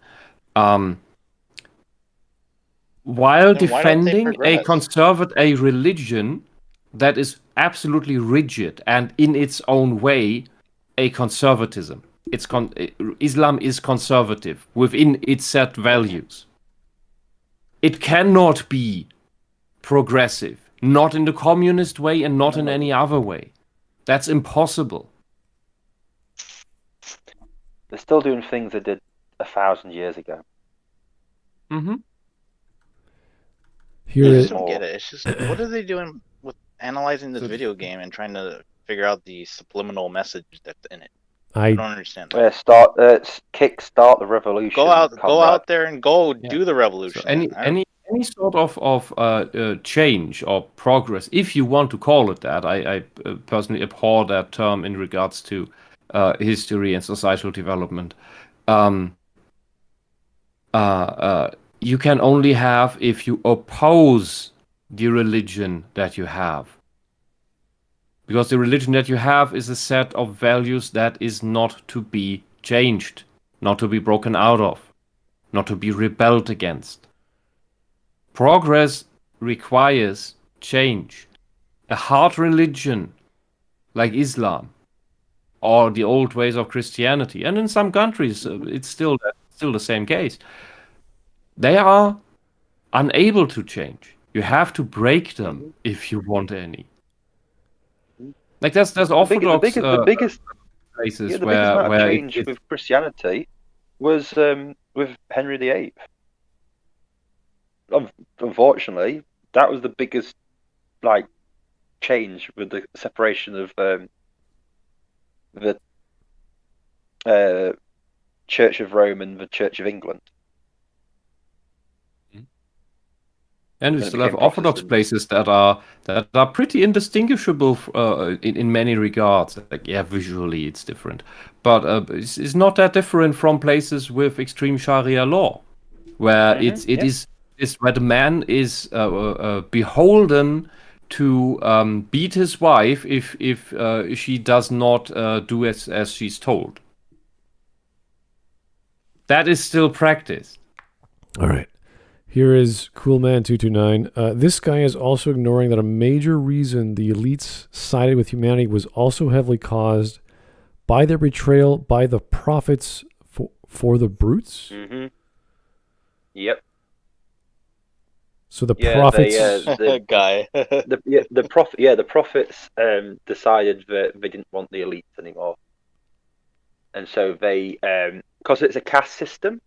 While defending a religion that is absolutely rigid and in its own way a conservatism. Islam is conservative within its set values. It cannot be progressive, not in the communist way and not in any other way. That's impossible. They're still doing things they did 1,000 years ago. Mm-hmm. I just don't get it. It's just, what are they doing with analyzing this video game and trying to figure out the subliminal message that's in it? I don't understand. Kickstart the revolution. Go out there and do the revolution. So any sort of change or progress, if you want to call it that. I personally abhor that term in regards to history and societal development. You can only have if you oppose the religion that you have. Because the religion that you have is a set of values that is not to be changed, not to be broken out of, not to be rebelled against. Progress requires change. A hard religion like Islam or the old ways of Christianity, and in some countries it's still the same case. They are unable to change. You have to break them if you want any. Like there's Orthodox the biggest places where change with Christianity was with Henry VIII. Unfortunately, that was the biggest change with the separation of the Church of Rome and the Church of England. And we still have Orthodox places that are pretty indistinguishable in many regards. Like, yeah, visually it's different, but it's not that different from places with extreme Sharia law, where it is where the man is beholden to beat his wife if she does not do as she's told. That is still practiced. All right. Here is Coolman229. This guy is also ignoring that a major reason the elites sided with humanity was also heavily caused by their betrayal by the prophets for the brutes. Mm-hmm. Yep. So the prophets, the guy, the prophets decided that they didn't want the elites anymore, and so they, because it's a caste system,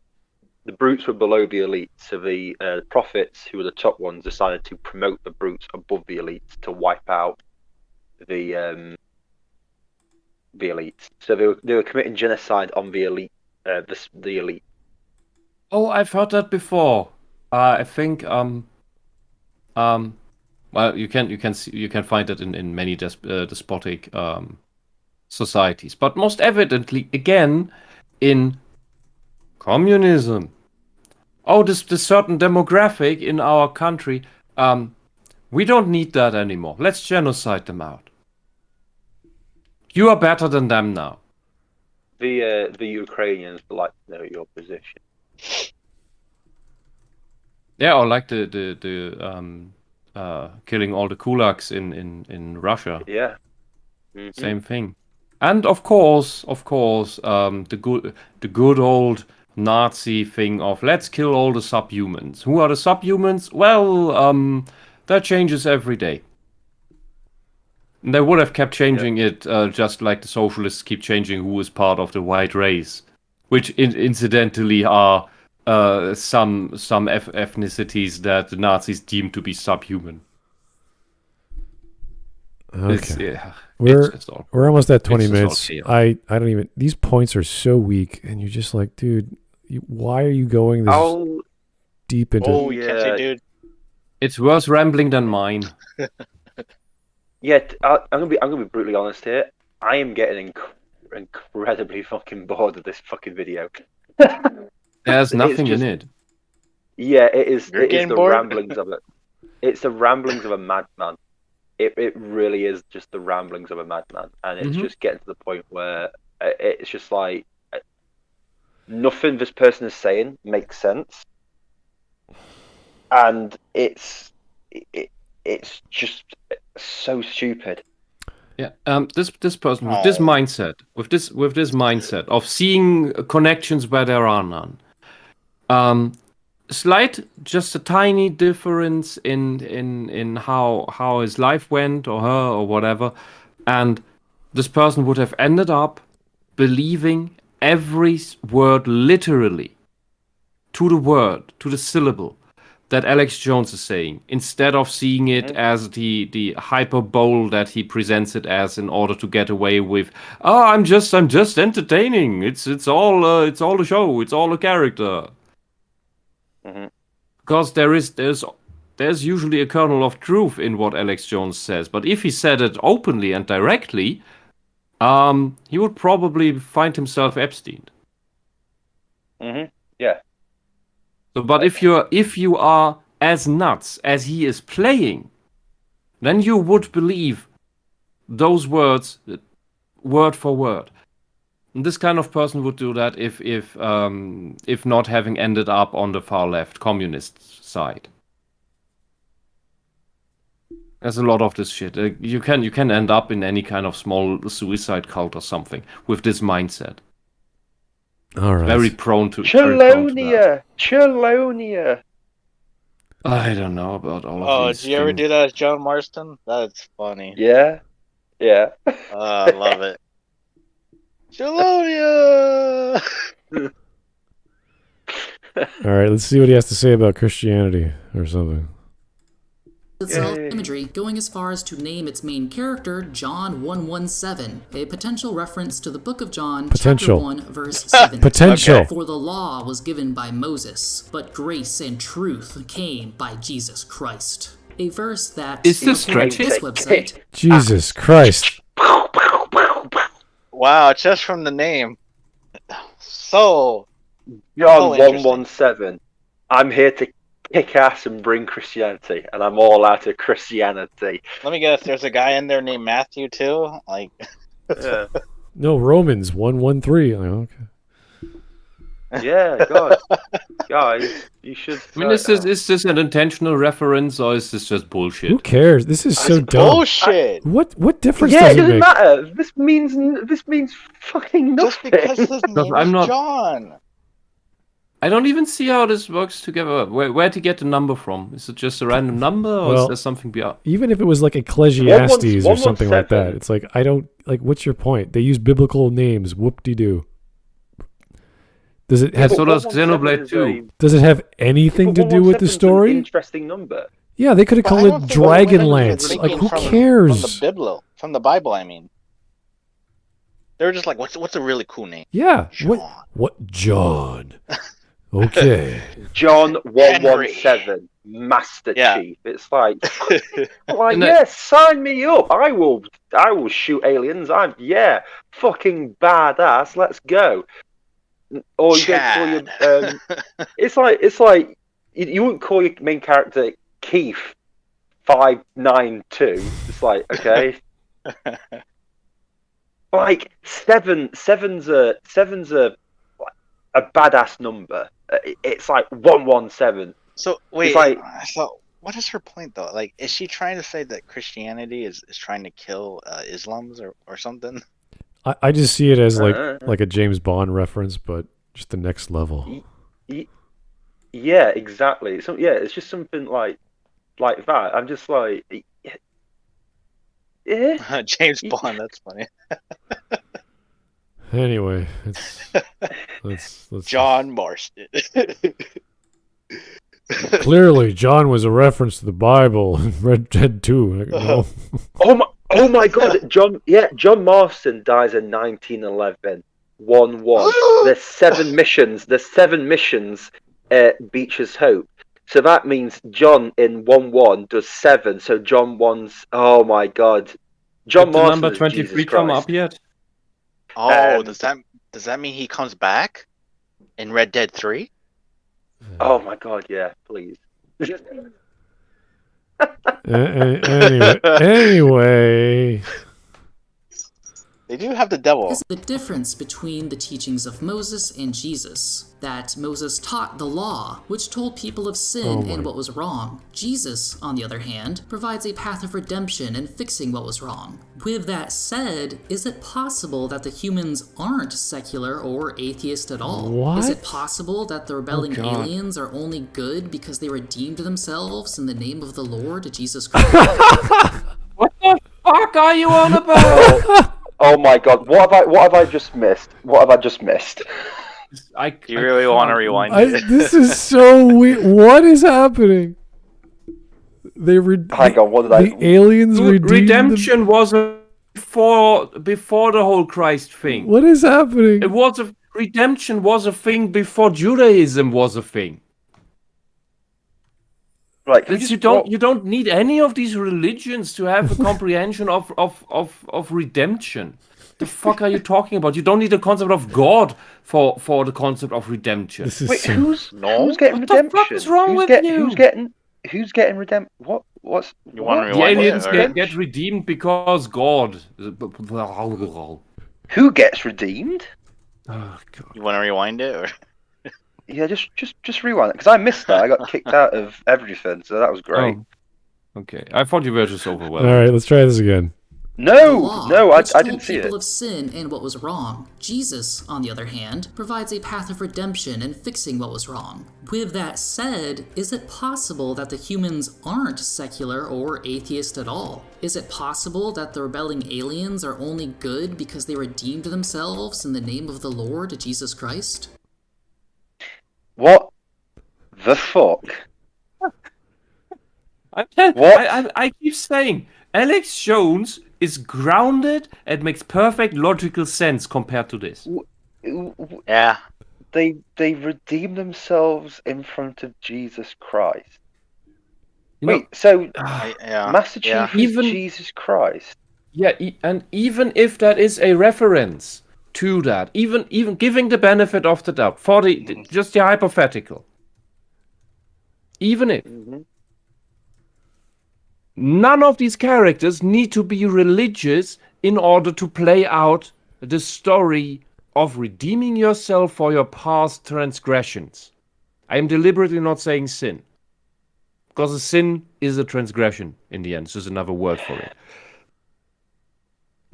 the brutes were below the elites. So the prophets, who were the top ones, decided to promote the brutes above the elites to wipe out the elites. So they were committing genocide on the elite, the elite. Oh, I've heard that before. I think well, you can find it in many despotic societies, but most evidently again in communism. Oh, this certain demographic in our country, we don't need that anymore. Let's genocide them out. You are better than them now. The Ukrainians would like to know your position. Yeah, or like the killing all the kulaks in Russia. Yeah. Mm-hmm. Same thing. And of course, the good old Nazi thing of let's kill all the subhumans. Who are the subhumans? Well, that changes every day. And they would have kept changing it just like the socialists keep changing who is part of the white race, which incidentally are some ethnicities that the Nazis deemed to be subhuman. Okay. We're almost at 20 minutes. I don't even. These points are so weak, and you're just like, dude, why are you going this deep into? Oh yeah, dude. It's worse rambling than mine. Yeah, I'm gonna be brutally honest here. I am getting incredibly fucking bored of this fucking video. There's nothing in it. Yeah, it is. You're it is the bored? ramblings of it. It's the ramblings of a madman. It really is just the ramblings of a madman, and it's just getting to the point where it's just like nothing this person is saying makes sense, and it's just so stupid. Yeah, this person with this mindset, with this mindset of seeing connections where there are none, just a tiny difference in how his life went or her or whatever, and this person would have ended up believing every word literally, to the word, to the syllable, that Alex Jones is saying, instead of seeing it as the hyperbole that he presents it as in order to get away with, I'm just entertaining. It's all a show. It's all a character. Because there's usually a kernel of truth in what Alex Jones says, but if he said it openly and directly, he would probably find himself Epstein. Yeah. So, but if you are as nuts as he is playing, then you would believe those words, word for word. This kind of person would do that if not having ended up on the far left communist side. There's a lot of this shit. You can end up in any kind of small suicide cult or something with this mindset. All right. Very prone to Chelonia. I don't know about all of these. Did you ever do that as John Marston? That's funny. Yeah. I love it. Chelonia! All right, let's see what he has to say about Christianity or something. Itself imagery, going as far as to name its main character John 1:17, a potential reference to the book of John, chapter 1, verse 7. Potential. Okay. For the law was given by Moses, but grace and truth came by Jesus Christ. A verse that is this stretching? This website. Jesus Christ. Wow, just from the name. So John 1:17. I'm here to kick ass and bring Christianity, and I'm all out of Christianity. Let me guess, there's a guy in there named Matthew too? Like Yeah. No, Romans 1:13. Okay. Yeah, God. Guys, you should. I mean, is this an intentional reference or is this just bullshit? Who cares? This is so dumb. bullshit. What difference Yeah, does it it doesn't make? matter. This means fucking nothing. Just because his name is John. I don't even see how this works together. Where to get the number from? Is it just a random number, or is there something beyond? Even if it was like Ecclesiastes or something like that, it's like, I don't, like, what's your point? They use biblical names. Whoop-de-doo. Does it have? So does Xenoblade 2. Does it have anything to do with the story? An interesting number. Yeah, they could have called it Dragonlance. Like, who cares? From the Bible, I mean. They were just like, what's a really cool name? Yeah. John. What? John. Okay. John 117, Master Chief. It's like, sign me up. I will shoot aliens. Fucking badass. Let's go. Or you don't call your, it's like you wouldn't call your main character Keith 592. It's like, okay. Like seven's a badass number. It's like 117. So wait, so what is her point though? Like, is she trying to say that Christianity is trying to kill Islam's or something? I just see it as like a James Bond reference, but just the next level. Yeah, exactly. So it's just something like that. I'm just like, yeah. James Bond. That's funny. Anyway, let's John Marston. Clearly, John was a reference to the Bible in Red Dead 2. Oh my God, John Marston dies in 1911. 1-1. There's 7 missions. Beecher's Hope. So that means John in 1-1 does 7. So John 1's. Oh my God, John Did Marston. The number 23 come up yet? Oh, does that mean he comes back in Red Dead 3? Oh my God, yeah, please. Anyway. They do have the devil. Is the difference between the teachings of Moses and Jesus. That Moses taught the law, which told people of sin and what was wrong. Jesus, on the other hand, provides a path of redemption and fixing what was wrong. With that said, is it possible that the humans aren't secular or atheist at all? What? Is it possible that the rebelling aliens are only good because they redeemed themselves in the name of the Lord Jesus Christ? What the fuck are you on about? Oh my God, what have I just missed? Do you really want to rewind it? This is so weird. What is happening? Hang on, what did the aliens redeemed Redemption was before the whole Christ thing. What is happening? Redemption was a thing before Judaism was a thing. Right, You don't need any of these religions to have a comprehension of redemption. The fuck are you talking about? You don't need the concept of God for the concept of redemption. Wait, who's getting redemption? What the fuck is wrong with you? Who's getting redemption? What's you want to the rewind aliens it, get redeemed because God. Who gets redeemed? Oh God. You want to rewind it, or? Yeah, just rewind it because I missed that. I got kicked out of everything, so that was great. Oh, okay. I thought you were just overwhelmed. All right, let's try this again. No, I didn't see people it. of sin and what was wrong. Jesus, on the other hand, provides a path of redemption and fixing what was wrong. With that said, is it possible that the humans aren't secular or atheist at all? Is it possible that the rebelling aliens are only good because they redeemed themselves in the name of the Lord Jesus Christ? What the fuck? I keep saying, Alex Jones is grounded and makes perfect logical sense compared to this. Yeah. They redeem themselves in front of Jesus Christ. So Master Chief is Jesus Christ. Yeah, and even if that is a reference to that, even giving the benefit of the doubt for just the hypothetical, even if none of these characters need to be religious in order to play out the story of redeeming yourself for your past transgressions. I am deliberately not saying sin, because a sin is a transgression in the end. It's just another word for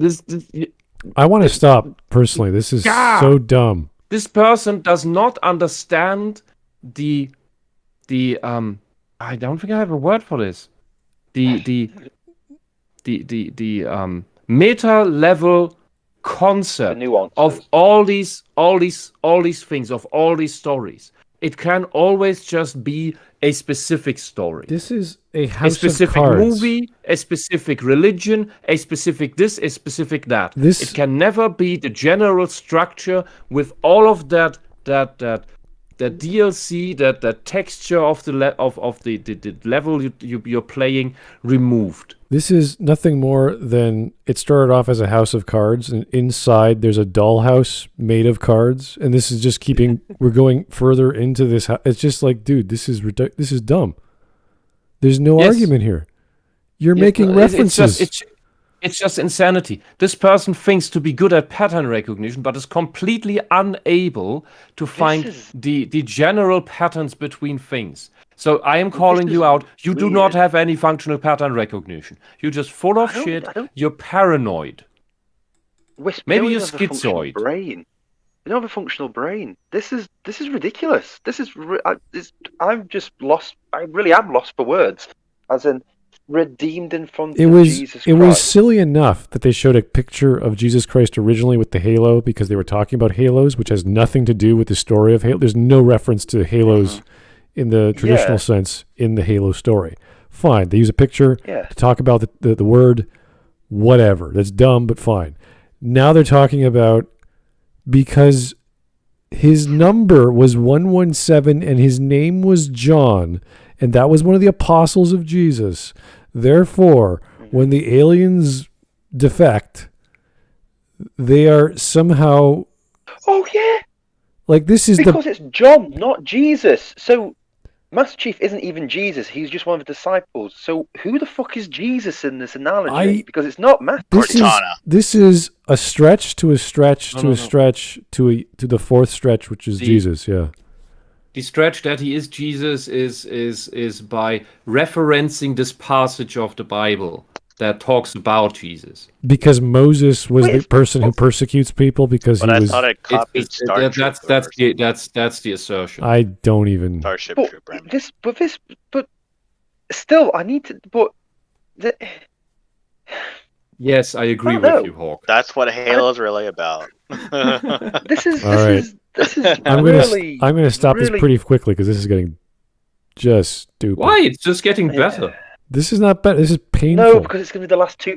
it. I want to stop personally. This is so dumb. This person does not understand the I don't think I have a word for this. The meta level concept of all these things, of all these stories. It can always just be a specific story. This is a specific movie, a specific religion, a specific this, a specific that. It can never be the general structure with all of that DLC, that texture of the level you're playing removed. This is nothing more than it started off as a house of cards, and inside there's a dollhouse made of cards, and this is just we're going further into this. It's just like, dude, this is dumb. There's no argument here. You're making references. It's just insanity. This person thinks to be good at pattern recognition, but is completely unable to find the general patterns between things. So I am calling you out. You do not have any functional pattern recognition. You're just full of shit. You're paranoid. Maybe you're schizoid. You don't have a functional brain. This is ridiculous. I'm just lost. I really am lost for words. As in, redeemed in front of Jesus Christ. It was silly enough that they showed a picture of Jesus Christ originally with the halo because they were talking about halos, which has nothing to do with the story of Halo. There's no reference to halos in the traditional sense in the Halo story. Fine. They use a picture to talk about the word whatever. That's dumb, but fine. Now they're talking about because his number was 117 and his name was John, and that was one of the apostles of Jesus. Therefore, when the aliens defect, they are somehow... Oh, yeah! Like, this is because it's John, not Jesus. So, Master Chief isn't even Jesus. He's just one of the disciples. So, who the fuck is Jesus in this analogy? Because it's not Master Chief. This is a stretch to a stretch to a stretch to the fourth stretch, which is Jesus, The stretch that he is Jesus is by referencing this passage of the Bible that talks about Jesus. Because Moses was the person who persecutes people because I thought it copied that's the assertion. I don't even. Starship Trooper. But still, I need to. But yes, I agree with you, Hawk. That's what Halo's really about. This is I'm gonna stop this pretty quickly because this is getting just stupid. Why? It's just getting better. This is not better. This is painful. No, because it's going to be the last 2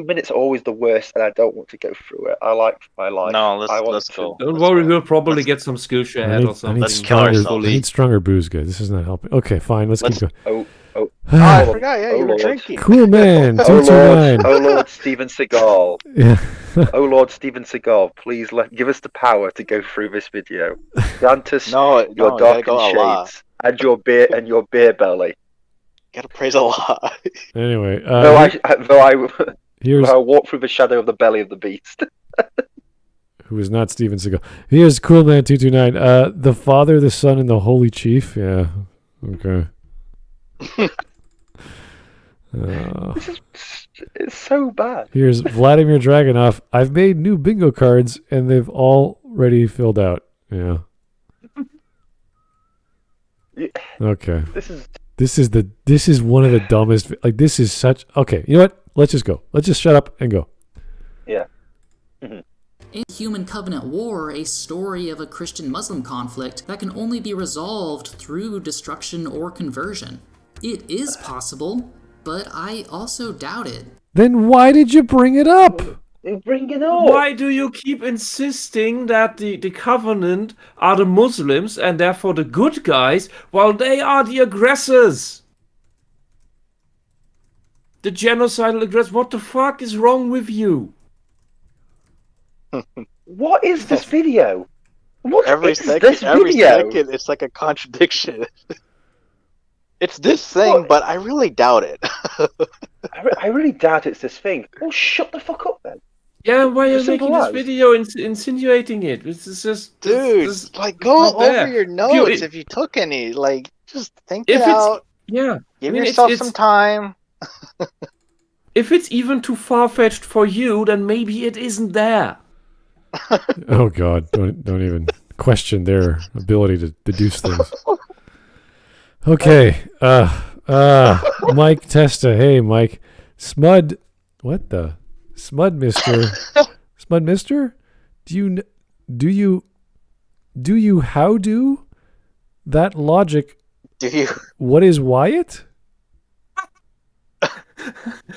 minutes are always the worst, and I don't want to go through it. I like my life. No, let's go. Don't worry, we'll probably get some Skillshare ahead or something. I need stronger booze, guys. This is not helping. Okay, fine. Let's keep going. I forgot. Yeah, you were drinking. Cool, man. 229. Oh Lord, Steven Seagal. Yeah. Oh Lord, Steven Seagal, please give us the power to go through this video. Grant us your darkened shades and your beer belly. Gotta praise Allah. Anyway, I walk through the shadow of the belly of the beast. who is not Steven Seagal. Here's Coolman229. The Father, the Son, and the Holy Chief. Yeah. Okay. It's so bad. Here's Vladimir Dragunov. I've made new bingo cards, and they've already filled out. Yeah. Okay. This is one of the dumbest. Like, this is such. Okay, you know what? Let's just go. Let's just shut up and go. Yeah. In Human Covenant War, a story of a Christian-Muslim conflict that can only be resolved through destruction or conversion. It is possible, but I also doubt it. Then why did you bring it up? Bring it up. Why do you keep insisting that the Covenant are the Muslims and therefore the good guys, while they are the aggressors? The genocidal aggressors. What the fuck is wrong with you? What is this video? Every second, it's like a contradiction. It's this thing, but I really doubt it. I really doubt it's this thing. Well, shut the fuck up then. Yeah, why are you making this video insinuating it? It's just... Dude, like, go over your notes if you took any. Like, just think it out. Yeah. Give yourself some time. If it's even too far-fetched for you, then maybe it isn't there. Oh God! Don't even question their ability to deduce things. Okay. Mike Testa. Hey, Mike. Smud. What the? Smud Mister. Smud Mister. Do you how do that logic? Do you? What is Wyatt?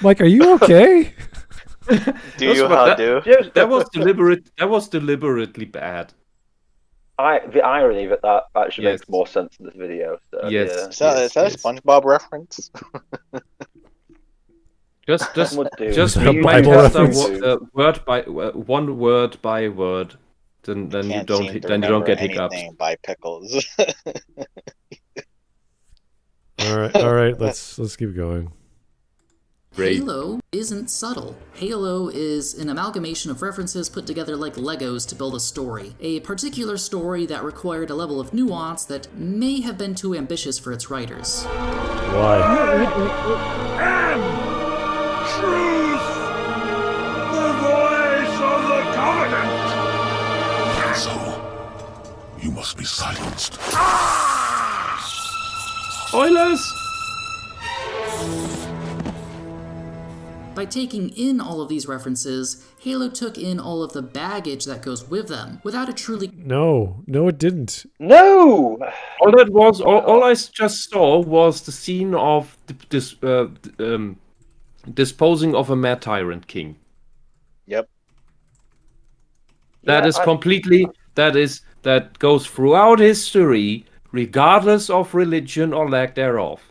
Mike, are you okay? That was deliberate. That was deliberately bad. The irony that actually makes more sense in this video. So, yes. Yeah. Is that a SpongeBob reference? just read word by one word by word. Then you don't get hiccups. By pickles. All right. Let's keep going. Halo isn't subtle. Halo is an amalgamation of references put together like Legos to build a story. A particular story that required a level of nuance that may have been too ambitious for its writers. Why? And truth! The voice of the Covenant! So, you must be silenced. Spoilers! By taking in all of these references, Halo took in all of the baggage that goes with them, without a truly... No, it didn't. No! All I just saw was the scene of disposing of a mad tyrant king. Yep. That goes throughout history, regardless of religion or lack thereof.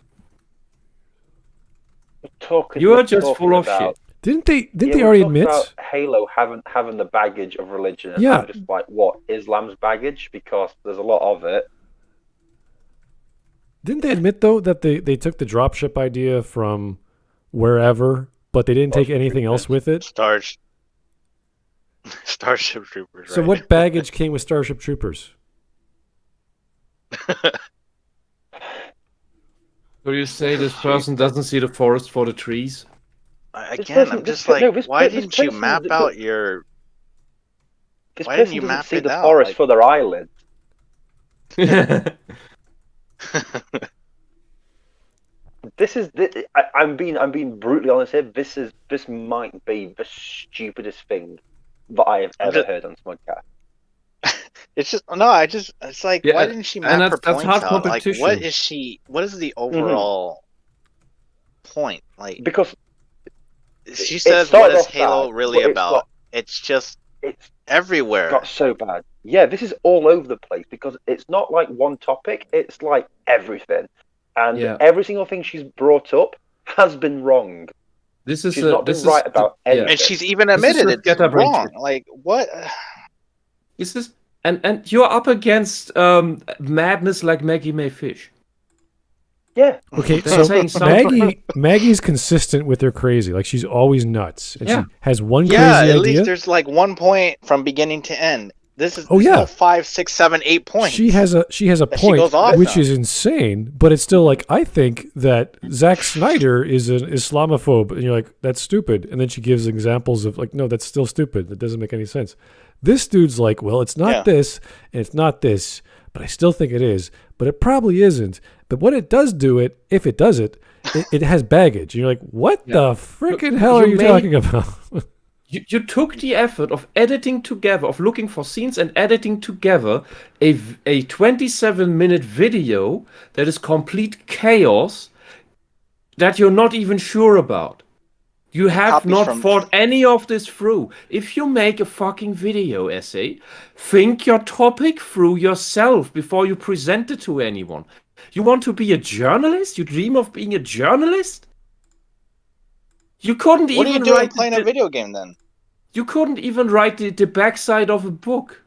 You are just full of shit. Didn't they already admit about Halo having the baggage of religion? And yeah. Just like what Islam's baggage, because there's a lot of it. Didn't they admit though that they took the dropship idea from wherever, but they didn't take anything else with it? Starship Troopers. So what baggage came with Starship Troopers? So you say this person doesn't see the forest for the trees? Again, I'm just like, why didn't you map out your... Why didn't you map see the forest for their island? I'm being brutally honest here. This might be the stupidest thing that I have ever heard on Smudcast. It's just why didn't she map her points out? Like, what is the overall point? Like, because she says, what is Halo really about? It's everywhere. It got so bad. Yeah, this is all over the place because it's not like one topic, it's like everything. And every single thing she's brought up has been wrong. She's not been right about anything. And she's even admitted it's wrong. Like, what? This is... And you're up against madness like Maggie May Fish. Yeah. Okay, so Maggie's consistent with her crazy. Like, she's always nuts. And she has one crazy idea. Yeah, at least there's like one point from beginning to end. This is no 5, 6, 7, 8 points. She has a point, which is insane, but it's still like, I think that Zack Snyder is an Islamophobe, and you're like, that's stupid. And then she gives examples of like, no, that's still stupid. That doesn't make any sense. This dude's like, well, it's not this, and it's not this, but I still think it is, but it probably isn't. But when it does do it, if it does it, it has baggage. And you're like, what the freaking hell are you talking about? You took the effort of editing together, of looking for scenes and editing together a 27-minute video that is complete chaos that you're not even sure about. You have not thought any of this through. If you make a fucking video essay, think your topic through yourself before you present it to anyone. You want to be a journalist? You dream of being a journalist? You couldn't What even are you doing write playing a video game then? You couldn't even write the backside of a book.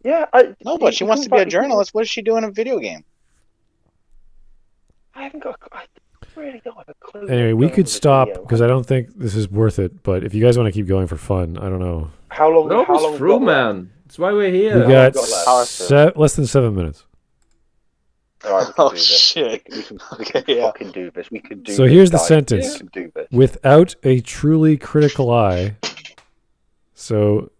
Yeah, no, but she wants to be a journalist. What does she do in a video game? I really don't have a clue. Anyway, we could stop because I don't think this is worth it. But if you guys want to keep going for fun, I don't know. How long? No, it's through, man. That's why we're here. We got less than 7 minutes. All right, shit! We can fucking do this. We can do. So this, here's the guys. sentence: We can do this. Without a truly critical eye. So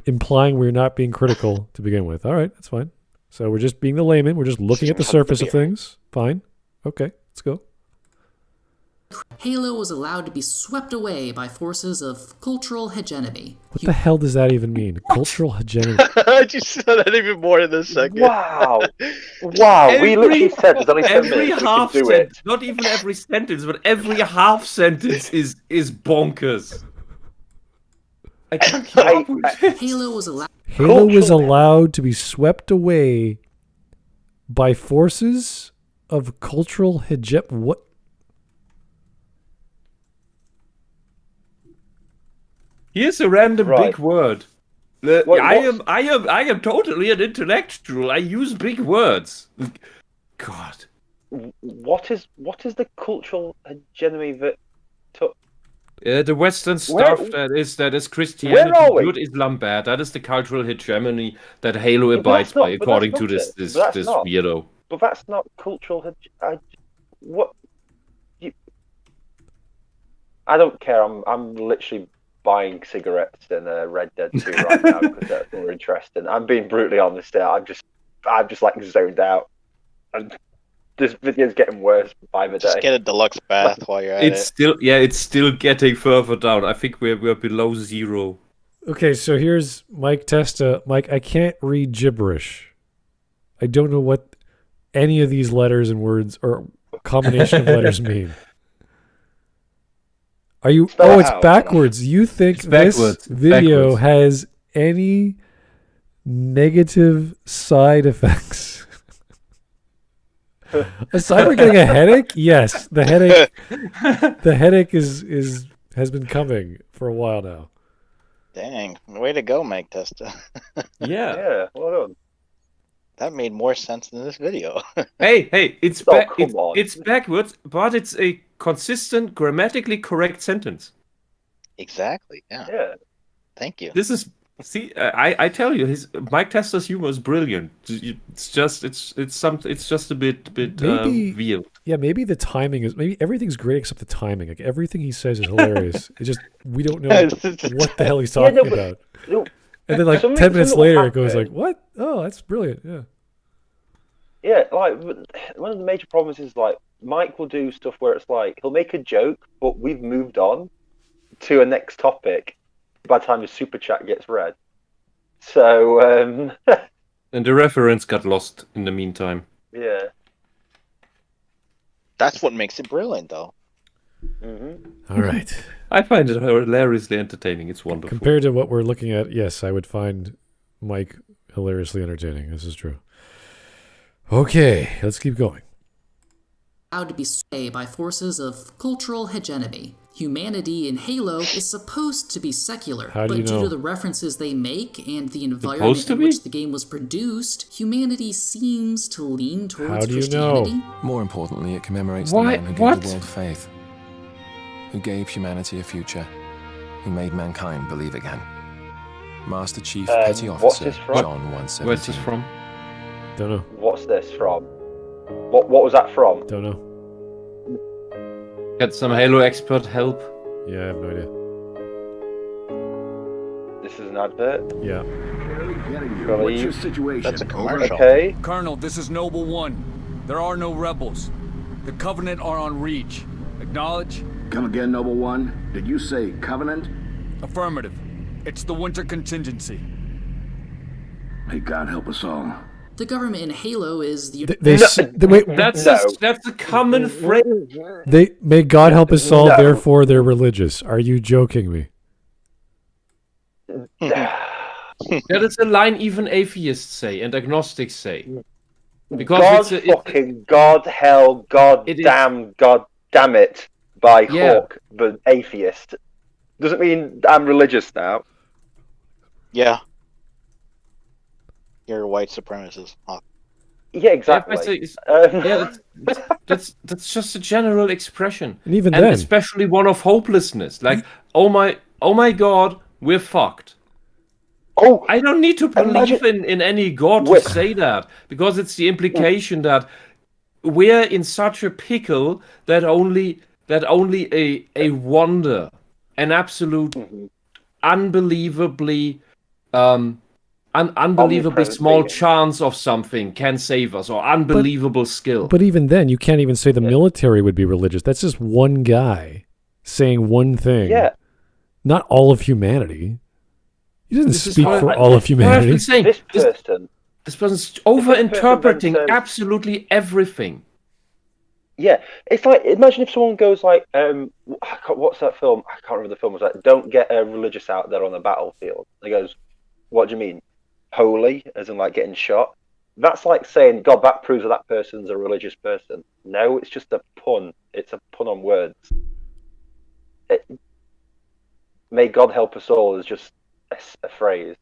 implying we're not being critical to begin with. All right, that's fine. So we're just being the layman. We're just looking at the surface of things. Fine. Okay, let's go. Halo was allowed to be swept away by forces of cultural hegemony. What the hell does that even mean? Cultural hegemony. I just said that even more in this segment. Wow. We literally said there's only 7 minutes. Half we can do it. Not even every sentence, but every half sentence is bonkers. I can't keep up with it. Halo was allowed to be swept away by forces of cultural hegemony. What? Here's a random big word. I am totally an intellectual. I use big words. God. What is the cultural hegemony that took? The Western stuff that is Christianity good, Islam bad. That is the cultural hegemony that Halo abides by, according to this weirdo. But that's not cultural hegemony. I don't care. I'm literally buying cigarettes and Red Dead 2 right now because that's more interesting. I'm being brutally honest there. I'm just like zoned out. And this video's getting worse by the day. Just get a deluxe bath while you're at it. It's still getting further down. I think we're below 0. Okay, so here's Mike Testa. Mike, I can't read gibberish. I don't know what any of these letters and words or combination of letters mean. Are you? It's backwards. You think this video has any negative side effects? Aside from getting a headache, yes, the headache has been coming for a while now. Dang, way to go, Mike Testa. Yeah, well done. That made more sense than this video. Hey, it's backwards, but it's a consistent, grammatically correct sentence. Exactly. Yeah. Thank you. This is I tell you, Mike Testa's humor is brilliant. It's just a bit weird. Yeah, maybe the timing is everything's great except the timing. Like everything he says is hilarious. It's just we don't know what the hell he's talking about. And then like 10 minutes later it goes like, what? Oh, that's brilliant. Yeah. Yeah, like one of the major problems is like Mike will do stuff where it's like he'll make a joke, but we've moved on to a next topic by the time the super chat gets read. So and the reference got lost in the meantime. Yeah. That's what makes it brilliant though. Mm-hmm. All right. I find it hilariously entertaining. It's wonderful. Compared to what we're looking at, yes, I would find Mike hilariously entertaining. This is true. Okay, let's keep going. Allowed to be swayed by forces of cultural hegemony. Humanity in Halo is supposed to be secular, How do but you due know? to the references they make and the environment in which the game was produced, humanity seems to lean towards How do you Christianity. know? More importantly, it commemorates the man who gave the world faith, who gave humanity a future, who made mankind believe again. Master Chief Petty Officer John 117. Where's this from? Don't know. What's this from? What was that from? Don't know. Get some Halo expert help. Yeah, I have no idea. This is an advert? Yeah. What's your situation? That's a commercial. Okay. Colonel, this is Noble One. There are no rebels. The Covenant are on Reach. Acknowledge? Come again, Noble One. Did you say Covenant? Affirmative. It's the winter contingency. May God help us all. The government in Halo is the... That's a common phrase. May God help us all, therefore they're religious. Are you joking me? That is a line even atheists say and agnostics say. Because God, hell, God damn it by Hawk, the atheist. Doesn't mean I'm religious now. Yeah. You're a white supremacist. Hawk. Yeah, exactly. That's just a general expression. And even then, especially one of hopelessness. Like, oh my God, we're fucked. Oh, I don't need to believe in any god to say that, because it's the implication that we're in such a pickle that only a wonder, an absolute, unbelievably small chance of something can save us, or unbelievable skill. But even then, you can't even say the military would be religious. That's just one guy saying one thing. Yeah. Not all of humanity. He doesn't speak for all of humanity. This person's over-interpreting absolutely everything. Yeah, it's like, imagine if someone goes like, what's that film? I can't remember the film. It was like, don't get a religious out there on the battlefield. And he goes, what do you mean? Holy, as in like getting shot? That's like saying, God, that proves that person's a religious person. No, it's just a pun. It's a pun on words. May God help us all is just a phrase.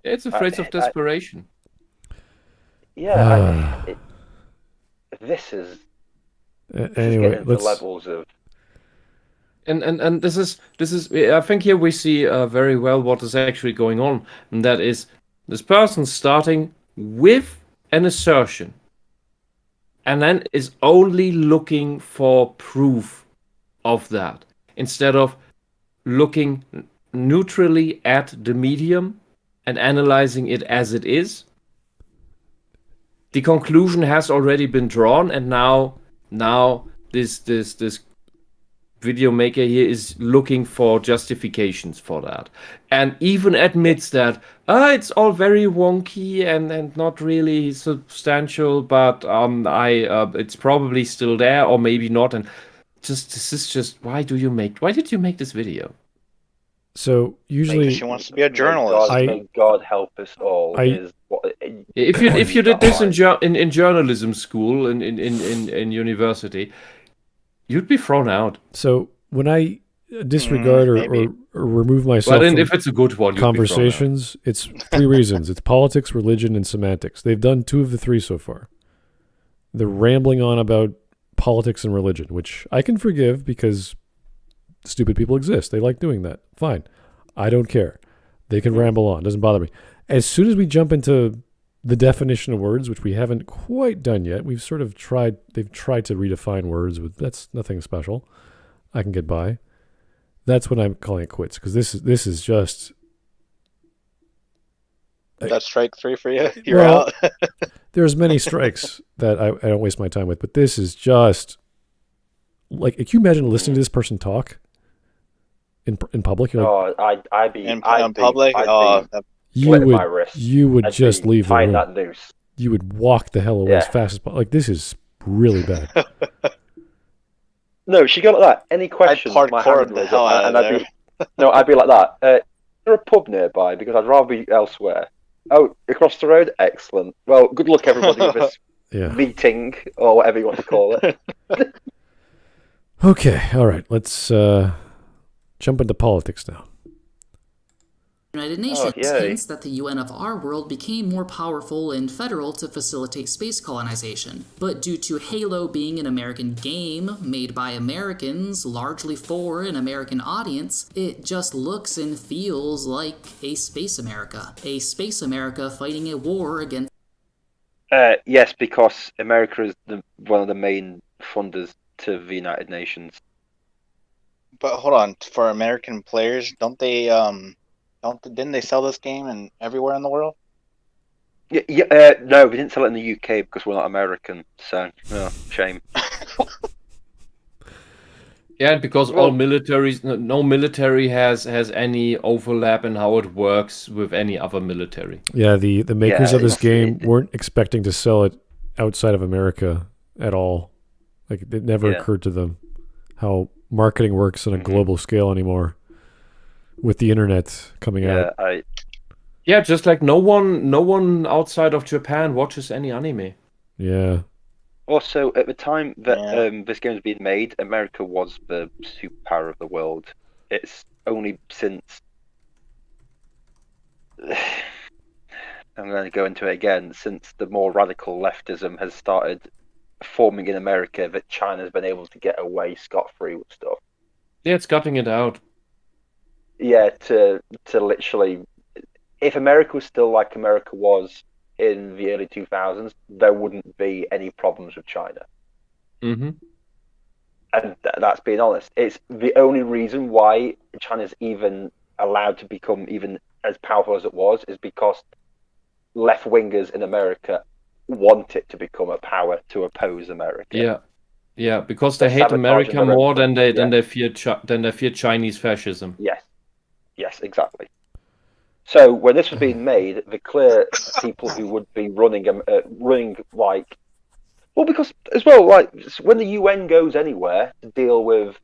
It's a phrase of desperation. This is anyway. Let's levels of. And this is I think here we see very well what is actually going on, and that is this person starting with an assertion, and then is only looking for proof of that instead of looking neutrally at the medium and analyzing it as it is. The conclusion has already been drawn, and now this video maker here is looking for justifications for that, and even admits that it's all very wonky and not really substantial, but it's probably still there, or maybe not. And this is just why did you make this video? So usually she wants to be a journalist. May God help us all. If you did this in journalism school in university, you'd be thrown out. So when I disregard or remove myself from if it's a good one, conversations, it's three reasons. It's politics, religion, and semantics. They've done two of the three so far. They're rambling on about politics and religion, which I can forgive because stupid people exist. They like doing that. Fine. I don't care. They can ramble on. Doesn't bother me. As soon as we jump into the definition of words, which we haven't quite done yet, they've tried to redefine words, but that's nothing special. I can get by. That's when I'm calling it quits, because this is just... That's strike three for you? You're out? There's many strikes that I don't waste my time with, but this is just... Like, can you imagine listening to this person talk in public? You're like, I'd be in public. You would just leave the room. That noose. You would walk the hell away as fast as possible. Like, this is really bad. No, she got like that. Any questions? I'd hardcore the hell out of there. I'd be like that. Is there a pub nearby? Because I'd rather be elsewhere. Oh, across the road? Excellent. Well, good luck everybody with this meeting, or whatever you want to call it. Okay, all right. Let's jump into politics now. United Nations hints that the UN of our world became more powerful and federal to facilitate space colonization. But due to Halo being an American game made by Americans, largely for an American audience, it just looks and feels like a Space America. A Space America fighting a war against... Yes, because America is one of the main funders to the United Nations. But hold on, for American players, didn't they sell this game in everywhere in the world? No, we didn't sell it in the UK because we're not American. So, shame. Yeah, because no military has any overlap in how it works with any other military. Yeah, the makers of this game weren't expecting to sell it outside of America at all. Like, it never occurred to them how marketing works on a global scale anymore. With the internet coming out. Yeah, just like no one outside of Japan watches any anime. Yeah. Also, at the time that this game was being made, America was the superpower of the world. It's only since... I'm going to go into it again. Since the more radical leftism has started forming in America, that China's been able to get away scot-free with stuff. Yeah, it's cutting it out. Yeah, to literally, if America was still like America was in the early 2000s, there wouldn't be any problems with China. Mm-hmm. And that's being honest. It's the only reason why China's even allowed to become even as powerful as it was is because left-wingers in America want it to become a power to oppose America. Yeah, because they hate America more than they fear Chinese fascism. Yes, exactly. So when this was being made, the clear people who would be running like, well, because as well, like when the UN goes anywhere to deal with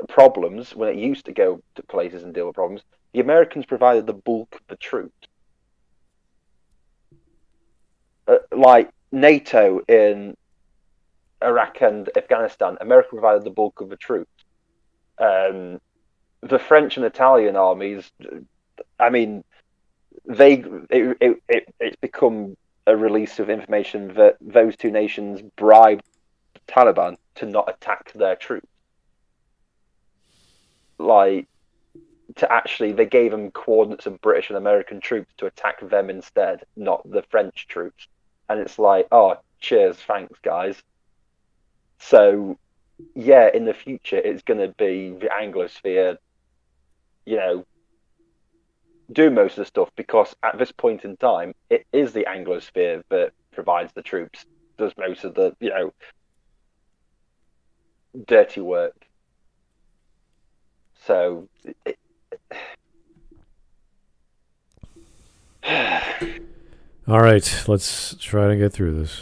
problems, when it used to go to places and deal with problems, the Americans provided the bulk of the troops. Like NATO in Iraq and Afghanistan, America provided the bulk of the troops. The French and Italian armies, I mean, it's become a release of information that those two nations bribed the Taliban to not attack their troops. Like, they gave them coordinates of British and American troops to attack them instead, not the French troops. And it's like, oh, cheers, thanks, guys. So, yeah, in the future, it's going to be the Anglosphere, do most of the stuff, because at this point in time, it is the Anglosphere that provides the troops, does most of the, dirty work. So, all right, let's try to get through this.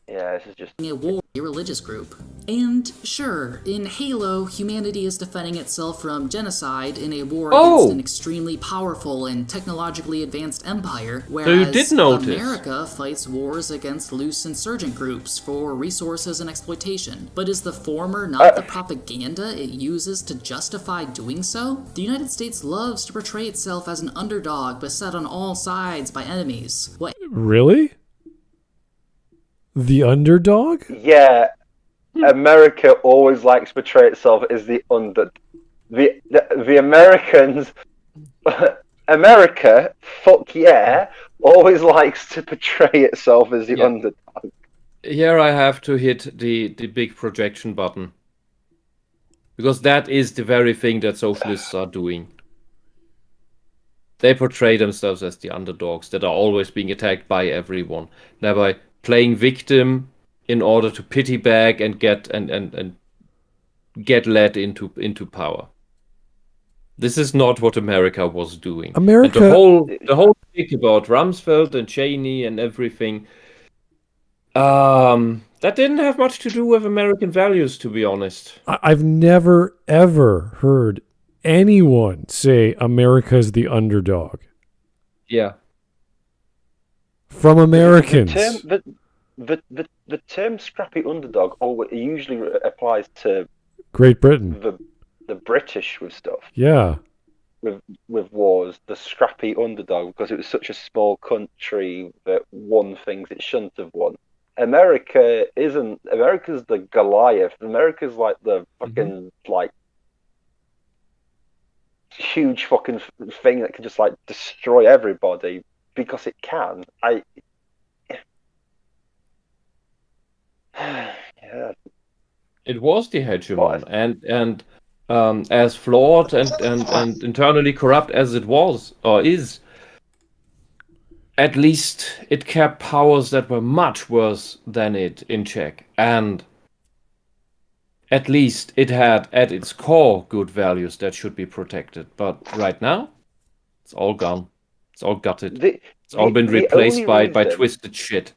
Yeah, this is just a war, a religious group. And sure, in Halo, humanity is defending itself from genocide in a war against an extremely powerful and technologically advanced empire, whereas America fights wars against loose insurgent groups for resources and exploitation. But is the former not the propaganda it uses to justify doing so? The United States loves to portray itself as an underdog beset on all sides by enemies. Really? The underdog? Yeah, America always likes to portray itself as the the Americans, America, fuck yeah, always likes to portray itself as the underdog. Here I have to hit the big projection button, because that is the very thing that socialists are doing. They portray themselves as the underdogs that are always being attacked by everyone. Thereby playing victim in order to pity bag and get led into power. This is not what America was doing. America, and the whole thing about Rumsfeld and Cheney and everything, that didn't have much to do with American values, to be honest. I've never ever heard anyone say America's the underdog. Yeah. From Americans. the term "scrappy underdog" usually applies to Great Britain, the British with stuff. Yeah. With wars, the scrappy underdog, because it was such a small country that won things it shouldn't have won. America isn't. America's the Goliath. America's like the fucking like huge fucking thing that can just like destroy everybody because it can. Yeah. It was the hegemon, and as flawed and internally corrupt as it was or is, at least it kept powers that were much worse than it in check, and at least it had at its core good values that should be protected. But right now, it's all gone. It's all gutted. It's all been replaced by twisted shit.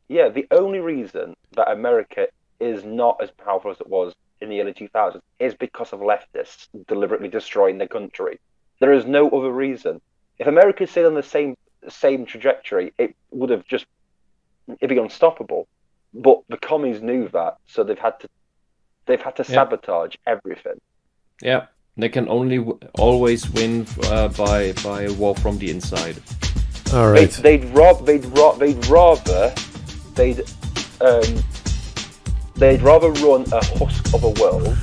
Yeah, the only reason that America is not as powerful as it was in the early 2000s is because of leftists deliberately destroying the country. There is no other reason. If America stayed on the same trajectory, it'd be unstoppable. But the commies knew that, so they've had to sabotage everything. Yeah, they can only always win by a war from the inside. All right. They'd rather run a husk of a world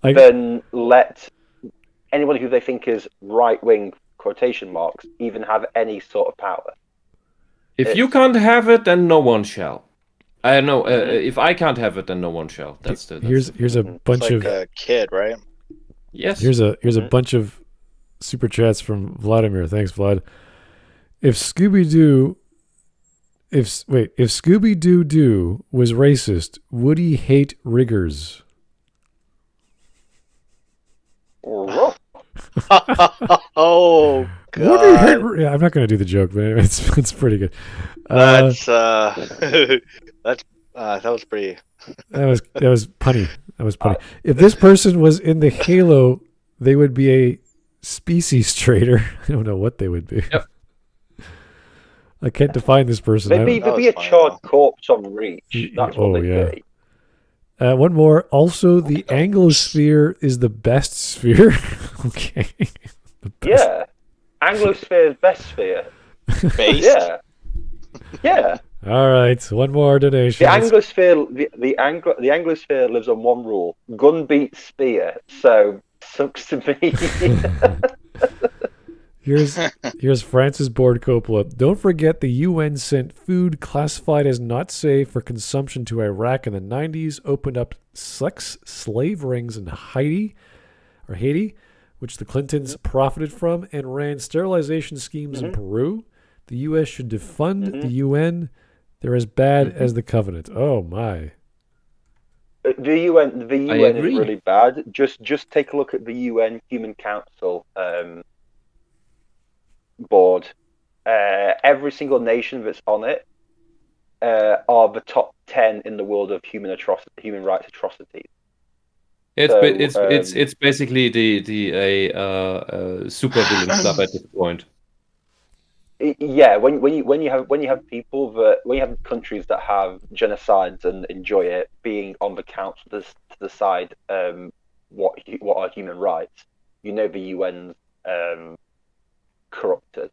than let anyone who they think is right-wing quotation marks even have any sort of power. If you can't have it, then no one shall. I know. If I can't have it, then no one shall. Here's a bunch like of a kid, right? Yes. Here's a bunch of super chats from Vladimir. Thanks, Vlad. If Scooby-Doo was racist, would he hate riggers? Oh God! Would he hate, I'm not going to do the joke, but it's pretty good. That was pretty. That was punny. That was punny. If this person was in the Halo, they would be a species traitor. I don't know what they would be. Yep. I can't define this person. They'd be a charred corpse on Reach. That's what they'd be. One more. Also, the Anglosphere is the best sphere. Okay. Yeah. Anglosphere is best sphere. Based? Yeah. Yeah. All right. One more donation. The Anglosphere lives on one rule: gun beats spear. So sucks to me. Here's Francis Board Coppola. Don't forget the UN sent food classified as not safe for consumption to Iraq in the 90s, opened up sex slave rings in Haiti, which the Clintons profited from, and ran sterilization schemes in Peru. The U.S. should defund the UN. They're as bad as the Covenant. Oh, my. The UN is really bad. Just take a look at the UN Human Council board. Every single nation that's on it are the top 10 in the world of human rights atrocities. It's basically the supervillain club at this point. Yeah, when you have people when you have countries that have genocides and enjoy it, being on the council to decide what are human rights, the UN's corrupted.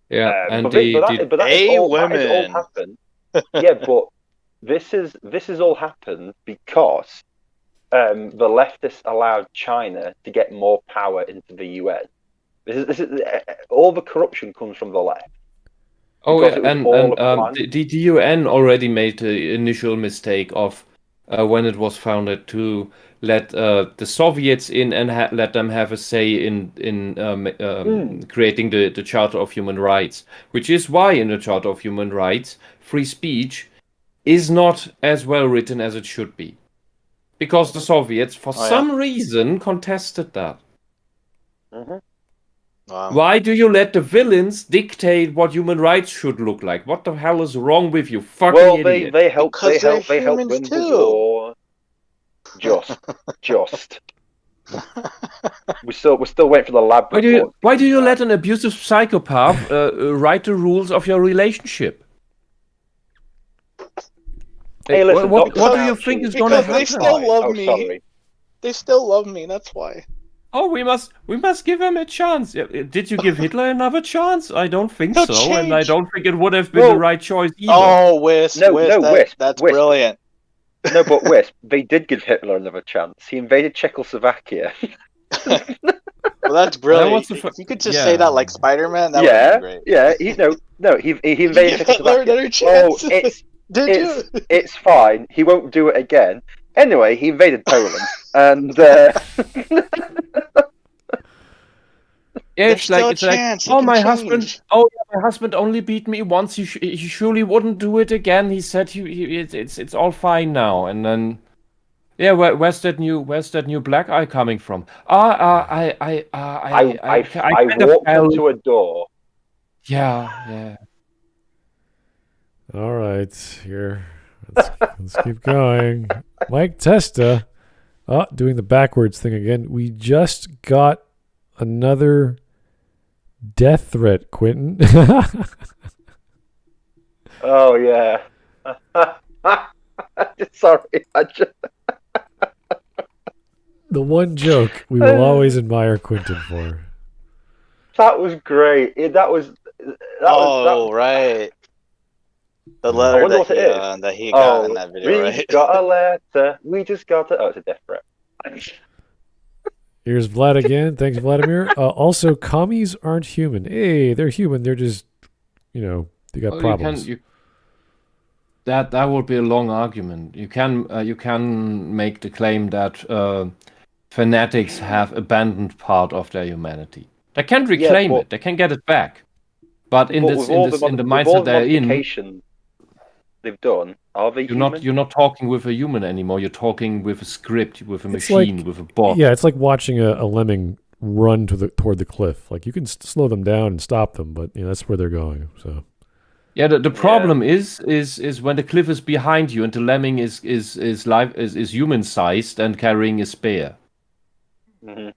Yeah, and that all happened. Yeah, but this is all happened because the leftists allowed China to get more power into the UN. This is all the corruption comes from the left. Oh, yeah, and the UN already made the initial mistake of when it was founded to let the Soviets in and let them have a say in creating the Charter of Human Rights, which is why in the Charter of Human Rights, free speech is not as well written as it should be. Because the Soviets, for some reason, contested that. Mm-hmm. Wow. Why do you let the villains dictate what human rights should look like? What the hell is wrong with you, fucking idiot? They help win the war. Just. We're still waiting for the lab. Why do you let an abusive psychopath write the rules of your relationship? Hey, listen, what do you think is going to happen? They still love me. Sorry. They still love me. That's why. Oh, we must give him a chance. Did you give Hitler another chance? I don't think so, and I don't think it would have been the right choice either. Oh, Wisp, that's brilliant. No, but Wisp, they did give Hitler another chance. He invaded Czechoslovakia. Well, that's brilliant. You could just say that like Spider-Man. That would be great. Yeah. He invaded Czechoslovakia. It's fine. He won't do it again. Anyway, he invaded Poland, and it's like my husband only beat me once. He surely wouldn't do it again. He said it's all fine now. And then where's that new black eye coming from? I walked into a door. Yeah. All right, here. Let's keep going. Mike Testa, doing the backwards thing again. We just got another death threat, Quentin. Oh yeah. Sorry, The one joke we will always admire Quentin for. That was great. That was right. The letter that he got in that video, right? We got a letter. We just got it. Oh, it's a death threat. Here's Vlad again. Thanks, Vladimir. Also, commies aren't human. Hey, they're human. They're just, they got problems. That would be a long argument. You can make the claim that fanatics have abandoned part of their humanity. They can reclaim it. They can get it back. But in the mindset they're in, they've done. Are they human? You're not talking with a human anymore. You're talking with a script, with a machine, with a bot. Yeah, it's like watching a lemming run toward the cliff. Like you can slow them down and stop them, but that's where they're going. So. Yeah, the problem is when the cliff is behind you and the lemming is human sized and carrying a spear. Mm-hmm.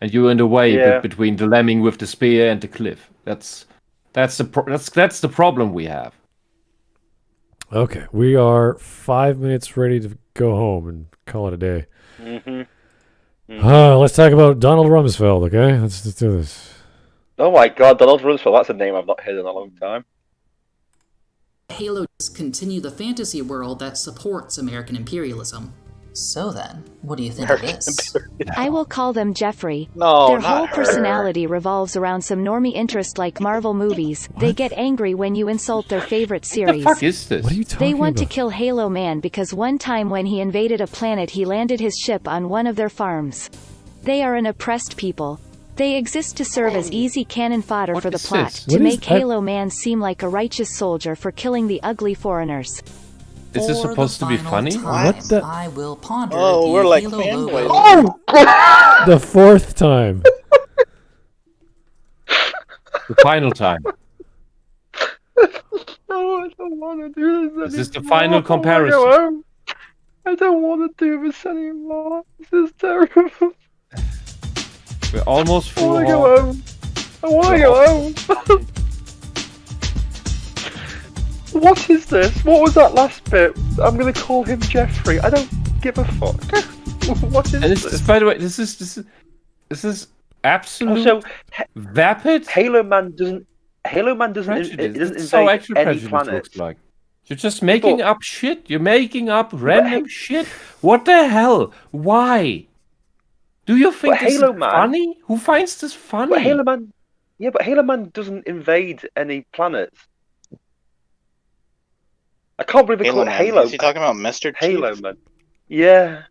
And you're in the way between the lemming with the spear and the cliff. That's the problem we have. Okay, we are 5 minutes ready to go home and call it a day. Let's talk about Donald Rumsfeld. Okay, let's do this. Oh my God, Donald Rumsfeld. That's a name I've not heard in a long time. Halo continue the fantasy world that supports American imperialism. So then, what do you think of this? I will call them Jeffrey. No, their whole personality revolves around some normie interest like Marvel movies. They get angry when you insult their favorite series. What the fuck is this? What are you talking They want about? to kill Halo Man because one time when he invaded a planet he landed his ship on one of their farms. They are an oppressed people. They exist to serve as easy cannon fodder for the plot, to make Halo Man seem like a righteous soldier for killing the ugly foreigners. Is this supposed to be funny? What the? I will ponder we're like Halo fanboys. logo. The fourth time. The final time. No, I don't want to do this anymore. Is this the final comparison? I don't want to do this anymore. This is terrible. We're almost through. I want to go home. What is this? What was that last bit? I'm going to call him Jeffrey. I don't give a fuck. What is this? By the way, this is absolute vapid. Halo Man doesn't invade so actually any planet. Looks like. You're just making up shit. You're making up random shit. What the hell? Why? Do you think this is funny? Who finds this funny? But Halo Man doesn't invade any planets. I can't believe they call it Halo. Is he talking about Mr. Chief? Halo Man. Yeah.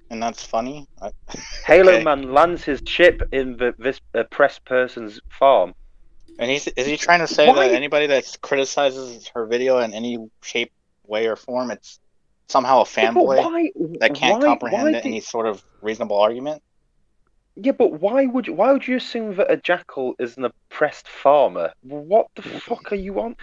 And that's funny? Halo Man lands his ship in this oppressed person's farm. And is he trying to say that anybody that criticizes her video in any shape, way, or form, it's somehow a fanboy that can't comprehend any sort of reasonable argument? Yeah, but why would you assume that a jackal is an oppressed farmer? What the fuck are you on?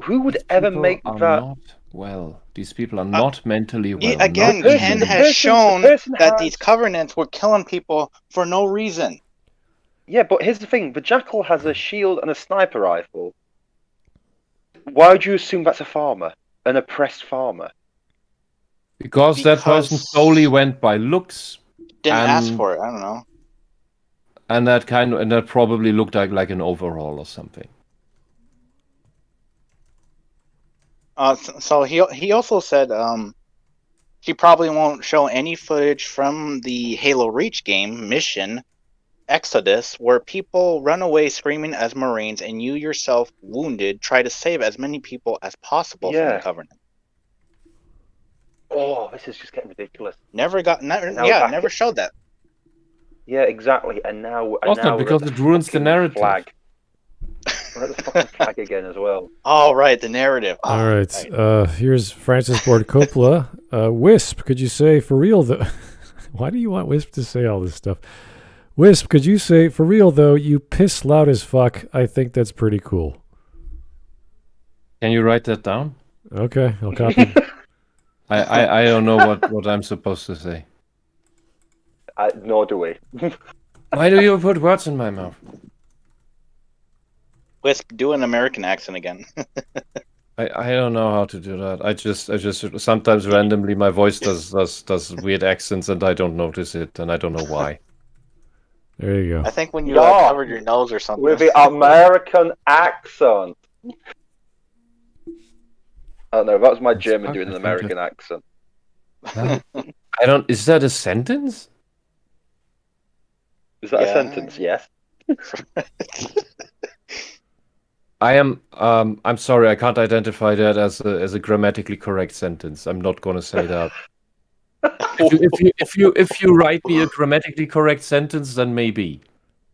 Who would ever make that? well. These people are not mentally well. Again, Ken has shown that these covenants were killing people for no reason. Yeah, but here's the thing. The Jackal has a shield and a sniper rifle. Why would you assume that's a farmer? An oppressed farmer? Because that person solely went by looks. Didn't ask for it, I don't know. And that probably looked like an overall or something. So he also said he probably won't show any footage from the Halo Reach game mission Exodus, where people run away screaming as Marines and you yourself wounded try to save as many people as possible from the Covenant. Oh, this is just getting ridiculous. Never showed that. Yeah, exactly. And now because it ruins the narrative. Flag. We're at the fucking flag again as well. Oh, right, the narrative. All right. Here's Francis Ford Coppola. Wisp, could you say for real though? Why do you want Wisp to say all this stuff? Wisp, could you say for real though? You piss loud as fuck. I think that's pretty cool. Can you write that down? Okay, I'll copy. I don't know what I'm supposed to say. Nor do we. Why do you put words in my mouth? Wisp, do an American accent again. I don't know how to do that. I just sometimes randomly my voice does weird accents and I don't notice it and I don't know why. There you go. I think when you covered your nose or something. With the American accent. I don't know, that was my German doing an American accent. Is that a sentence? Is that a sentence? Yes. I'm sorry, I can't identify that as a grammatically correct sentence. I'm not gonna say that. If you write me a grammatically correct sentence, then maybe.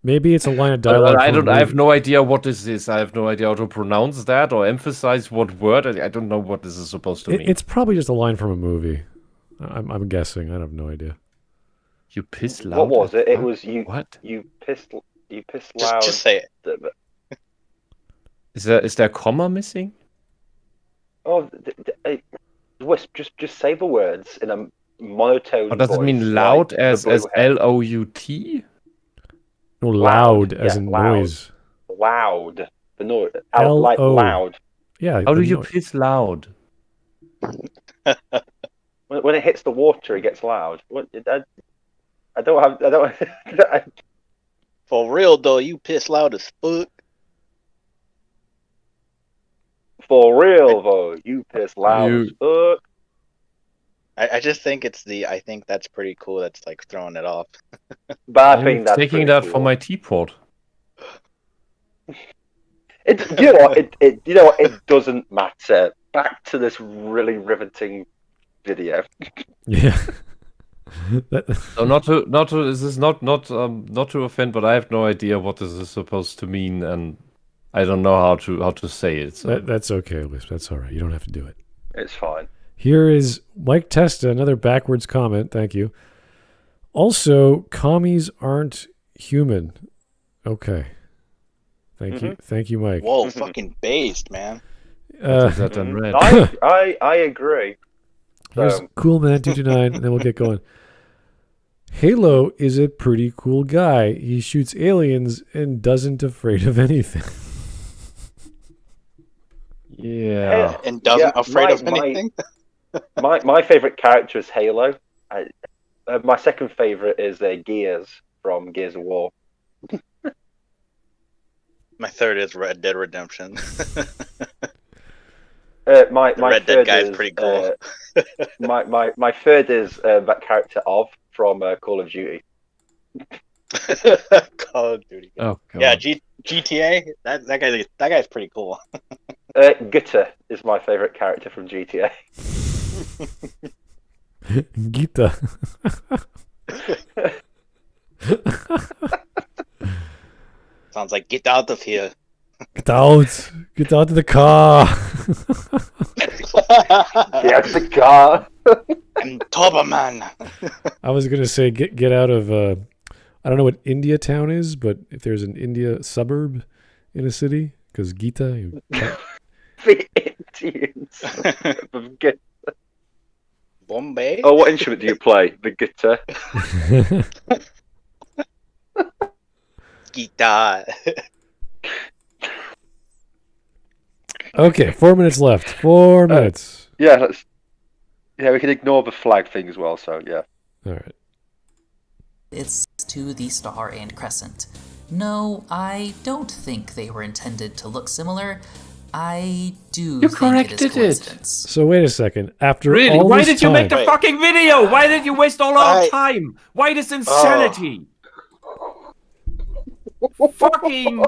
Maybe it's a line of dialogue. I have no idea what this is. I have no idea how to pronounce that or emphasize what word. I don't know what this is supposed to mean. It's probably just a line from a movie. I'm guessing. I have no idea. You piss loud. What was it? It was you. What? You pissed loud. Just say it. Is there a comma missing? Oh, Wisp, just say the words in a monotone. Does it mean loud as L-O-U-T? No, loud as in noise. Loud. The noise. Like loud. Yeah. How do you piss loud? When it hits the water, it gets loud. I don't. For real though, you piss loud as fuck. For real though, you piss loud as fuck. I just think I think that's pretty cool. That's like throwing it off. But I think that's taking that cool. For my teapot. It doesn't matter. Back to this really riveting video. Yeah. So not to offend, but I have no idea what this is supposed to mean, and I don't know how to say it. So. That's okay, Wisp. That's all right. You don't have to do it. It's fine. Here is Mike Testa, another backwards comment. Thank you. Also, commies aren't human. Okay. Thank you, Mike. Whoa, fucking based, man. That unread. I agree. Here's Cool Man 229, and then we'll get going. Halo is a pretty cool guy. He shoots aliens and doesn't afraid of anything. Yeah. And doesn't afraid of anything? My favorite character is Halo. My second favorite is Gears from Gears of War. My third is Red Dead Redemption. My Red Dead guy is pretty cool. my third is that character from Call of Duty. Call of Duty. Oh god. Yeah, GTA. That guy's pretty cool. Gutter is my favorite character from GTA. Gita. Sounds like get out of here. Get out. Get out of the car. Get out of the car. I'm Toberman. I was going to say get out of... I don't know what India town is, but if there's an India suburb in a city, because Gita... The Guardians of Guitar. Bombay? Oh, what instrument do you play? The guitar. Guitar. Okay, 4 minutes left. 4 minutes. Yeah, we can ignore the flag thing as well, so yeah. Alright. It's to the star and crescent. No, I don't think they were intended to look similar. I do think it is coincidence. So wait a second. After Really? all Why this did you time, make the fucking video? Why did you waste all our time? Why this insanity? Fucking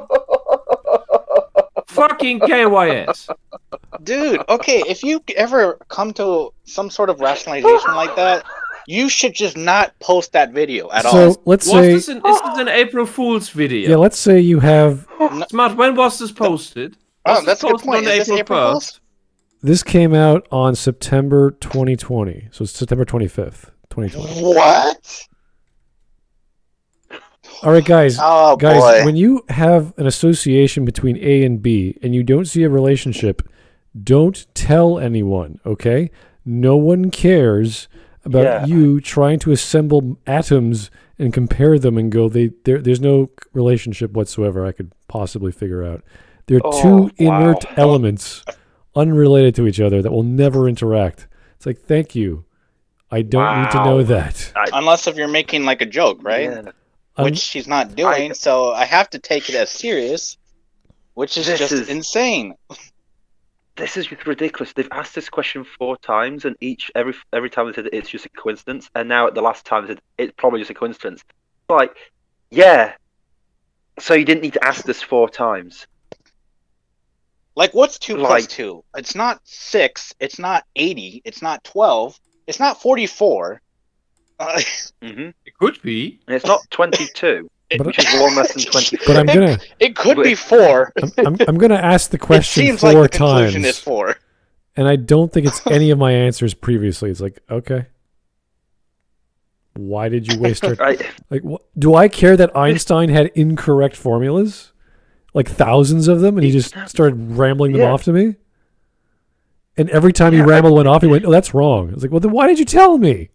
KYS. Dude, okay, if you ever come to some sort of rationalization like that, you should just not post that video at all. So let's say This is an April Fool's video. yeah, let's say you have Smart, when was this posted? That's a good point. Is this April Fool's? this came out on September 2020, so it's September 25th, 2020. What? All right, guys. Oh, guys, boy. when you have an association between A and B and you don't see a relationship, don't tell anyone, okay? No one cares about you trying to assemble atoms and compare them and go, there's no relationship whatsoever I could possibly figure out. They're two inert elements unrelated to each other that will never interact. It's like, thank you. I don't need to know that. Unless if you're making like a joke, right? Yeah. Which she's not doing, so I have to take it as serious, which is just insane. This is ridiculous. They've asked this question 4 times, and every time they said it's just a coincidence, and now at the last time they said it's probably just a coincidence. Like, yeah. So you didn't need to ask this 4 times. Like, what's 2 plus 2? It's not 6. It's not 80. It's not 12. It's not 44. It could be. And it's not 22, which is one less than 24. But I'm gonna. It could be 4. I'm gonna ask the question it seems 4 like the times. conclusion is 4. And I don't think it's any of my answers previously. It's like, okay. Why did you waste our like? Do I care that Einstein had incorrect formulas, like thousands of them, and he just started rambling them off to me? And every time he rambled one off, he went, "Oh, that's wrong." I was like, "Well, then why did you tell me?"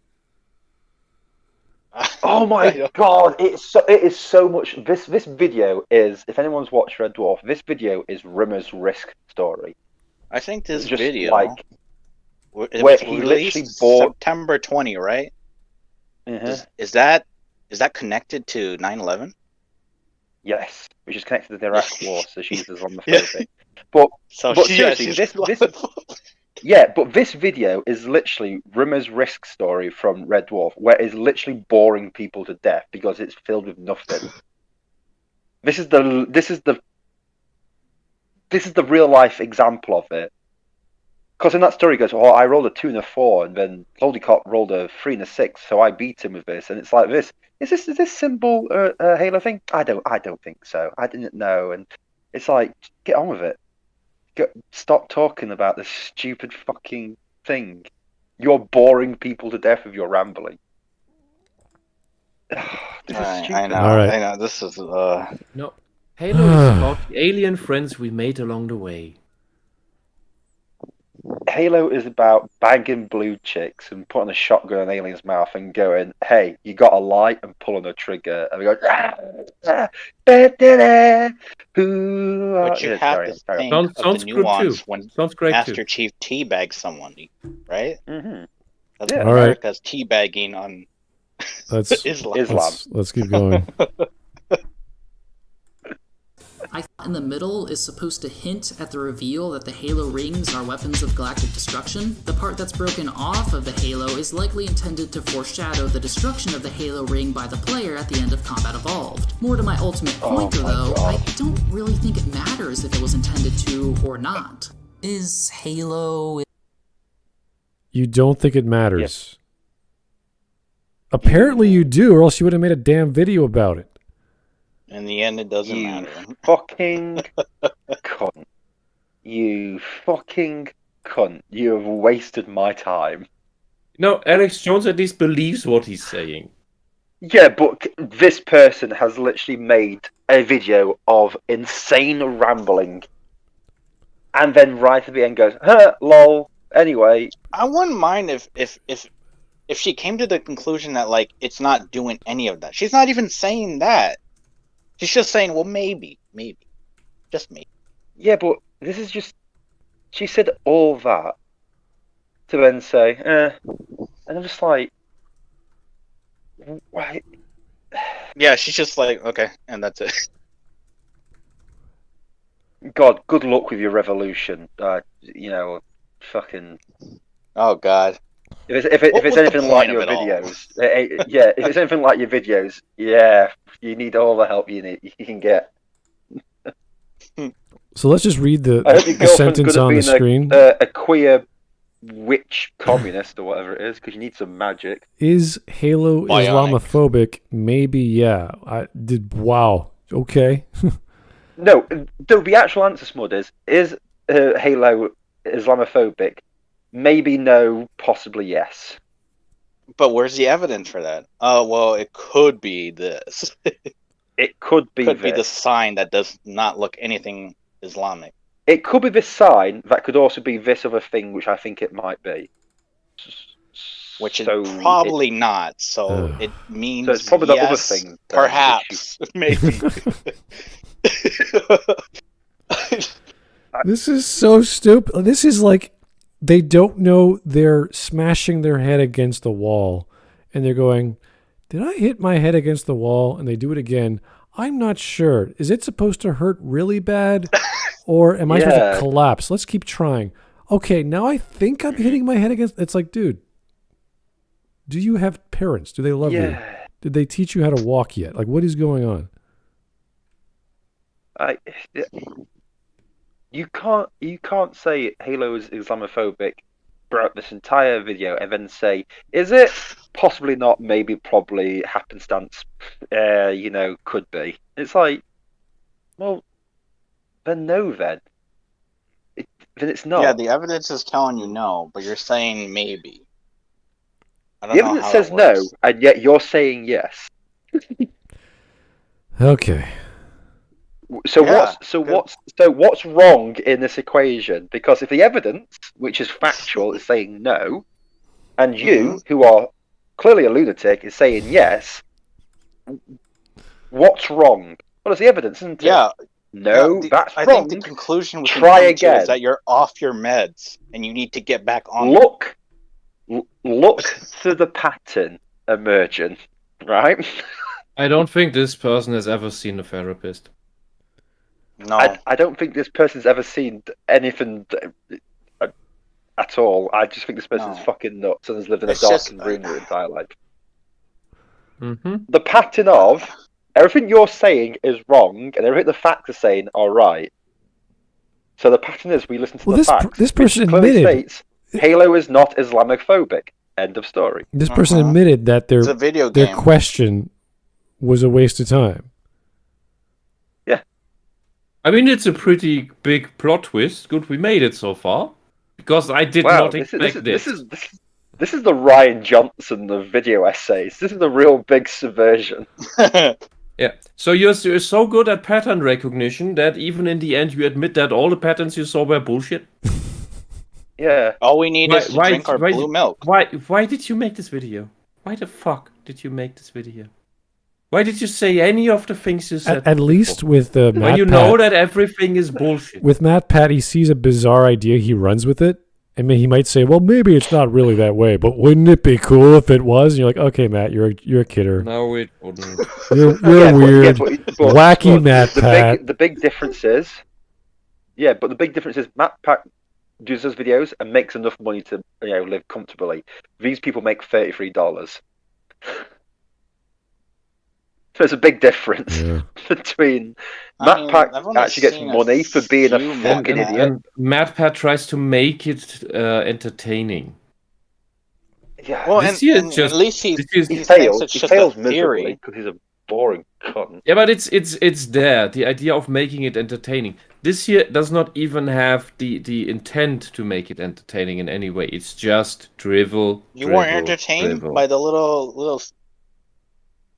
Oh my god! It is so much. This video is. If anyone's watched Red Dwarf, this video is Rimmer's Risk story. I think this just video, like where he literally bought September 20, right? Mm-hmm. Is that connected to 9/11? Yes, which is connected to the Iraq War. So she's on the phone thing. But seriously, this video is literally Rimmer's Risk story from Red Dwarf, where it's literally boring people to death because it's filled with nothing. This is the real life example of it. Because in that story he goes, "Oh, I rolled a 2 and a 4, and then Holdicott rolled a 3 and a 6, so I beat him with this." And it's like this. Is this symbol a Halo thing? I don't think so. I didn't know. And it's like, get on with it. Stop talking about this stupid fucking thing. You're boring people to death with your rambling. This is stupid. I know. Right. I know. This is No. Halo is about the alien friends we made along the way. Halo is about banging blue chicks and putting a shotgun in an alien's mouth and going, "Hey, you got a light," and pulling a trigger and we go, But you have to think of the nuance when Master Chief teabags someone, right? Mm-hmm. That's Yeah. America's teabagging on Islam. Let's keep going. I thought in the middle is supposed to hint at the reveal that the Halo rings are weapons of galactic destruction. The part that's broken off of the Halo is likely intended to foreshadow the destruction of the Halo ring by the player at the end of Combat Evolved. More to my ultimate point, though, I don't really think it matters if it was intended to or not. Is Halo... You don't think it matters? Yes. Apparently you do, or else you would have made a damn video about it. In the end, it doesn't matter. Fucking cunt. You fucking cunt. You have wasted my time. No, Alex Jones at least believes what he's saying. Yeah, but this person has literally made a video of insane rambling and then right at the end goes, lol. Anyway, I wouldn't mind if she came to the conclusion that like it's not doing any of that. She's not even saying that. She's just saying, well, maybe, just maybe. Yeah, but this is just. She said all that to then say, and I'm just like, why? Yeah, she's just like, okay, and that's it. God, good luck with your revolution. Fucking. Oh God. If it's anything like your videos, if it's anything like your videos, you need all the help you can get. So let's just read the sentence on the screen. A queer witch communist or whatever it is, because you need some magic. Is Halo Islamophobic? Maybe, yeah. Wow. Okay. No, the actual answer, Smud, is Halo Islamophobic? Maybe no, possibly yes. But where's the evidence for that? Oh, well, it could be this. It could be the sign that does not look anything Islamic. It could be this sign. That could also be this other thing, which I think it might be. Which is probably not. So it means it's probably the other thing. Perhaps. Maybe. This is so stupid. This is like they don't know they're smashing their head against the wall and they're going, did I hit my head against the wall? And they do it again. I'm not sure. Is it supposed to hurt really bad? Or am I supposed to collapse? Let's keep trying. Okay, now I think I'm hitting my head against... It's like, dude, do you have parents? Do they love you? Did they teach you how to walk yet? Like, what is going on? You can't say Halo is Islamophobic throughout this entire video and then say, is it? Possibly not, maybe, probably, happenstance, could be. It's like, well, then no, then. Then it's not. Yeah, the evidence is telling you no, but you're saying maybe. The evidence says no, and yet you're saying yes. Okay. So what's wrong in this equation? Because if the evidence, which is factual, is saying no, and you, who are clearly a lunatic, is saying yes, what's wrong? Well, it's the evidence, isn't it? Yeah. No, that's wrong. I think the conclusion we Try again. Is that you're off your meds and you need to get back on. Look to the pattern emerging, right? I don't think this person has ever seen a therapist. No, I don't think this person's ever seen anything at all. I just think this person's fucking nuts and has lived in a darkened room their entire life. Mm-hmm. The pattern of everything you're saying is wrong, and everything the facts are saying are right. So the pattern is we listen to the facts. This person admitted states Halo is not Islamophobic. End of story. This person admitted that their question was a waste of time. Yeah. I mean, it's a pretty big plot twist. Good, we made it so far. Because I did not expect this. This is the Ryan Johnson of video essays. This is the real big subversion. Yeah. So you're so good at pattern recognition that even in the end you admit that all the patterns you saw were bullshit. Yeah. All we need is to drink our blue milk. Why did you make this video? Why the fuck did you make this video? Why did you say any of the things you said? At least with Matt when you know that everything is bullshit. With Matt Pat, he sees a bizarre idea, he runs with it, and he might say, "Well, maybe it's not really that way, but wouldn't it be cool if it was?" And you're like, "Okay, Matt, you're a kidder. No, it wouldn't. You're weird, wacky Matt Pat." The big difference is, but the big difference is Matt Pat does those videos and makes enough money to live comfortably. These people make $33. There's a big difference between Matt Pat actually gets money for being a fucking idiot. And Matt Pat tries to make it entertaining. Yeah, well, at least he fails. He fails miserably because he's a boring cunt. Yeah, but it's there. The idea of making it entertaining. This here does not even have the intent to make it entertaining in any way. It's just drivel. You weren't entertained by the little.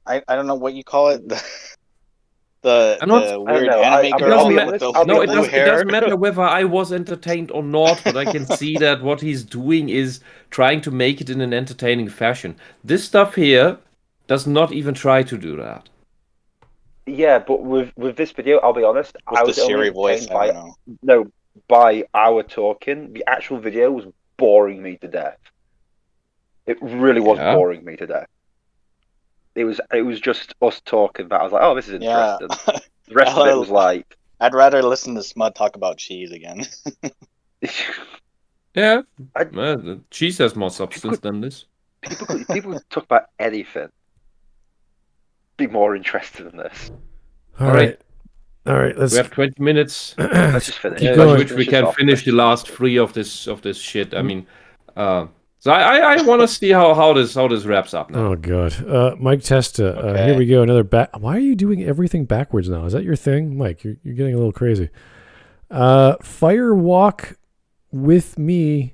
I don't know what you call it. The weird anime girl with the blue hair. It doesn't matter whether I was entertained or not, but I can see that what he's doing is trying to make it in an entertaining fashion. This stuff here does not even try to do that. Yeah, but with this video, I'll be honest, with I was the Siri only voice, by our talking. The actual video was boring me to death. It really was boring me to death. It was just us talking about. I was like, oh, this is interesting. Yeah. The rest of it was like, I'd rather listen to Smud talk about cheese again. Yeah, cheese has more substance than this. People talk about anything. Be more interested in this. All right. We have 20 minutes. Let's just finish. Which we can finish the last 3 of this shit. I mean, so I want to see how this wraps up now. Oh god, Mike Testa. Here we go. Another Why are you doing everything backwards now? Is that your thing, Mike? You're getting a little crazy. Fire walk with me,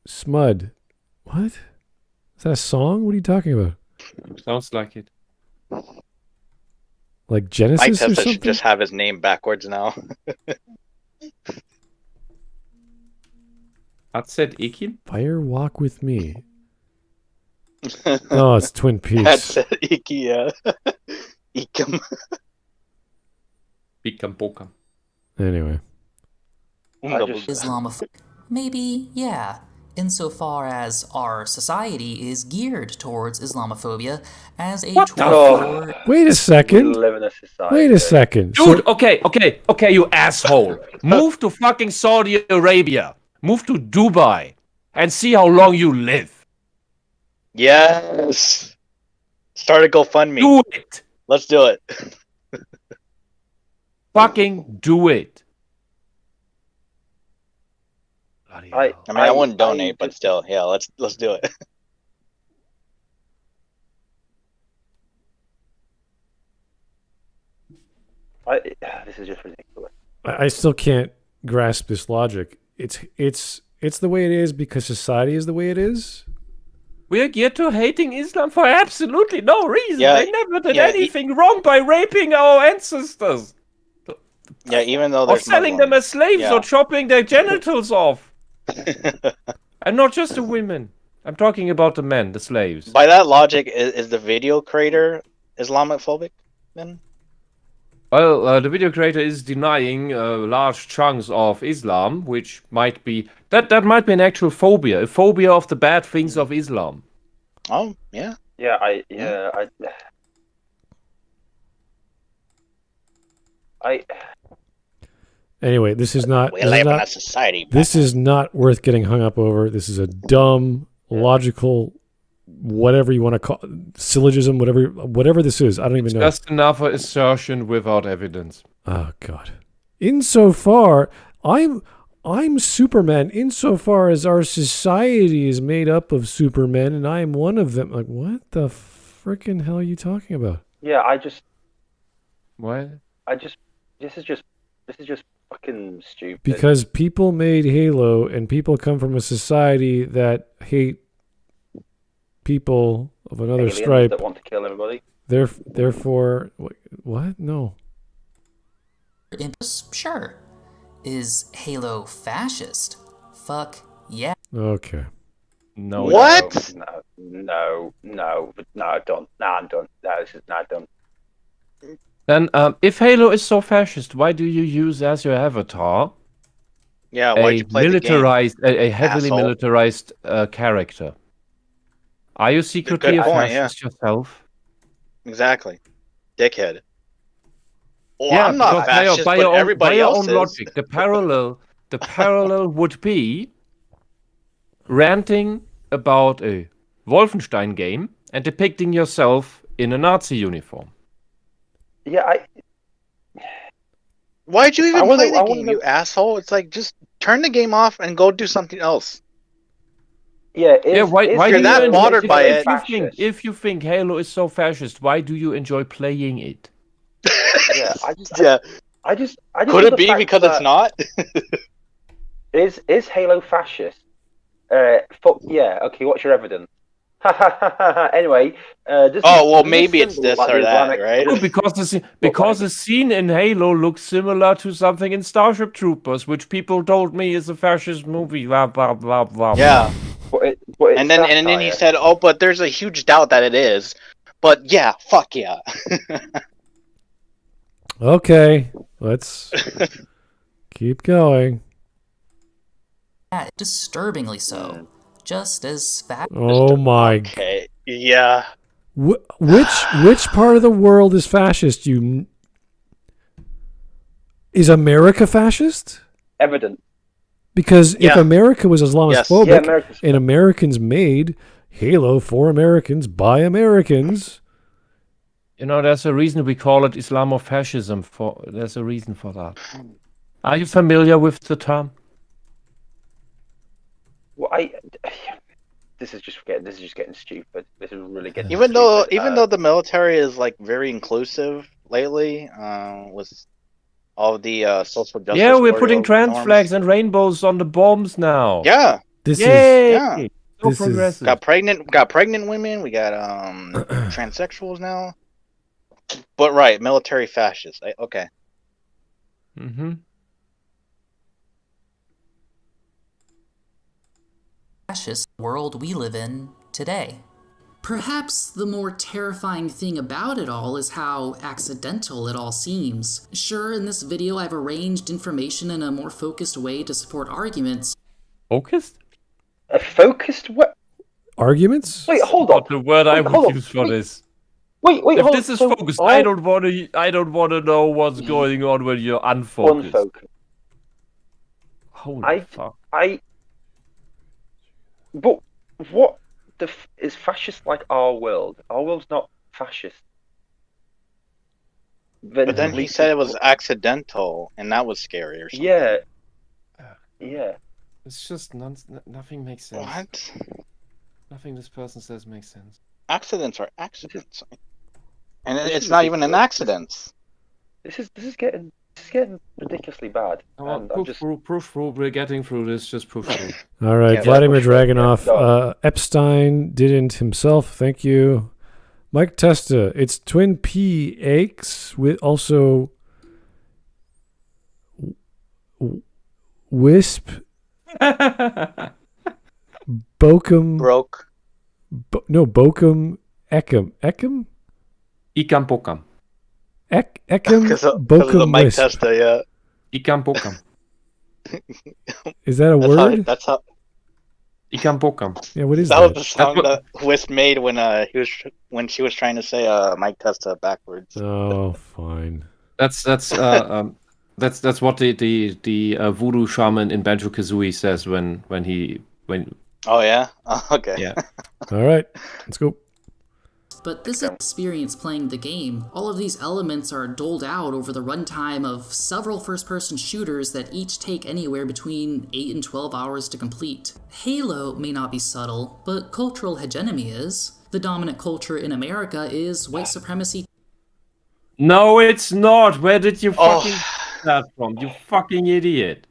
Smud. What? Is that a song? What are you talking about? Sounds like it. Like Genesis Mike or Testa something? should just have his name backwards now. Hat said Ikin? Fire walk with me. Oh, it's Twin Peaks. Hat said Iki, yeah. Ikum. Bikam Bokam. Anyway. Islamophobic. Maybe, yeah. Insofar as our society is geared towards Islamophobia as a tool for... Wait a second. We live in a society. Wait a second. Dude, okay, you asshole. Move to fucking Saudi Arabia. Move to Dubai. And see how long you live. Yes. Start a GoFundMe. Do it. Let's do it. Fucking do it. I wouldn't donate, but still, yeah, let's do it. This is just ridiculous. I still can't grasp this logic. It's the way it is because society is the way it is. We're geared to hating Islam for absolutely no reason. Yeah, they never did anything wrong by raping our ancestors. Yeah, even though they're selling them as slaves or chopping their genitals off. And not just the women. I'm talking about the men, the slaves. By that logic, is the video creator Islamophobic then? Well, the video creator is denying large chunks of Islam, which might be that might be an actual phobia, a phobia of the bad things of Islam. Oh, yeah. Anyway, this is not. We live in a society. This is not worth getting hung up over. This is a dumb, logical, whatever you want to call syllogism, whatever this is. I don't even know. Just another assertion without evidence. Oh God. Insofar, I'm Superman. Insofar as our society is made up of Supermen, and I am one of them. Like, what the frickin' hell are you talking about? Yeah, What? This is just fucking stupid. Because people made Halo, and people come from a society that hate people of another stripe that want to kill everybody. Therefore, what? No. Sure. Is Halo fascist? Fuck yeah. Okay. No. What? No, I'm done. No, this is not done. Then, if Halo is so fascist, why do you use as your avatar? Yeah, why'd you play militarized, a heavily militarized character? Are you secretly a fascist yourself? Exactly, dickhead. Oh, yeah, I'm not fascist, but everybody else is. By your own logic, the parallel would be ranting about a Wolfenstein game and depicting yourself in a Nazi uniform. Yeah, Why'd you even play the game, you asshole? It's like, just turn the game off and go do something else. Yeah, why you're that bothered by it? If you think Halo is so fascist, why do you enjoy playing it? I just could it be because it's not? Is Halo fascist? Yeah. Okay. What's your evidence? Anyway, maybe it's this or that, right? Oh, because the scene in Halo looks similar to something in Starship Troopers, which people told me is a fascist movie. Blah blah blah blah. Yeah. And then he said, "Oh, but there's a huge doubt that it is." But yeah, fuck yeah. Okay, let's keep going. Yeah, disturbingly so. Just as fat. Oh my. Okay. Yeah. Which part of the world is fascist? Is America fascist? Evident. Because if America was Islamophobic and Americans made Halo for Americans by Americans. You know, there's a reason we call it Islamofascism. There's a reason for that. Are you familiar with the term? Well, this is just getting stupid. This is really getting even though the military is like very inclusive lately, with all the social justice. Yeah, we're putting trans flags and rainbows on the bombs now. Yeah. This is so progressive. Got pregnant women. We got transsexuals now. But right, military fascists. Okay. Mm-hmm. Fascist world we live in today. Perhaps the more terrifying thing about it all is how accidental it all seems. Sure, in this video I've arranged information in a more focused way to support arguments. Focused? A focused what? Arguments? Wait, hold on. Not the word I would use for this. Wait, if this is focused, I don't want to know what's going on when you're unfocused. Unfocused. Holy fuck. But what is fascist like our world? Our world's not fascist. But then he said it was accidental, and that was scary or something. Yeah. Yeah. It's just nothing makes sense. What? Nothing this person says makes sense. Accidents are accidents. And it's not even an accident. This is getting ridiculously bad. Proof, we're getting through this, just proof through. All right, Vladimir Dragunov. Epstein didn't himself, thank you. Mike Testa, it's Twin PX with also Wisp. Bokum. Broke. Bokum. Ekim? Ikam Pokam. Ekim Bokum Mike Wisp. Testa, yeah. Ikam Pokam. Is that a word? That's how. Ikam Pokam. Yeah, what is that? That was the song that Wisp made when she was trying to say Mike Testa backwards. Oh, fine. That's what the voodoo shaman in Banjo-Kazooie says when. Oh yeah. Okay. Yeah. All right, let's go. But this experience playing the game, all of these elements are doled out over the runtime of several first-person shooters that each take anywhere between 8 and 12 hours to complete. Halo may not be subtle, but cultural hegemony is. The dominant culture in America is white supremacy. No, it's not. Where did you fucking get that from? You fucking idiot.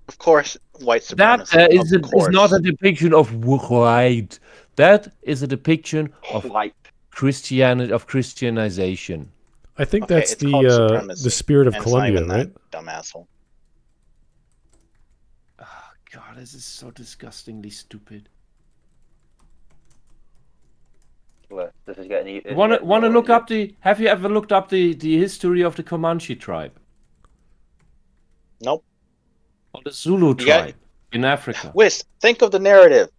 Of course, white supremacy. That is not a depiction of white. That is a depiction of Christianity, of Christianization. I think that's the spirit of Columbia, right? Dumb asshole. Oh God, this is so disgustingly stupid. This is getting. Want to look up the? Have you ever looked up the history of the Comanche tribe? Nope. Or the Zulu tribe in Africa? Wisp, think of the narrative.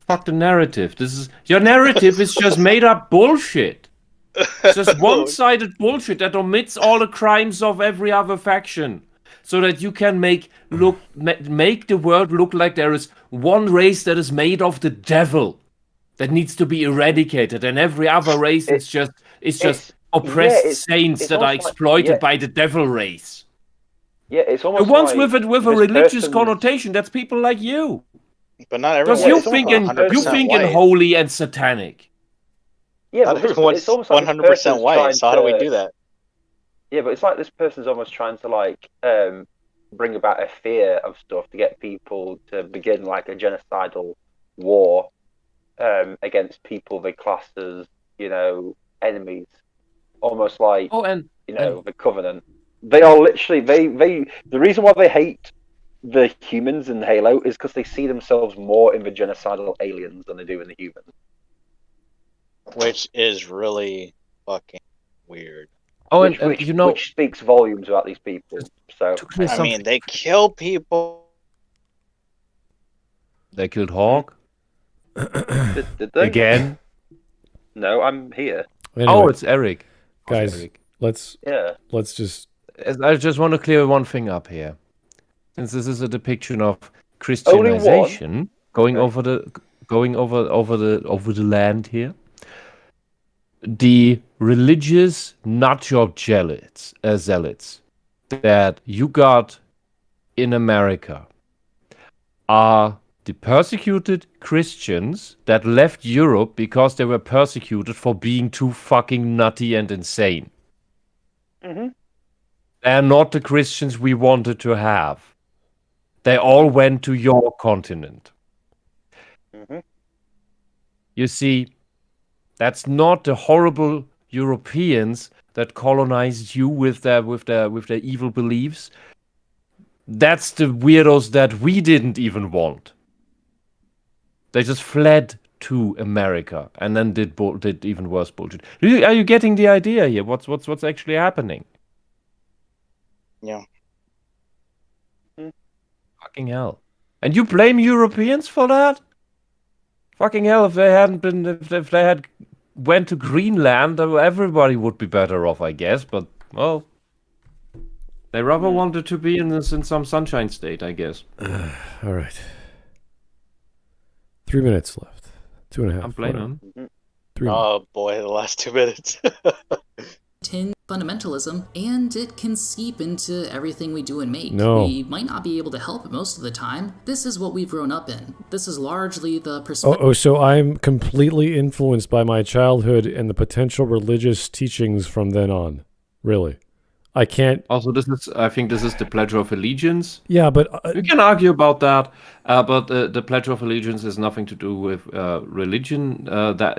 Fuck the narrative. Your narrative is just made up bullshit. It's just one-sided bullshit that omits all the crimes of every other faction, so that you can make the world look like there is one race that is made of the devil that needs to be eradicated, and every other race is just oppressed saints that are exploited by the devil race. Yeah, it's almost the ones with a religious connotation. That's people like you. But not everyone. Because you thinking holy and satanic. Yeah, but everyone's 100% white. So how do we do that? Yeah, but it's like this person's almost trying to bring about a fear of stuff to get people to begin like a genocidal war against people they class as, enemies, almost like the Covenant. They are literally the reason why they hate the humans in Halo is because they see themselves more in the genocidal aliens than they do in the humans, which is really fucking weird. Oh, which speaks volumes about these people. So I mean, they kill people. They killed Hawk. Did they? Again? No, I'm here. Anyway, oh, it's Eric. Guys, Eric. let's just... I just want to clear one thing up here. Since this is a depiction of Christianization going over the land here. The religious nutjob zealots that you got in America are the persecuted Christians that left Europe because they were persecuted for being too fucking nutty and insane. Mm-hmm. They're not the Christians we wanted to have. They all went to your continent. Mm-hmm. You see, that's not the horrible Europeans that colonized you with their evil beliefs. That's the weirdos that we didn't even want. They just fled to America and then did even worse bullshit. Are you getting the idea here? What's actually happening? Yeah. Fucking hell. And you blame Europeans for that? Fucking hell, if they had went to Greenland, everybody would be better off, I guess, but, well... They rather wanted to be in some sunshine state, I guess. All right. 3 minutes left. 2.5. I'm playing them. 3 Oh boy, the last 2 minutes. Fundamentalism, and it can seep into everything we do and make. No. We might not be able to help it most of the time. This is what we've grown up in. This is largely the perspective. So I'm completely influenced by my childhood and the potential religious teachings from then on. Really. I can't... Also, I think this is the Pledge of Allegiance. Yeah, but... we can argue about that, but the Pledge of Allegiance has nothing to do with religion that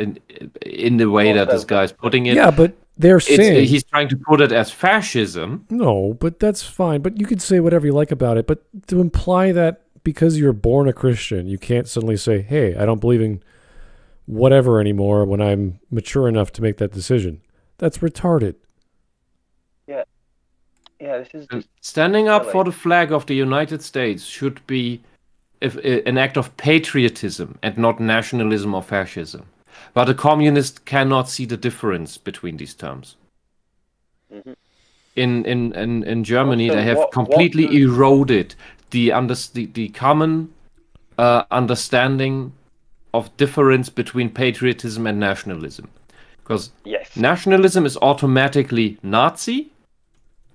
in the way that this guy's putting it. Yeah, but they're saying... He's trying to put it as fascism. No, but that's fine. But you could say whatever you like about it. But to imply that because you're born a Christian, you can't suddenly say, hey, I don't believe in whatever anymore when I'm mature enough to make that decision. That's retarded. Yeah, this is just standing up for the flag of the United States should be an act of patriotism and not nationalism or fascism. But a communist cannot see the difference between these terms. Mm-hmm. In Germany, they have completely eroded the common understanding of difference between patriotism and nationalism. Because nationalism is automatically Nazi,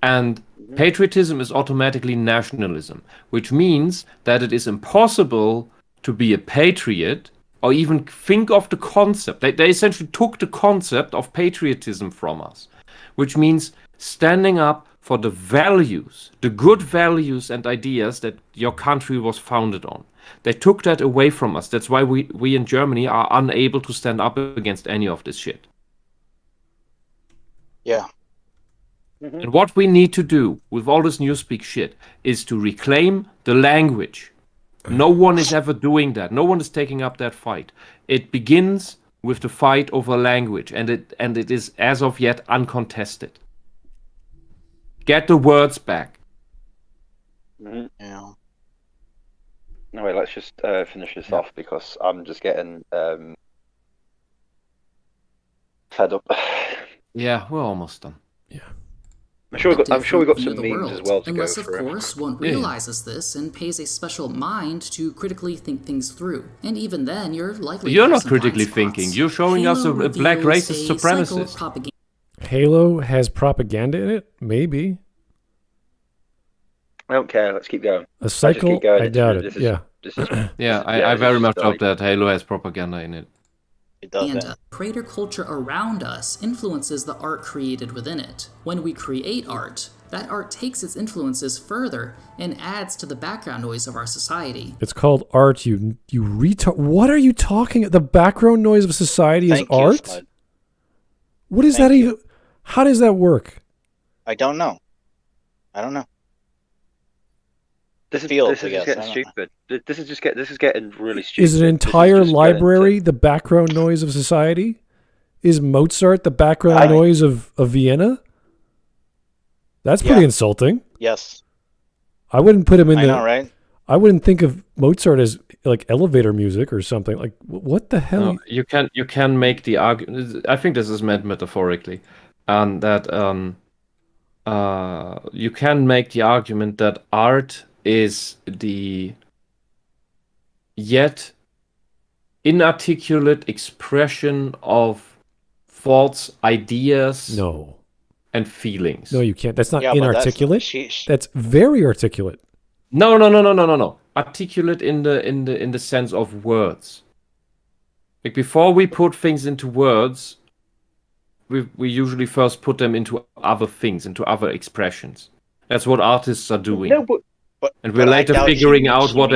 and patriotism is automatically nationalism, which means that it is impossible to be a patriot or even think of the concept. They essentially took the concept of patriotism from us, which means standing up for the values, the good values and ideas that your country was founded on. They took that away from us. That's why we in Germany are unable to stand up against any of this shit. Yeah. And what we need to do with all this newspeak shit is to reclaim the language. No one is ever doing that. No one is taking up that fight. It begins with the fight over language, and it is as of yet uncontested. Get the words back. Mm-hmm. Yeah. No, wait, let's just finish this off because I'm just getting fed up. Yeah, we're almost done. Yeah. I'm sure we got some memes as well to unless, go of through. course, one realizes this and pays a special mind to critically think things through. And even then, you're likely You're not critically thinking. You're showing us a black racist supremacist. Halo has propaganda in it? Maybe. I don't care. Let's keep going. A cycle? I doubt it. I very much hope that Halo has propaganda in it. And creator culture around us influences the art created within it. When we create art, that art takes its influences further and adds to the background noise of our society. It's called art, you retard. What are you talking? The background noise of society is art? What is that even? How does that work? I don't know. This is getting stupid. This is getting really stupid. Is an entire library the background noise of society? Is Mozart the background noise of Vienna? That's pretty insulting. Yes. I wouldn't put him in I know, right? I wouldn't think of Mozart as like elevator music or something. Like, what the hell? No, you can make the argument. I think this is meant metaphorically, that you can make the argument that art is the yet inarticulate expression of thoughts, ideas, and feelings. No, you can't. That's not inarticulate. That's very articulate. No. Articulate in the sense of words. Like before we put things into words, we usually first put them into other things, into other expressions. That's what artists are doing. No, and we're later figuring out what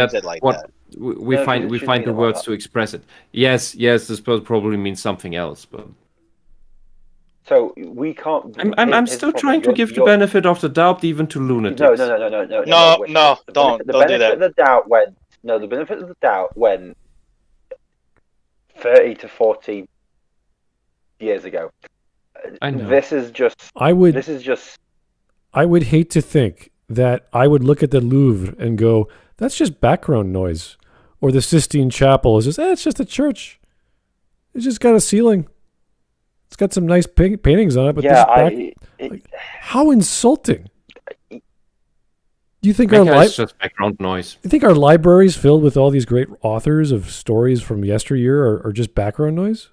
we find the words that. to express it. Yes, this probably means something else, but. So we can't. I'm still trying to give the benefit of the doubt even to lunatics. No, don't do that. The benefit of the doubt when 30 to 40 years ago. I know. This is just. I would hate to think that I would look at the Louvre and go, "That's just background noise," or the Sistine Chapel is just, it's just a church. It's just got a ceiling. It's got some nice paintings on it, but how insulting! Do you think it's just background noise? You think our libraries filled with all these great authors of stories from yesteryear are just background noise?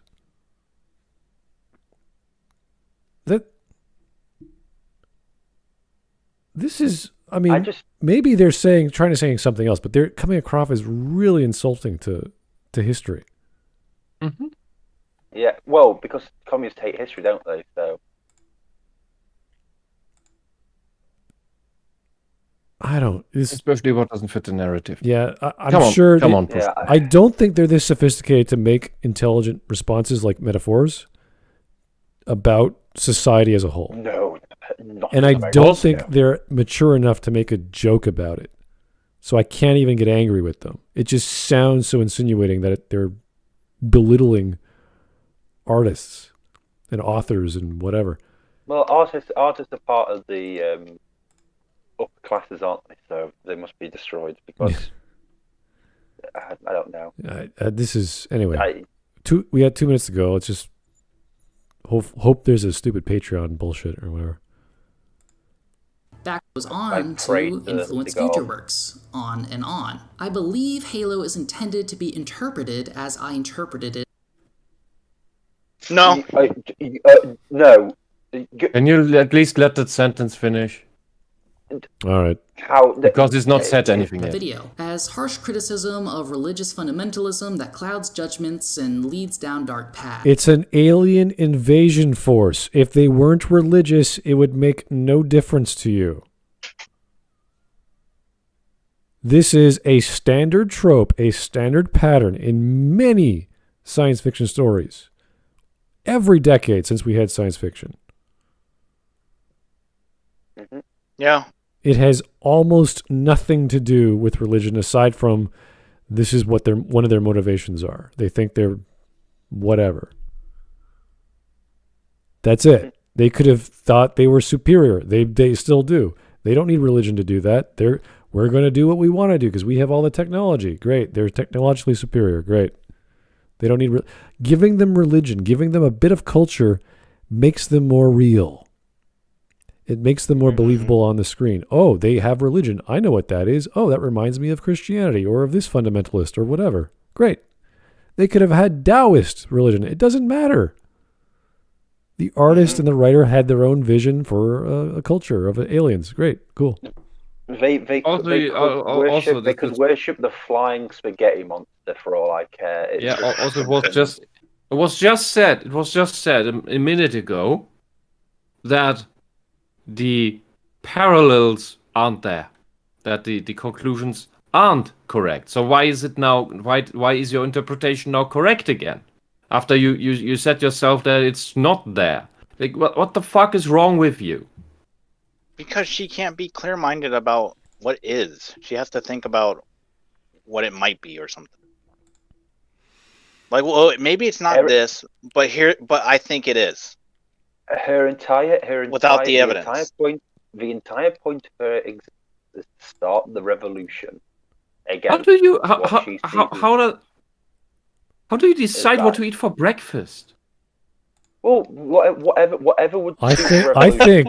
This is. I mean, maybe they're trying to say something else, but they're coming across as really insulting to history. Mm-hmm. Yeah, well, because communists hate history, don't they? So I don't. Especially what doesn't fit the narrative. Yeah, I'm sure. Come on. I don't think they're this sophisticated to make intelligent responses like metaphors about society as a whole. No, not. And I don't think they're mature enough to make a joke about it. So I can't even get angry with them. It just sounds so insinuating that they're belittling artists and authors and whatever. Well, artists are part of the upper classes, aren't they? So they must be destroyed because I don't know. This is anyway. We had 2 minutes to go. Let's just hope there's a stupid Patreon bullshit or whatever. That goes on to influence future works, on and on. I believe Halo is intended to be interpreted as I interpreted it. No. No. Can you at least let that sentence finish? All right. Because it's not said anything yet. Video as harsh criticism of religious fundamentalism that clouds judgments and leads down dark paths. It's an alien invasion force. If they weren't religious, it would make no difference to you. This is a standard trope, a standard pattern in many science fiction stories. Every decade since we had science fiction. Mm-hmm. Yeah. It has almost nothing to do with religion aside from this is what one of their motivations are. They think they're whatever. That's it. They could have thought they were superior. They still do. They don't need religion to do that. We're going to do what we want to do because we have all the technology. Great. They're technologically superior. Great. They don't need giving them religion, giving them a bit of culture makes them more real. It makes them more believable on the screen. Oh, they have religion. I know what that is. Oh, that reminds me of Christianity or of this fundamentalist or whatever. Great. They could have had Taoist religion. It doesn't matter. The artist and the writer had their own vision for a culture of aliens. Great. Cool. They could worship the flying spaghetti monster for all I care. It was just said a minute ago that the parallels aren't there, that the conclusions aren't correct. So why is it now? Why is your interpretation now correct again? After you said yourself that it's not there. Like, what the fuck is wrong with you? Because she can't be clear-minded about what is. She has to think about what it might be or something. Like, well, maybe it's not this, but I think it is. Her entire without the evidence. The entire point of her existence is to start the revolution. Again, how do you decide what to eat for breakfast? Well, whatever would. I think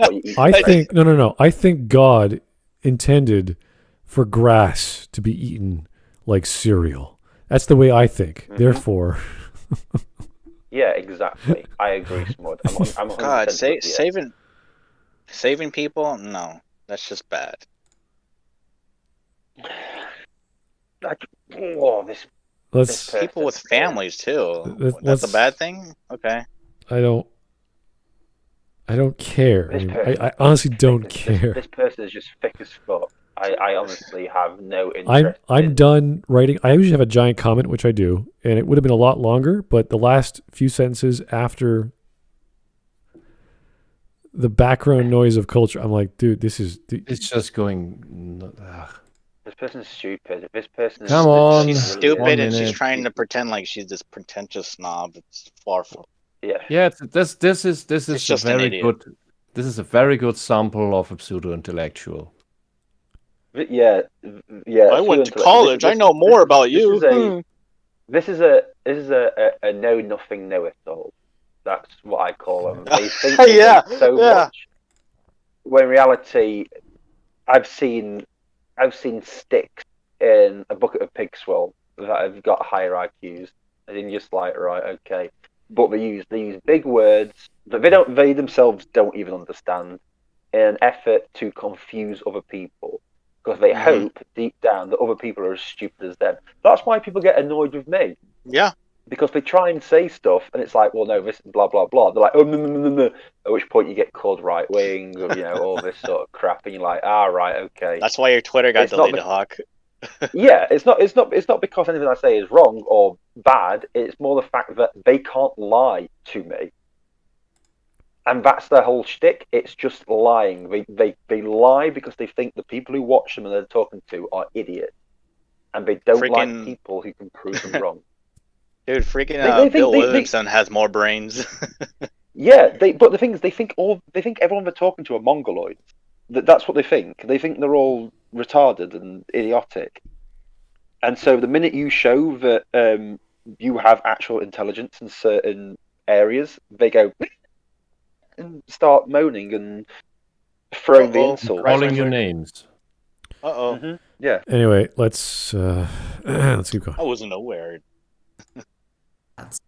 no. I think God intended for grass to be eaten like cereal. That's the way I think. Mm-hmm. Therefore. Yeah, exactly. I agree, Smud. I'm God, saving people? No, that's just bad. This people with families too. That's a bad thing. Okay. I don't care. I honestly don't care. This person is just thick as fuck. I honestly have no interest. I'm done writing. I usually have a giant comment, which I do, and it would have been a lot longer, but the last few sentences after the background noise of culture, I'm like, dude, this is... It's just going... This person's stupid. This person Come on. She's stupid and she's trying to pretend like she's this pretentious snob. It's far from... Yeah, this is a very good... This is a very good sample of a pseudo-intellectual. Yeah. I went to college. I know more about you. This is a know nothing know-it-all. That's what I call them. They think so much. When in reality, I've seen sticks in a bucket of pig swell that have got higher IQs, and then just like, right, okay. But they use big words that they themselves don't even understand in an effort to confuse other people. Because they hope deep down that other people are as stupid as them. That's why people get annoyed with me. Yeah. Because they try and say stuff, and it's like, well, no, this is blah, blah, blah. They're like, oh, no. At which point you get called right-wing, or, all this sort of crap, and you're like, right, okay. That's why your Twitter got deleted, Hawk. Yeah, it's not because anything I say is wrong or bad. It's more the fact that they can't lie to me. And that's their whole shtick. It's just lying. They lie because they think the people who watch them and they're talking to are idiots. And they don't like people who can prove them wrong. Dude, freaking Bill Williamson has more brains. Yeah, but the thing is, they think everyone they're talking to are mongoloids. That's what they think. They think they're all retarded and idiotic. And so the minute you show that you have actual intelligence in certain areas, they go... and start moaning and throwing the insult. Calling your names. Mm-hmm. Yeah. Anyway, let's keep going. I wasn't aware.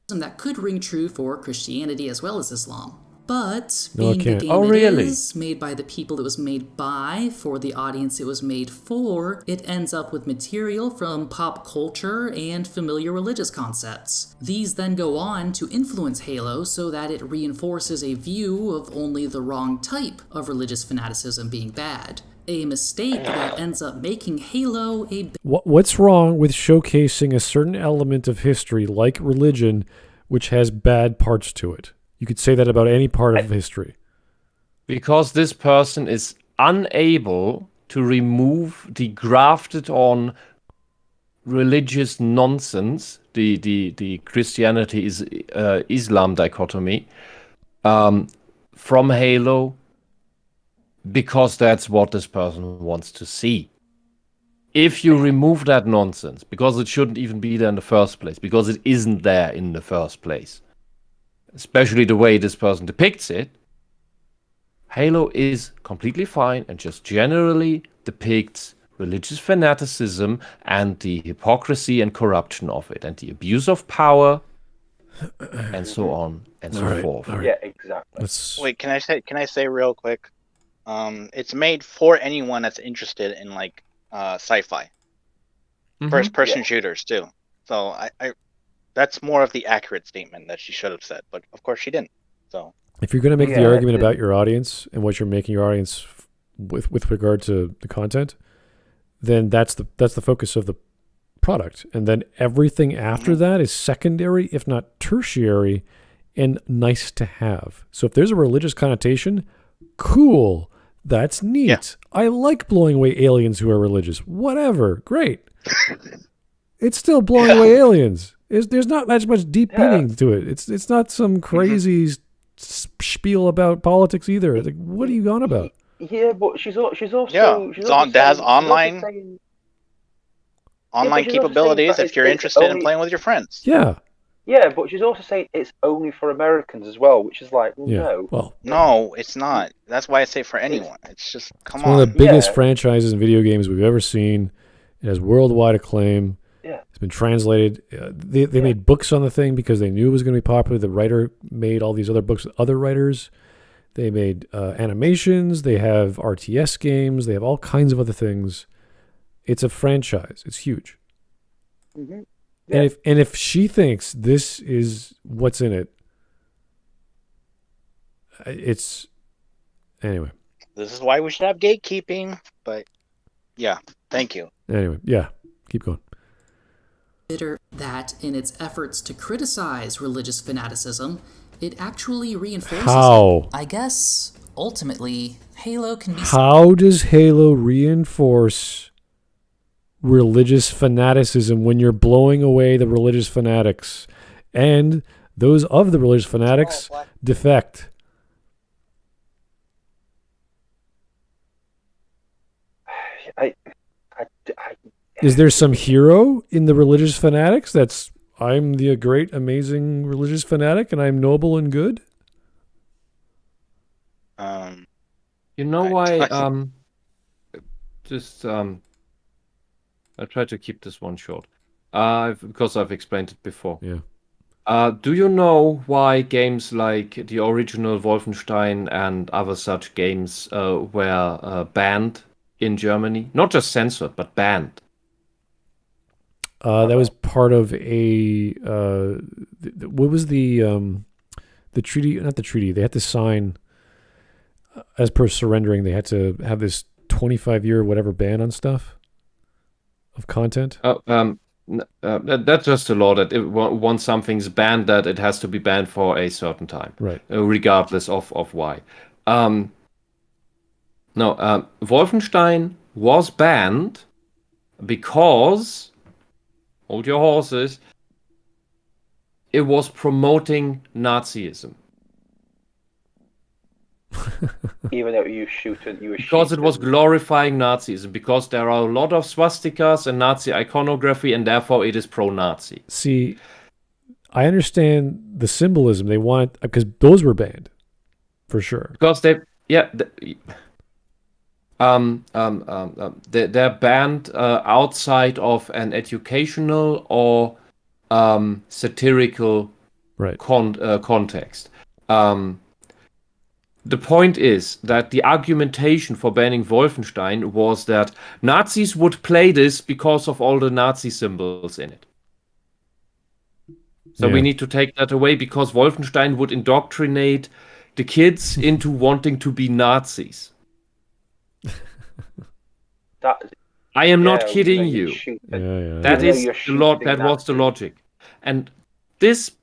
That could ring true for Christianity as well as Islam. But No, being it the can't. game Oh, it really? is, made by the people it was made by, for the audience it was made for, it ends up with material from pop culture and familiar religious concepts. These then go on to influence Halo so that it reinforces a view of only the wrong type of religious fanaticism being bad. A mistake that ends up making Halo a... What's wrong with showcasing a certain element of history, like religion, which has bad parts to it? You could say that about any part of history. Because this person is unable to remove the grafted on religious nonsense, the Christianity is Islam dichotomy, from Halo, because that's what this person wants to see. If you remove that nonsense, because it shouldn't even be there in the first place, because it isn't there in the first place, especially the way this person depicts it, Halo is completely fine and just generally depicts religious fanaticism and the hypocrisy and corruption of it, and the abuse of power, and so on and so forth. Yeah, exactly. Wait, can I say real quick? It's made for anyone that's interested in like sci-fi, first-person shooters too. So I that's more of the accurate statement that she should have said, but of course she didn't. So if you're going to make the argument about your audience and what you're making your audience with regard to the content, then that's the focus of the product. And then everything after that is secondary, if not tertiary, and nice to have. So if there's a religious connotation, cool. That's neat. Yeah. I like blowing away aliens who are religious. Whatever. Great. It's still blowing away aliens. There's not much deep meaning to it. It's not some crazy spiel about politics either. Like, what are you on about? Yeah, but she's also has online capabilities if you're interested in playing with your friends. Yeah. Yeah, but she's also saying it's only for Americans as well, which is like, no. Well, no, it's not. That's why I say for anyone. It's just, come on. One of the biggest franchises in video games we've ever seen. It has worldwide acclaim. Yeah. It's been translated. They made books on the thing because they knew it was going to be popular. The writer made all these other books with other writers. They made animations. They have RTS games. They have all kinds of other things. It's a franchise. It's huge. Mm-hmm. Yeah. And if she thinks this is what's in it, it's anyway. This is why we should have gatekeeping. But yeah, thank you. Anyway, yeah, keep going. Consider that in its efforts to criticize religious fanaticism, it actually reinforces it. I guess ultimately Halo can be. How does Halo reinforce religious fanaticism when you're blowing away the religious fanatics and those of the religious fanatics defect? Is there some hero in the religious fanatics that's I'm the great amazing religious fanatic and I'm noble and good? You know why I try to keep this one short, because I've explained it before. Yeah. Do you know why games like the original Wolfenstein and other such games were banned in Germany? Not just censored, but banned. That was part of a what was the treaty? Not the treaty. They had to sign as per surrendering. They had to have this 25-year whatever ban on stuff. Of content? That's just a law that once something's banned, that it has to be banned for a certain time, right? Regardless of why. Wolfenstein was banned because, hold your horses, it was promoting Nazism. Even though you were because it was glorifying Nazism, because there are a lot of swastikas and Nazi iconography, and therefore it is pro-Nazi. See, I understand the symbolism they want because those were banned, for sure. Because they're banned outside of an educational or satirical context. The point is that the argumentation for banning Wolfenstein was that Nazis would play this because of all the Nazi symbols in it. So we need to take that away because Wolfenstein would indoctrinate the kids into wanting to be Nazis. I am not kidding you. That is that was the logic. And this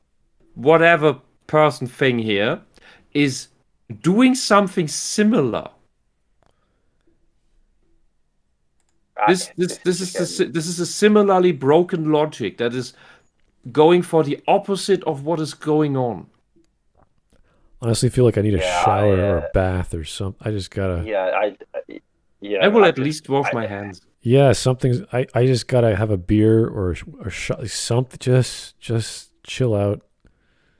whatever person thing here is doing something similar. This is a similarly broken logic that is going for the opposite of what is going on. Honestly, feel like I need a shower or a bath or something. I just gotta. I will at least wash my hands. Yeah, something's. I just gotta have a beer or something. Just chill out.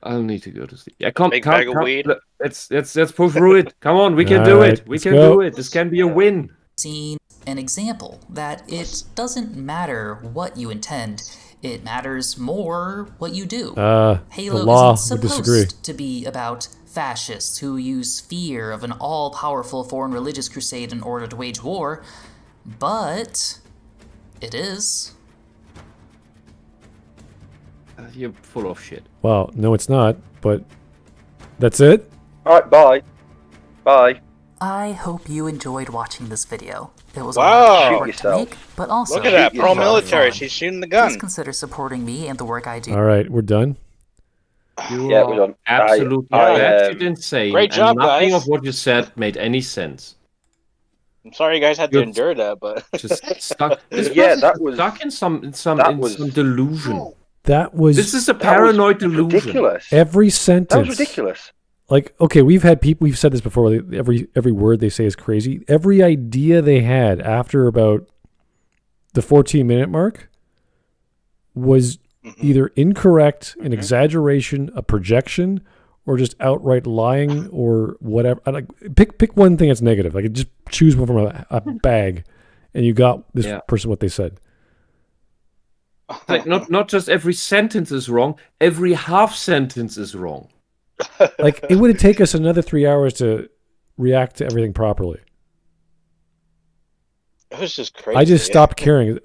I'll need to go to sleep. Yeah, come. Bag of weed. Let's push through it. Come on, we can do it. We can do it. This can be a win. Seen an example that it doesn't matter what you intend. It matters more what you do. Halo isn't supposed to be about fascists who use fear of an all-powerful foreign religious crusade in order to wage war, but it is. You're full of shit. Well, no, it's not, but that's it. All right, bye. Bye. I hope you enjoyed watching this video. It was Wow. a lot of work to make, but also look at that pro-military. She's shooting the gun. Please consider supporting me and the work I do. All right, we're done. We're done. Absolutely insane. Great job, and nothing guys. of what you said made any sense. I'm sorry you guys had to endure that, but just stuck. That was stuck in some delusion. That was. This is a paranoid delusion. Ridiculous. Every sentence. That was ridiculous. Like, okay, we've said this before. Every word they say is crazy. Every idea they had after about the 14-minute mark was either incorrect, an exaggeration, a projection, or just outright lying or whatever. Pick one thing that's negative. Like, just choose one from a bag, and you got this person what they said. Like, not just every sentence is wrong. Every half sentence is wrong. Like, it would take us another 3 hours to react to everything properly. it was just crazy. I just stopped caring.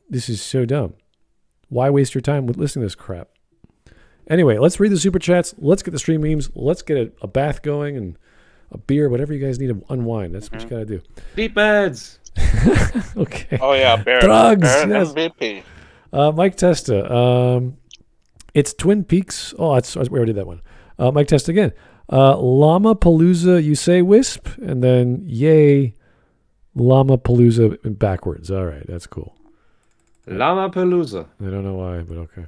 This is so dumb. Why waste your time with listening to this crap? Anyway, let's read the super chats. Let's get the stream memes. Let's get a bath going and a beer, whatever you guys need to unwind. That's what you got to do. Deep beds. Okay. Oh yeah, drugs. Baron Yes. MVP. Mike Testa. It's Twin Peaks. Oh, we already did that one. Mike Testa again. Llama Palooza, you say Wisp, and then yay, Llama Palooza backwards. All right, that's cool. Llama Palooza. I don't know why, but okay.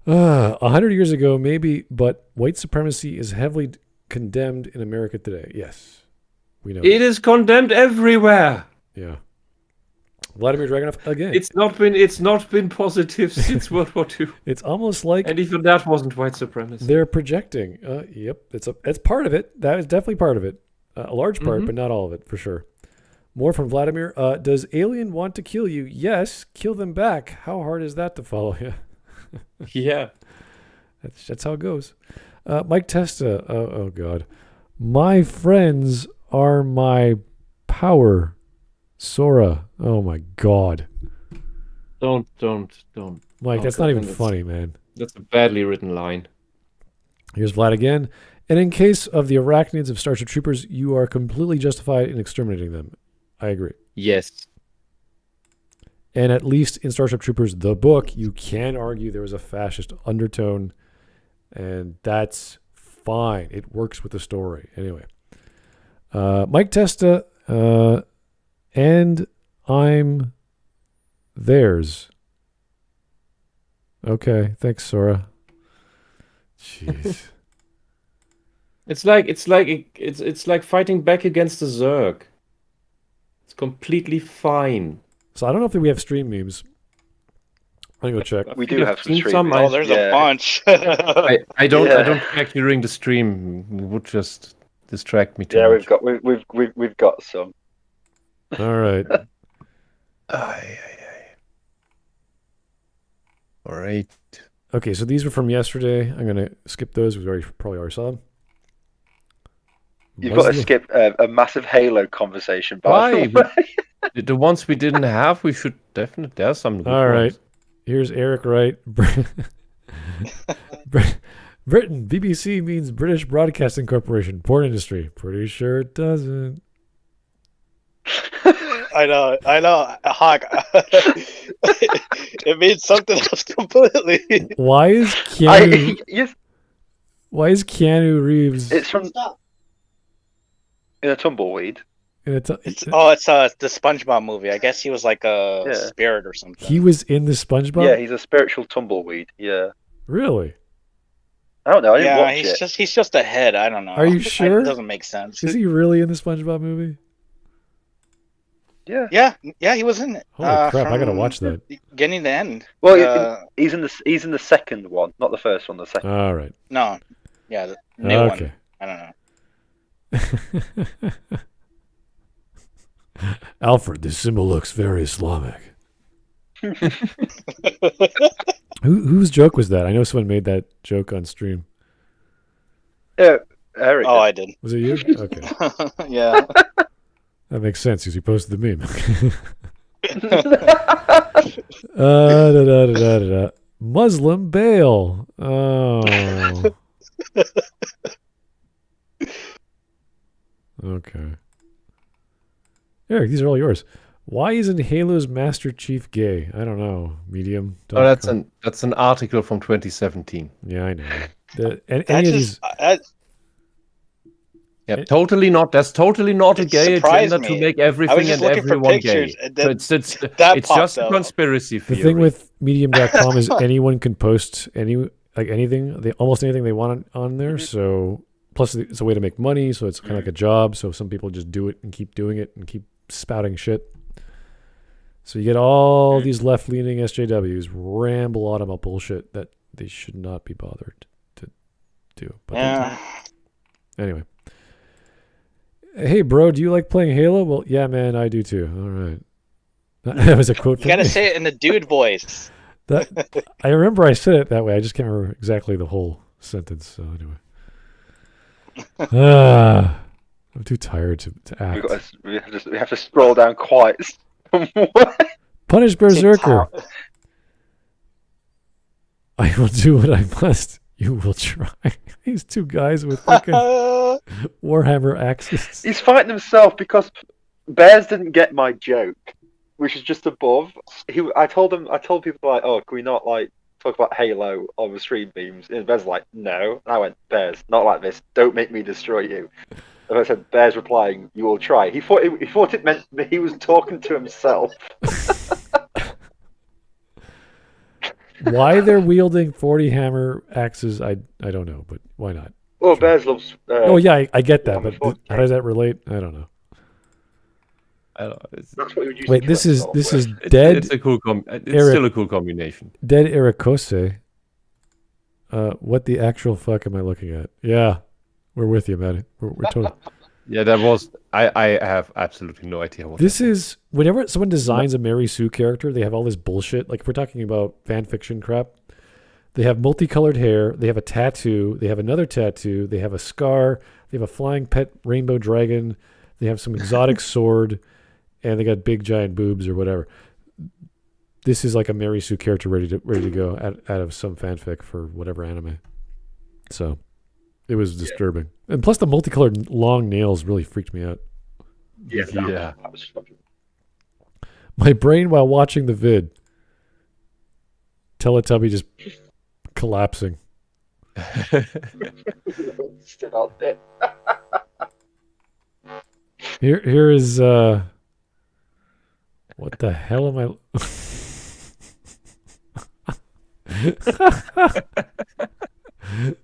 100 years ago, maybe, but white supremacy is heavily condemned in America today. Yes, we know. It is condemned everywhere. Yeah. Vladimir Dragunov again. It's not been positive since World War II. It's almost like, and even that wasn't white supremacy. They're projecting. Yep, it's part of it. That is definitely part of it. A large part, but not all of it for sure. More from Vladimir. Does alien want to kill you? Yes. Kill them back. How hard is that to follow? Yeah. Yeah. That's how it goes. Mike Testa. Oh God. My friends are my power. Sora. Oh my God. Don't. Mike, that's not even funny, man. That's a badly written line. Here's Vlad again. And in case of the arachnids of Starship Troopers, you are completely justified in exterminating them. I agree. Yes. And at least in Starship Troopers, the book, you can argue there was a fascist undertone, and that's fine. It works with the story. Anyway. Mike Testa, and I'm theirs. Okay, thanks, Sora. Jeez. It's like fighting back against the Zerg. It's completely fine. So I don't know if we have stream memes. I'm gonna go check. We do have some stream memes. Oh, there's a bunch. I don't check during the stream. It would just distract me too much. we've got some. All right. All right. Okay, so these were from yesterday. I'm gonna skip those. We probably already saw them. You've got to skip a massive Halo conversation. By the way. The ones we didn't have, we should definitely. There's some. All right. Here's Eric Wright. Britain. BBC means British Broadcasting Corporation. Porn industry. Pretty sure it doesn't. I know, Hawk. It means something else completely. Why is Keanu Reeves? It's from in a tumbleweed. It's the SpongeBob movie. I guess he was like a spirit or something. He was in the SpongeBob. Yeah, he's a spiritual tumbleweed. Yeah. Really? I don't know. I didn't watch it. He's just a head. I don't know. Are you sure? It doesn't make sense. Is he really in the SpongeBob movie? Yeah. He was in it. Holy crap! I gotta watch that. Beginning to end. Well, he's in the second one, not the first one. The second. All right. No. Yeah, the new one. I don't know. Alfred, this symbol looks very Islamic. Whose joke was that? I know someone made that joke on stream. Eric. Oh, I did. Was it you? Okay. Yeah. That makes sense because you posted the meme. Muslim bail. Oh. Okay. Eric, these are all yours. Why isn't Halo's Master Chief gay? I don't know. Medium. Oh, that's an article from 2017. Yeah, I know. Any of these. Yeah, totally not. That's totally not a gay agenda to make everything and everyone gay. It's just a conspiracy theory. The thing with Medium.com is anyone can post anything, almost anything they want on there. So plus it's a way to make money. So it's kind of like a job. So some people just do it and keep doing it and keep spouting shit. So you get all these left-leaning SJWs ramble on about bullshit that they should not be bothered to do. But anyway. Hey, bro, do you like playing Halo? Well, yeah, man, I do too. All right. That was a quote from You gotta say it in the dude voice. I remember I said it that way. I just can't remember exactly the whole sentence. So anyway. I'm too tired to act. We have to scroll down quite. Punished Bearserker. I will do what I must. You will try. These two guys with fucking Warhammer axes. He's fighting himself because Bears didn't get my joke, which is just above. I told people like, oh, can we not like talk about Halo on the stream beams? And Bears like, no. And I went, Bears, not like this. Don't make me destroy you. And I said, Bears replying, you will try. He thought it meant that he was talking to himself. Why they're wielding 40 hammer axes, I don't know, but why not? Well, Bears loves. Oh yeah, I get that, but how does that relate? I don't know. Wait, this is dead. It's a cool. It's still a cool combination. Dead Ericose. What the actual fuck am I looking at? Yeah, we're with you, man. We're totally. Yeah, that was. I have absolutely no idea what. This is whenever someone designs a Mary Sue character, they have all this bullshit. Like if we're talking about fan fiction crap, they have multicolored hair, they have a tattoo, they have another tattoo, they have a scar, they have a flying pet rainbow dragon, they have some exotic sword, and they got big giant boobs or whatever. This is like a Mary Sue character ready to go out of some fanfic for whatever anime. So. It was disturbing. Yeah. And plus the multicolored long nails really freaked me out. Yeah. That was fucking... My brain while watching the vid. Teletubby just collapsing. Still out there. Here is what the hell am I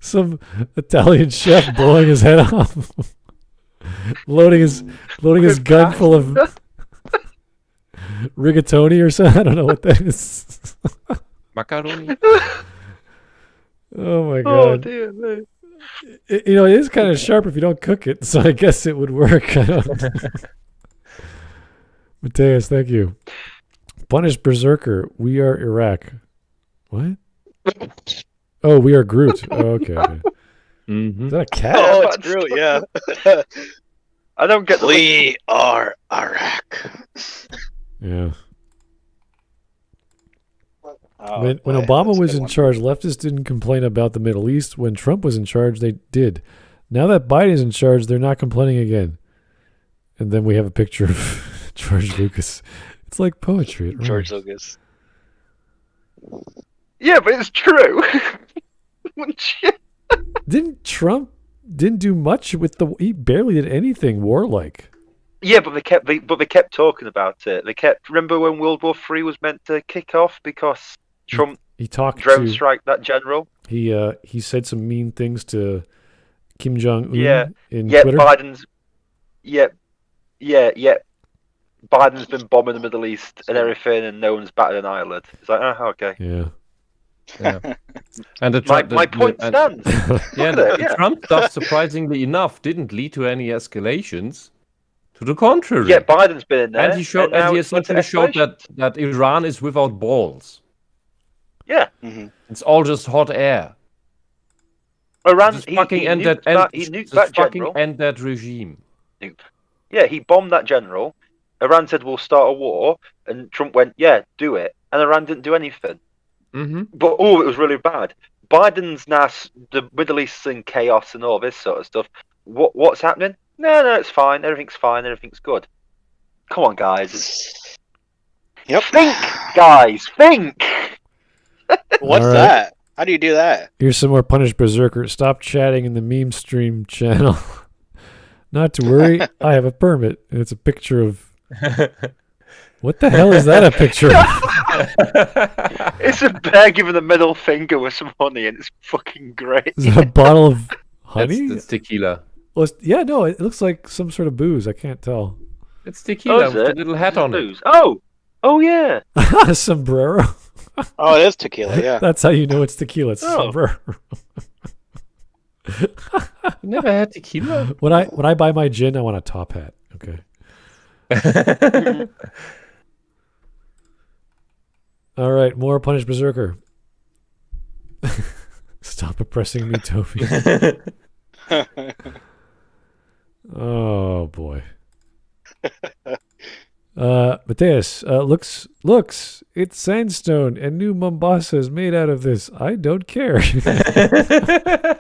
Some Italian chef blowing his head off, loading his gun full of rigatoni or something. I don't know what that is. Macaroni. Oh my god! Oh dear, man. It is kind of sharp if you don't cook it, so I guess it would work. I don't know. Mateus, thank you. Punished Bearserker. We are Iraq. What? Oh, we are Groot. Oh, okay. Mm-hmm. Is that a cat? Oh, it's Groot, yeah. I don't get We are Iraq. Yeah. When Obama was in charge, leftists didn't complain about the Middle East. When Trump was in charge, they did. Now that Biden's in charge, they're not complaining again. And then we have a picture of George Lucas. It's like poetry. George Lucas. Yeah, but it's true. Didn't Trump do much with he barely did anything warlike. Yeah, but they kept talking about it. Remember when World War III was meant to kick off because Trump he talked drone strike that general. He said some mean things to Kim Jong-un in Twitter. Biden's Biden's been bombing the Middle East and everything, and no one's batted an eyelid. It's like, okay. Yeah. And my point stands. Trump stuff, surprisingly enough, didn't lead to any escalations. To the contrary. Yeah, Biden's been in there. And he essentially showed that Iran is without balls. Yeah. Mm-hmm. It's all just hot air. Iran, just fucking end that regime. Yeah, he bombed that general. Iran said, we'll start a war. And Trump went, yeah, do it. And Iran didn't do anything. Mm-hmm. But it was really bad. Biden's now the Middle East's in chaos and all this sort of stuff. What's happening? No, it's fine. Everything's fine. Everything's good. Come on, guys. Yep. Think, guys. Think. What's All right. that? How do you do that? Here's some more Punished Bearserker. Stop chatting in the meme stream channel. Not to worry, I have a permit. And it's a picture of... What the hell is that a picture of? It's a bear giving the middle finger with some honey, and it's fucking great. Is it a bottle of honey? That's tequila. Well, yeah, no, it looks like some sort of booze. I can't tell. It's tequila is with a it? little hat on it. Booze. Oh yeah. A sombrero. Oh, it is tequila, yeah. That's how you know it's tequila. It's Oh. sombrero. You never had tequila? When I buy my gin, I want a top hat. Okay. All right, more Punished Bearserker. Stop oppressing me, Toby. Oh boy. Mateus, looks, it's sandstone and new Mombasa is made out of this. I don't care. That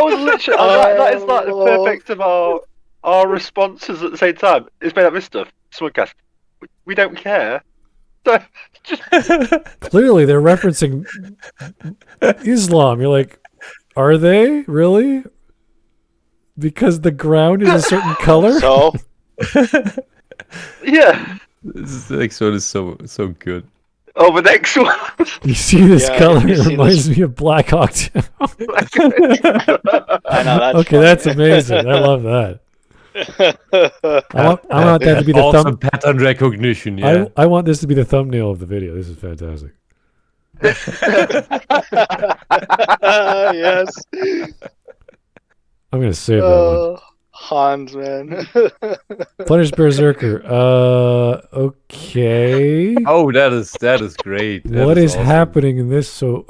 was literally that is like the perfect of our responses at the same time. It's made up this stuff. Smudcast. We don't care. So, just Clearly, they're referencing Islam. You're like, are they really? Because the ground is a certain color. So, yeah. This next one is so good. Oh, the next one. You see this Yeah, color? you It see reminds me of Black Hawk Down. I know that's Okay, funny. that's amazing. I love that. I want that to be the Awesome pattern recognition, yeah. I want this to be the thumbnail of the video. This is fantastic. Yes. I'm gonna save that one. Hans, man. Punished Bearserker. Okay. Oh, that is great. What is awesome. happening in this? So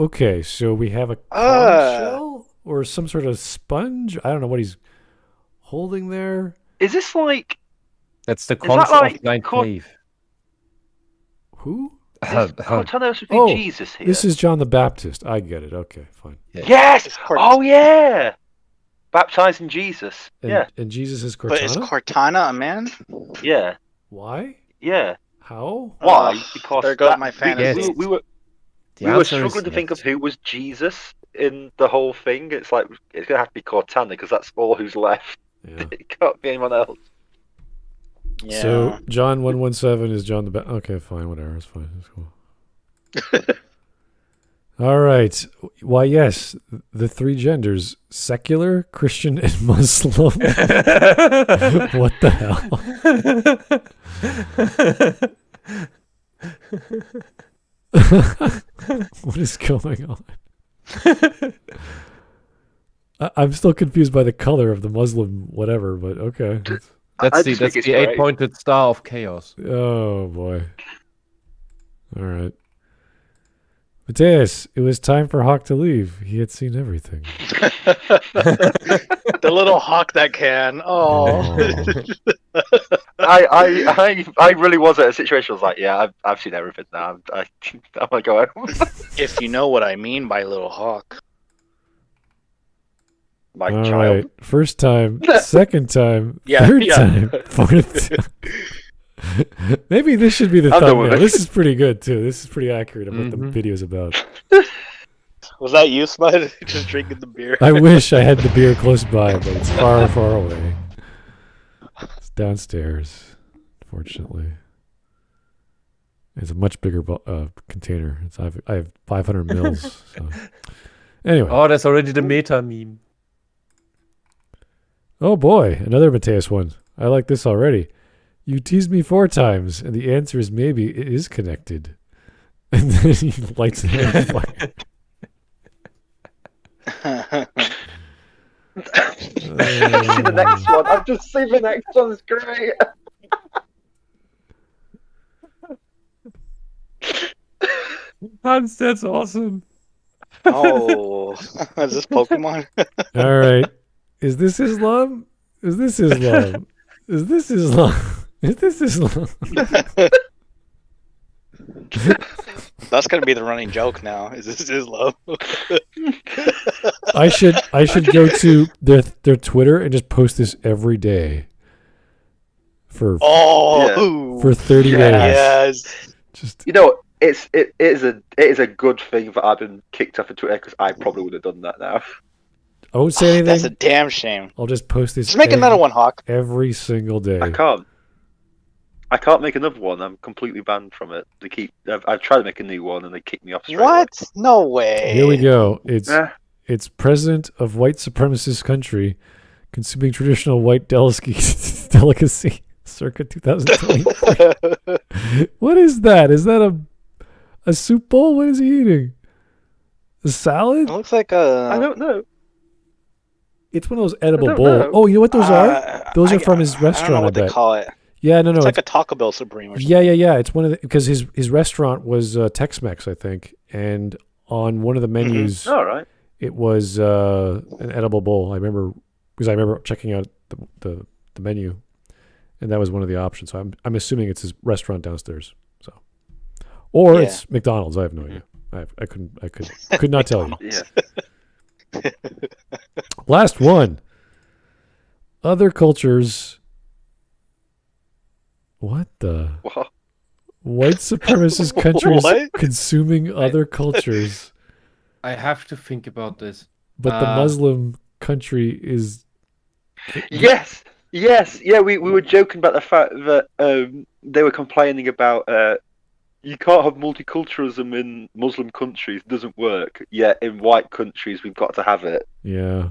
we have a conch shell or some sort of sponge. I don't know what he's holding there. Is this like? That's the that concept like of Blind Cave. Who? Cortana supposed to be Jesus here. This is John the Baptist. I get it. Okay, fine. Yes. Oh yeah. Baptizing Jesus. And, and Jesus is Cortana. But is Cortana a man? Yeah. Why? Yeah. How? Why? Because there goes my fantasy. We were struggling to think of who was Jesus in the whole thing. It's like it's gonna have to be Cortana because that's all who's left. Yeah. It can't be anyone else. Yeah. So John 117 is John the Baptist. Okay, fine, whatever. It's fine. It's cool. All right. Why, yes, the three genders: secular, Christian, and Muslim. What the hell? What is going on? I'm still confused by the color of the Muslim whatever, but okay. That's the 8-pointed star of chaos. Oh boy. All right. Mateus, it was time for Hawk to leave. He had seen everything. The little hawk that can. Oh. I really was at a situation. I was like, yeah, I've seen everything now. I'm gonna go home. If you know what I mean by little hawk. My All child. right. First time, second time, Yeah, third yeah. time, fourth time. Maybe this should be the I'm done with thumbnail. it. This is pretty good too. This is pretty accurate of what the video's about. Was that you, Smud? Just drinking the beer? I wish I had the beer close by, but it's far, far away. It's downstairs, fortunately. It's a much bigger container. I have 500 mils. So. Anyway. Oh, that's already the meta meme. Oh boy, another Mateus one. I like this already. You teased me 4 times, and the answer is maybe it is connected. And then he lights it on fire. See the next one. I've just seen the next one. It's great. Hans, that's awesome. Oh, is this Pokemon? All right. Is this Islam? Is this Islam? Is this Islam? Is this Islam? That's gonna be the running joke now. Is this Islam? I should go to their Twitter and just post this every day for 30 days. Yes. Just it is a good thing that I've been kicked off of Twitter because I probably would have done that now. I won't say anything. That's a damn shame. I'll just post this. Just make another one, Hawk. Every single day. I can't make another one. I'm completely banned from it. I've tried to make a new one and they kick me off straight away. What? No way. Here we go. It's president of white supremacist country consuming traditional white delicacy circa 2020. What is that? Is that a soup bowl? What is he eating? A salad? It looks like a... I don't know. It's one of those edible bowls. Oh, you know what those are? Those are from his restaurant, I don't know what they call it. Yeah, no. It's like a Taco Bell Supreme or something. Yeah. It's one of because his restaurant was Tex-Mex, I think, and on one of the menus, it was an edible bowl. I remember checking out the menu, and that was one of the options. So I'm assuming it's his restaurant downstairs. So, or it's McDonald's. I have no idea. I could not tell you. Yeah. Last one. Other cultures. What the? What? White supremacist countries consuming other cultures. I have to think about this. But the Muslim country is. Yes. Yeah, we were joking about the fact that they were complaining about you can't have multiculturalism in Muslim countries. It doesn't work. Yet in white countries, we've got to have it. Yeah.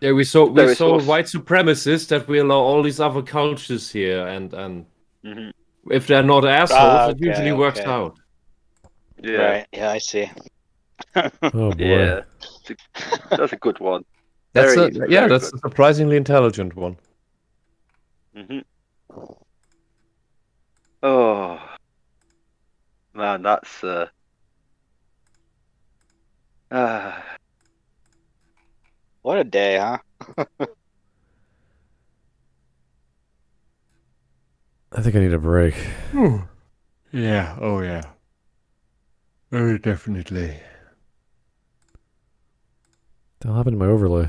Yeah, we saw white supremacists that we allow all these other cultures here, and if they're not assholes, it usually works out. Yeah. Right. Yeah, I see. Oh boy. Yeah. That's a good one. That's a surprisingly intelligent one. Oh man, that's what a day, huh? I think I need a break. Yeah. Oh yeah. Very definitely. What happened to my overlay?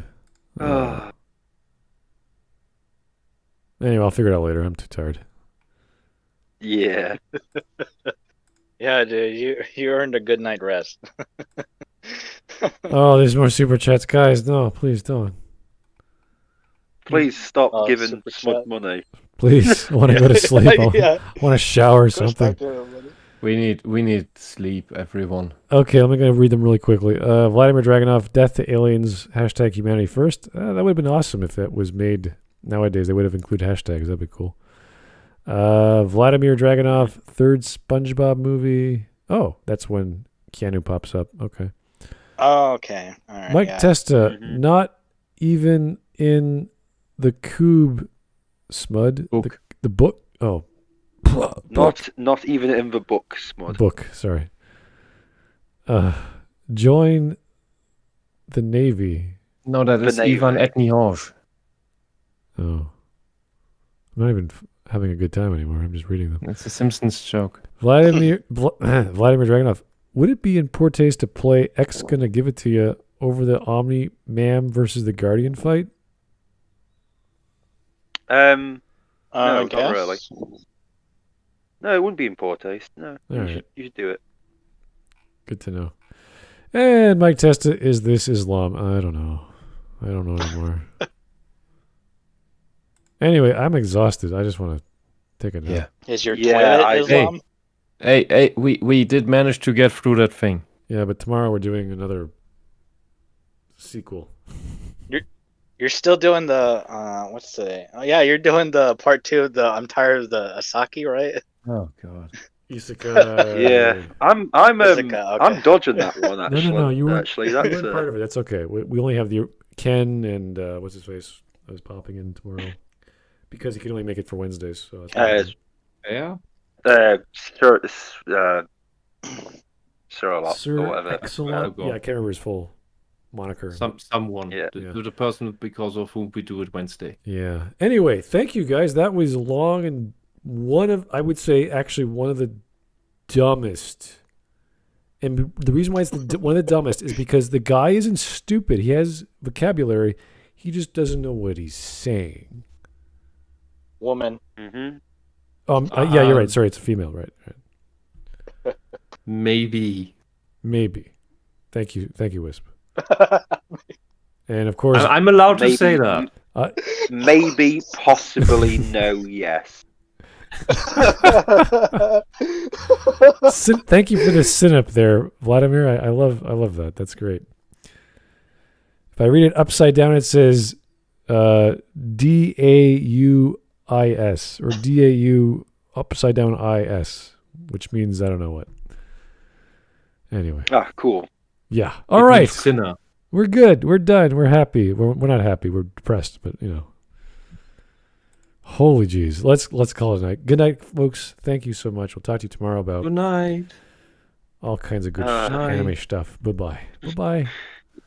Anyway, I'll figure it out later. I'm too tired. Yeah. Yeah, dude, you earned a good night rest. Oh, there's more super chats, guys. No, please don't. Please stop giving Smud money. Please, I want to go to sleep. I want to shower or something. We need sleep, everyone. Okay, I'm going to read them really quickly. Vladimir Dragunov, death to aliens, hashtag humanity first. That would have been awesome if it was made nowadays. They would have included hashtags. That'd be cool. Vladimir Dragunov, third SpongeBob movie. Oh, that's when Keanu pops up. Okay. Oh, okay. All right. Mike Testa, not even in the Cube Smud. Book. The book. Oh. Not even in the book, Smud. Book, sorry. Join the Navy. No, that is Ivan Etniange. Oh. I'm not even having a good time anymore. I'm just reading them. It's a Simpsons joke. Vladimir Dragunov. Would it be in poor taste to play X Gonna Give It To You over the Omni Man versus the Guardian fight? No, not really. No, it wouldn't be in poor taste. No, you should do it. Good to know. And Mike Testa, is this Islam? I don't know anymore. Anyway, I'm exhausted. I just want to take a nap. Yeah. Is your toilet Islam? Hey, we did manage to get through that thing. Yeah, but tomorrow we're doing another sequel. You're still doing the you're doing the part 2 of the I'm tired of the Asaki, right? Oh god. Isekai. Yeah, I'm dodging that one actually. No, you weren't. Actually, that's you weren't part of it. That's okay. We only have the Ken and what's his face. I was popping in tomorrow because he can only make it for Wednesdays. So yeah. Sir a lot Sir or whatever. Excellent. Yeah, I can't remember his full moniker. Someone. Yeah. The person because of whom we do it Wednesday. Yeah. Anyway, thank you guys. That was long and one of the dumbest And the reason why it's one of the dumbest is because the guy isn't stupid. He has vocabulary. He just doesn't know what he's saying. Woman. Mm-hmm. Yeah, you're right. Sorry, it's a female. Right. Maybe. Thank you, Wisp. And of course, I'm allowed to say that. Maybe, possibly, no, yes. Thank you for the synop there, Vladimir. I love that. That's great. If I read it upside down, it says D-A-U-I-S or D-A-U upside down I-S, which means I don't know what. Anyway. Ah, cool. Yeah. All right. Sinner. We're good. We're done. We're happy. We're not happy. We're depressed, but Holy jeez. Let's call it a night. Good night, folks. Thank you so much. We'll talk to you tomorrow about good night. All kinds of good anime stuff. Bye-bye. Bye-bye.